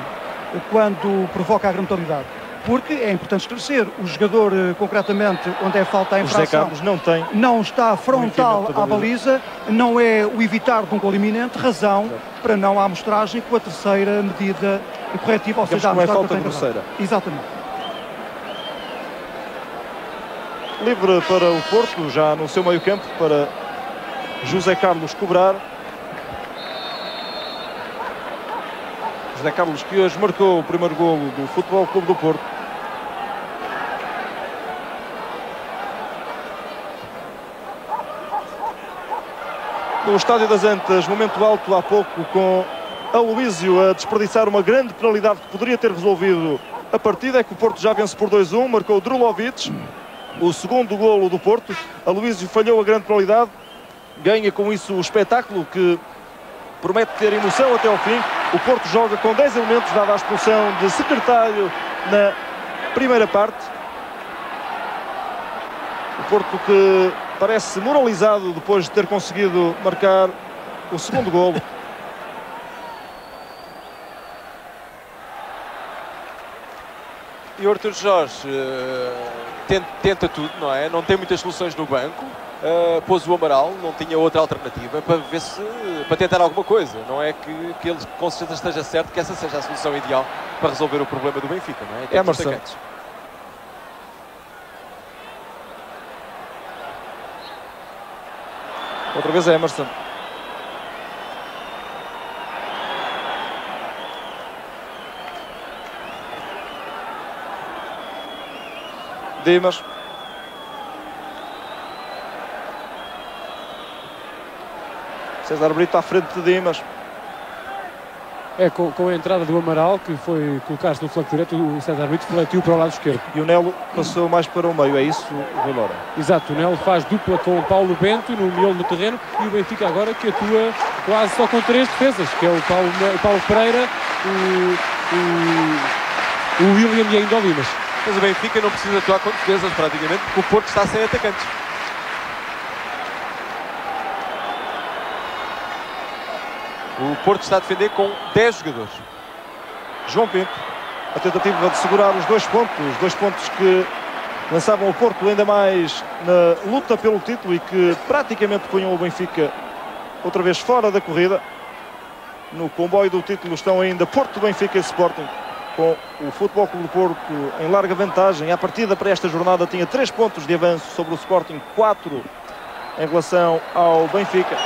quando provoca a grande penalidade? Porque é importante esclarecer, o jogador, concretamente, onde é falta a infração, José Carlos não está frontal à baliza, não é o evitar de um gol iminente, razão para não há amostragem com a terceira medida corretiva, ou seja, a amostragem falta grosseira. Exatamente. Livre para o Porto, já no seu meio-campo, para José Carlos cobrar. José Carlos que hoje marcou o primeiro golo do Futebol Clube do Porto. No Estádio das Antas, momento alto há pouco, com Aloísio a desperdiçar uma grande penalidade que poderia ter resolvido a partida. É que o Porto já vence por 2-1, marcou Drulovic, o segundo golo do Porto. Aloísio falhou a grande penalidade, ganha com isso o espetáculo que promete ter emoção até ao fim. O Porto joga com 10 elementos, dada a expulsão de Secretário na primeira parte. O Porto que parece moralizado depois de ter conseguido marcar o segundo golo. E o Artur Jorge tenta tudo, não é? Não tem muitas soluções no banco. Pôs o Amaral, não tinha outra alternativa para ver para tentar alguma coisa. Não é que ele com certeza esteja certo que essa seja a solução ideal para resolver o problema do Benfica, não é? Emerson. Outra vez é Emerson. Dimas. César Brito à frente de Dimas. É com a entrada do Amaral, que foi colocar-se no flanco direito, o César Brito fletiu para o lado esquerdo. E o Nelo passou mais para o meio, é isso, Rui Loura? Exato, o Nelo faz dupla com o Paulo Bento no miolo do terreno e o Benfica agora que atua quase só com 3 defesas, que é o Paulo Pereira, o William e ainda o Dimas. Mas o Benfica não precisa atuar com defesas praticamente, porque o Porto está sem atacantes. O Porto está a defender com 10 jogadores. João Pinto, a tentativa de segurar os 2 pontos que lançavam o Porto ainda mais na luta pelo título e que praticamente punham o Benfica outra vez fora da corrida. No comboio do título estão ainda Porto, Benfica e Sporting, com o Futebol Clube do Porto em larga vantagem. A partida para esta jornada tinha 3 pontos de avanço sobre o Sporting, 4 em relação ao Benfica.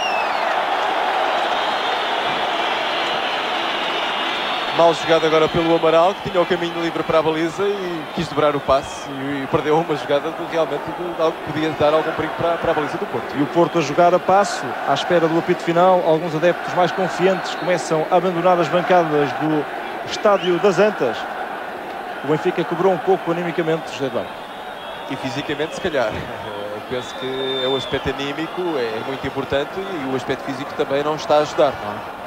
Mal jogado agora pelo Amaral, que tinha o caminho livre para a baliza e quis dobrar o passe e perdeu uma jogada de realmente algo que podia dar algum perigo para a baliza do Porto. E o Porto a jogar a passo, à espera do apito final. Alguns adeptos mais confiantes começam a abandonar as bancadas do Estádio das Antas. O Benfica quebrou um pouco animicamente, José Eduardo. E fisicamente, se calhar. Eu penso que o aspecto anímico é muito importante e o aspecto físico também não está a ajudar, não é?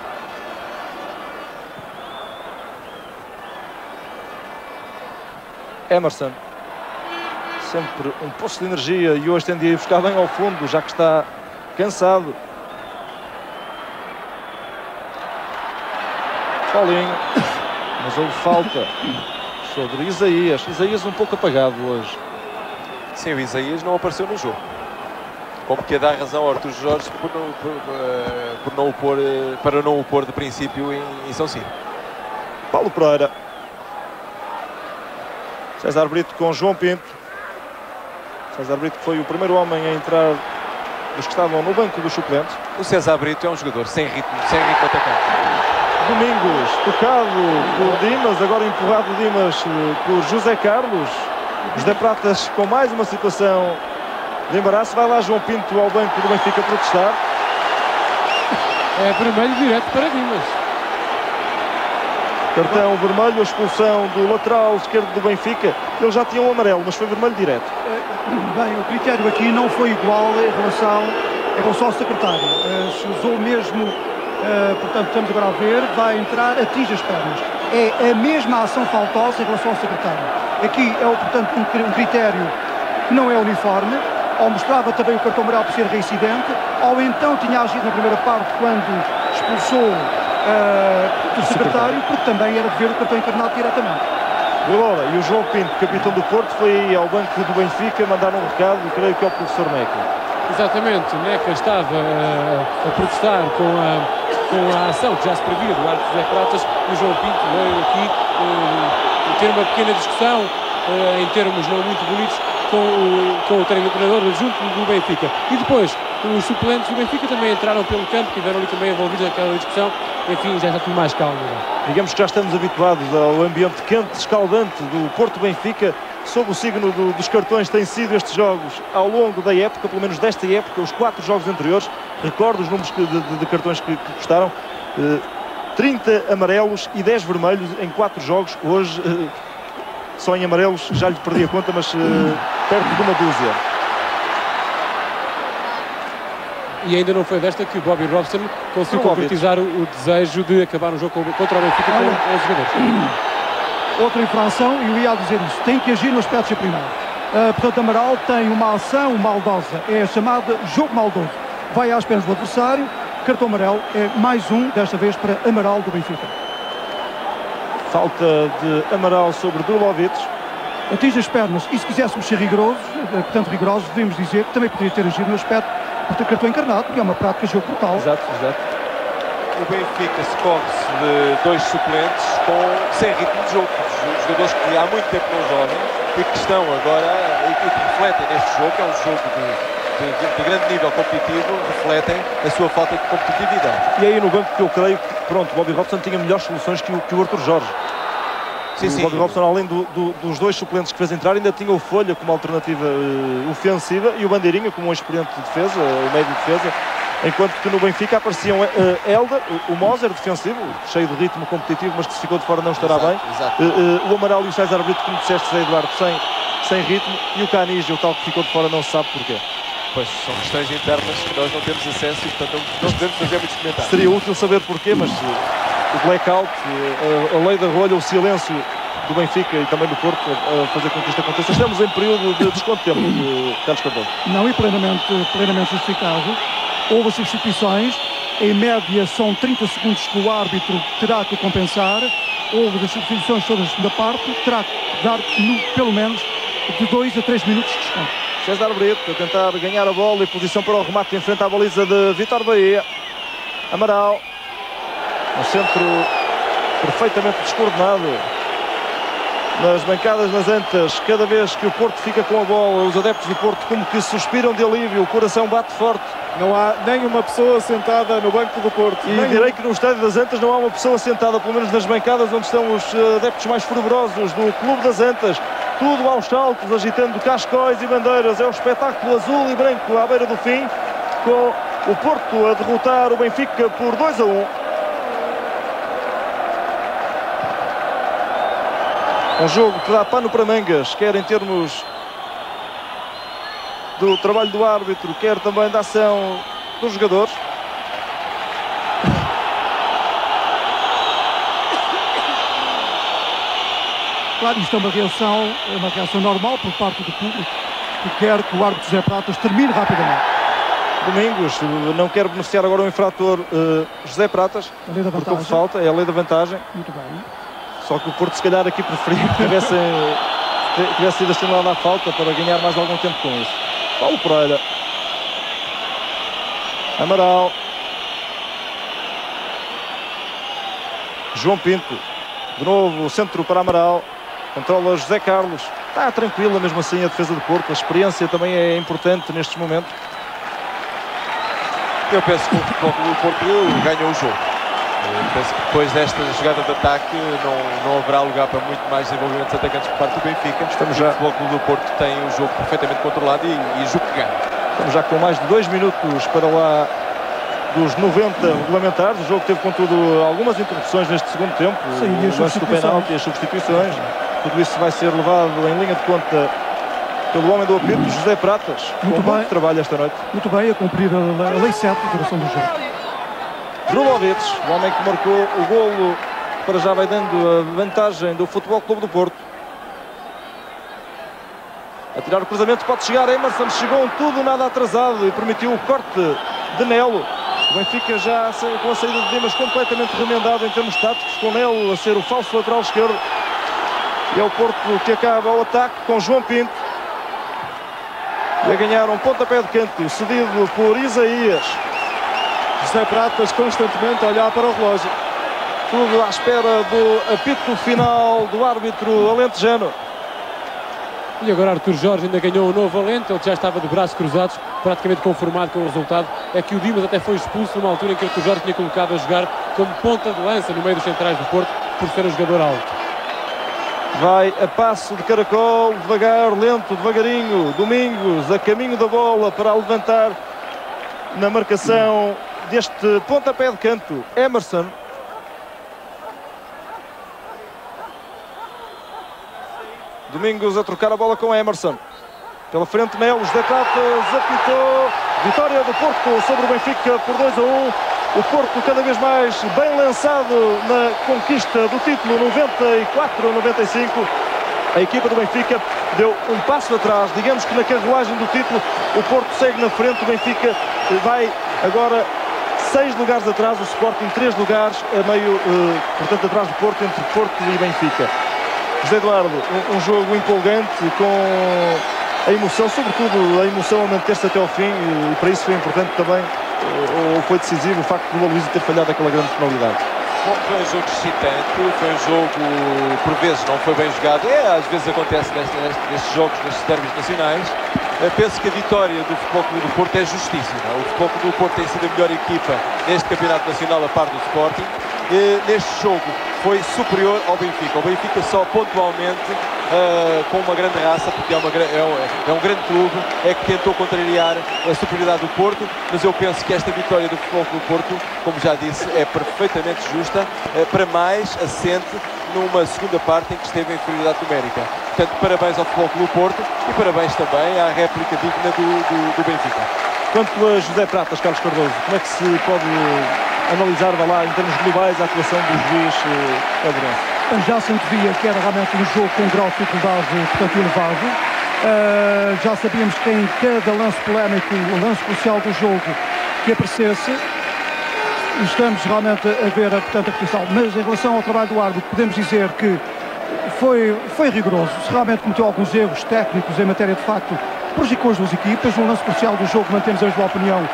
Emerson, sempre um poço de energia e hoje tem de ir buscar bem ao fundo, já que está cansado. Paulinho, mas houve falta sobre Isaías. Isaías um pouco apagado hoje. Sim, o Isaías não apareceu no jogo. Como que é dar razão ao Artur Jorge para não o pôr de princípio em São Ciro. Paulo Pereira. César Brito com João Pinto. César Brito foi o primeiro homem a entrar dos que estavam no banco dos suplentes. O César Brito é um jogador sem ritmo atacante. Domingos, tocado por Dimas, agora empurrado Dimas por José Carlos. José Pratas com mais uma situação de embaraço. Vai lá João Pinto ao banco do Benfica protestar. É vermelho direto para Dimas. Cartão vermelho, a expulsão do lateral esquerdo do Benfica. Ele já tinha um amarelo, mas foi vermelho direto. Bem, o critério aqui não foi igual em relação ao secretário. Se usou mesmo, portanto, estamos agora a ver, vai entrar, atinge as pernas. É a mesma ação faltosa em relação ao secretário. Aqui é, portanto, um critério que não é uniforme. Ou mostrava também o cartão amarelo por ser reincidente, ou então tinha agido na primeira parte quando expulsou o secretário, porque também era de ver o cartão encarnado diretamente. Agora, e o João Pinto, capitão do Porto, foi ao banco do Benfica mandar um recado, creio que ao professor Neca. Exatamente, Neca estava a protestar com a ação que já se previa do árbitro José Pratas, e o João Pinto veio aqui ter uma pequena discussão, em termos não muito bonitos, com o treinador junto do Benfica. E depois, os suplentes do Benfica também entraram pelo campo, estiveram ali também envolvidos naquela discussão. Enfim, já está tudo mais calmo. Digamos que já estamos habituados ao ambiente quente, escaldante do Porto Benfica. Sob o signo dos cartões têm sido estes jogos ao longo da época, pelo menos desta época, os 4 jogos anteriores. Recordo os números de cartões que custaram. 30 amarelos e 10 vermelhos em 4 jogos. Hoje, só em amarelos, já lhe perdi a conta, mas perto de uma dúzia. E ainda não foi desta que o Bobby Robson conseguiu concretizar o desejo de acabar o jogo contra o Benfica com 11 jogadores. Outra infração, e eu ia dizer isso, tem que agir no aspecto disciplinar. Portanto, Amaral tem uma ação maldosa, é a chamada jogo maldoso. Vai às pernas do adversário, cartão amarelo, é mais um, desta vez para Amaral do Benfica. Falta de Amaral sobre Dulovic. Atinge as pernas, e se quiséssemos ser rigorosos, portanto rigorosos, devemos dizer que também poderia ter agido no aspecto por ter cartão encarnado, porque é uma prática de jogo brutal. Exato. O Benfica se corre-se de 2 suplentes sem ritmo de jogo. Jogadores que há muito tempo não jogam e que estão agora e que refletem neste jogo, que é um jogo de grande nível competitivo, refletem a sua falta de competitividade. E aí no banco que eu creio que, pronto, o Bobby Robson tinha melhores soluções que o Artur Jorge. O Bobby Robson, além dos dois suplentes que fez entrar, ainda tinha o Folha como alternativa ofensiva e o Bandeirinha como um experiente de defesa, o médio de defesa, enquanto que no Benfica apareciam Helder, o Moser defensivo, cheio de ritmo competitivo, mas que se ficou de fora não estará bem. O Amaral e o César Brito, como disseste, Zé Eduardo, sem ritmo, e o Caniggia, o tal que ficou de fora, não se sabe porquê. Pois, são questões internas que nós não temos acesso e, portanto, não podemos fazer muitos comentários. Seria útil saber porquê, mas o blackout, a lei da rolha, o silêncio do Benfica e também do Porto a fazer com que isto aconteça. Estamos em período de desconto de tempo, Carlos Cardoso. Não, e plenamente justificado. Houve substituições, em média são 30 segundos que o árbitro terá que compensar. Houve as substituições todas da parte, terá que dar pelo menos de 2 a 3 minutos de desconto. César Brito a tentar ganhar a bola e posição para o remate em frente à baliza de Vítor Bahia. Amaral, no centro perfeitamente descoordenado. Nas bancadas das Antas, cada vez que o Porto fica com a bola, os adeptos do Porto como que suspiram de alívio, o coração bate forte. Não há nenhuma pessoa sentada no banco do Porto. E direi que no estádio das Antas não há uma pessoa sentada, pelo menos nas bancadas onde estão os adeptos mais fervorosos do Clube das Antas. Tudo aos saltos, agitando cascóis e bandeiras. É um espetáculo azul e branco à beira do fim, com o Porto a derrotar o Benfica por 2-1. Um jogo que dá pano para mangas, quer em termos do trabalho do árbitro, quer também da ação dos jogadores. Claro, isto é uma reação normal por parte do público, que quer que o árbitro José Pratas termine rapidamente. Domingos não quer beneficiar agora o infrator José Pratas, A lei da porque houve vantagem. falta, é a lei da vantagem. Muito bem. Só que o Porto, se calhar, aqui preferia que tivesse sido assinalada a falta para ganhar mais algum tempo com isso. Paulo Pereira. Amaral. João Pinto. De novo, o centro para Amaral. Controla José Carlos. Está tranquila mesmo assim a defesa do Porto. A experiência também é importante nestes momentos. Eu penso que o Porto ganhou o jogo. Eu penso que depois desta jogada de ataque não haverá lugar para muito mais desenvolvimento de atacantes por parte do Benfica. Estamos já... O Futebol Clube do Porto tem o jogo perfeitamente controlado e jogo que ganha. Estamos já com mais de 2 minutos para lá dos 90 regulamentares. O jogo teve, contudo, algumas interrupções neste segundo tempo. Sim, e as o lance do penalti e as substituições. Tudo isso vai ser levado em linha de conta pelo homem do apito, José Pratas. Muito trabalho esta noite. Muito bem, a cumprir a lei 7 de duração do jogo. Drulovic, o homem que marcou o golo, para já vai dando a vantagem do Futebol Clube do Porto. A tirar o cruzamento pode chegar Emerson, chegou tudo nada atrasado e permitiu o corte de Nelo. O Benfica já com a saída de Dimas completamente remendado em termos táticos, com Nelo a ser o falso lateral esquerdo. E é o Porto que acaba o ataque com João Pinto. E a ganhar um pontapé de canto cedido por Isaías. José Pratas constantemente a olhar para o relógio. Tudo à espera do apito final do árbitro alentejano. E agora Artur Jorge ainda ganhou um novo alento. Ele já estava de braços cruzados, praticamente conformado com o resultado. É que o Dimas até foi expulso numa altura em que Artur Jorge tinha colocado a jogar como ponta de lança no meio dos centrais do Porto, por ser um jogador alto. Vai a passo de caracol, devagar, lento, devagarinho. Domingos a caminho da bola para levantar na marcação deste pontapé de canto. Emerson. Domingos a trocar a bola com Emerson. Pela frente, Melo, José Pratas apitou. Vitória do Porto sobre o Benfica por 2-1. O Porto cada vez mais bem lançado na conquista do título 94-95. A equipa do Benfica deu um passo atrás. Digamos que na carruagem do título o Porto segue na frente. O Benfica vai agora 6 lugares atrás. O Sporting 3 lugares a meio, portanto, atrás do Porto, entre Porto e Benfica. José Eduardo, um jogo empolgante com a emoção, sobretudo a emoção a manter-se até ao fim, e para isso foi importante também, ou foi decisivo, o facto do Aloísio ter falhado aquela grande penalidade. Bom, foi um jogo excitante, foi um jogo, por vezes, não foi bem jogado. Às vezes acontece nestes jogos, nestes derbys nacionais. Penso que a vitória do Futebol Clube do Porto é justíssima. O Futebol Clube do Porto tem sido a melhor equipa neste campeonato nacional a par do Sporting. neste jogo foi superior ao Benfica. O Benfica só pontualmente, com uma grande raça, porque é um grande clube, é que tentou contrariar a superioridade do Porto, mas eu penso que esta vitória do Futebol Clube do Porto, como já disse, é perfeitamente justa, para mais assente numa segunda parte em que esteve em inferioridade numérica. Portanto, parabéns ao Futebol Clube do Porto e parabéns também à réplica digna do Benfica. Quanto a José Pratas, Carlos Cardoso, como é que se pode analisar, vá lá, em termos globais, a atuação do juiz Pedrense? Já se antevia que era realmente um jogo com um grau de dificuldade, portanto, elevado. Já sabíamos que em cada lance polémico, o lance crucial do jogo que aparecesse, estamos realmente a ver, portanto, a repetição. Mas em relação ao trabalho do árbitro, podemos dizer que foi rigoroso. Se realmente cometeu alguns erros técnicos em matéria de facto, prejudicou as duas equipas. No lance crucial do jogo mantemos a mesma opinião,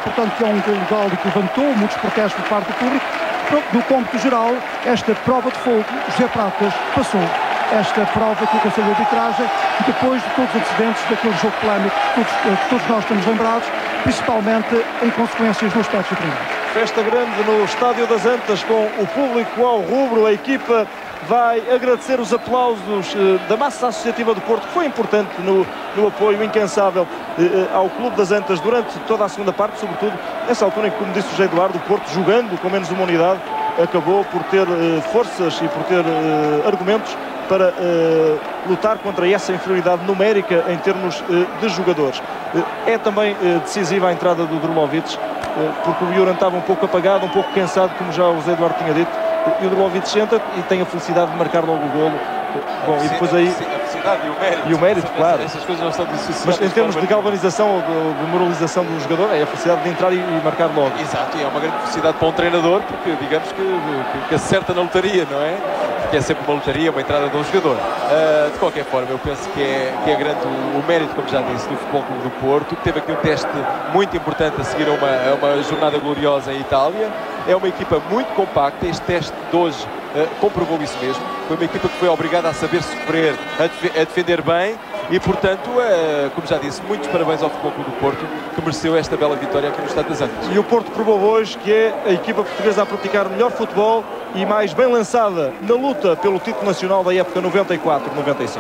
portanto, que é um gol legal e que levantou muitos protestos por parte do público. No cômputo geral, esta prova de fogo, José Pratas passou esta prova com o Conselho de Arbitragem, depois de todos os antecedentes daquele jogo polémico que todos nós estamos lembrados, principalmente em consequências do aspecto disciplinar. Festa grande no Estádio das Antas, com o público ao rubro. A equipa vai agradecer os aplausos da massa associativa do Porto, que foi importante no apoio incansável ao Clube das Antas durante toda a segunda parte, sobretudo nessa altura em que, como disse o José Eduardo, o Porto, jogando com menos uma unidade, acabou por ter forças e por ter argumentos para lutar contra essa inferioridade numérica em termos de jogadores. É também decisiva a entrada do Drulovic, porque o Juran estava um pouco apagado, um pouco cansado, como já o José Eduardo tinha dito, e o Drulovic entra e tem a felicidade de marcar logo o golo. Bom, e depois aí... A felicidade e o mérito, claro. Essas coisas não estão dissociadas. Mas em termos de galvanização ou de moralização do jogador, é a felicidade de entrar e marcar logo. Exato, e é uma grande felicidade para um treinador, porque digamos que acerta na lotaria, não é? Que é sempre uma lotaria, uma entrada de um jogador. De qualquer forma, eu penso que é grande o mérito, como já disse, do Futebol Clube do Porto, que teve aqui um teste muito importante a seguir a uma jornada gloriosa em Itália. É uma equipa muito compacta, este teste de hoje comprovou isso mesmo. Foi uma equipa que foi obrigada a saber sofrer, a defender bem e, portanto, como já disse, muitos parabéns ao Futebol Clube do Porto, que mereceu esta bela vitória aqui no Estádio das Antas. E o Porto provou hoje que é a equipa portuguesa a praticar melhor futebol e mais bem lançada na luta pelo título nacional da época 94-95.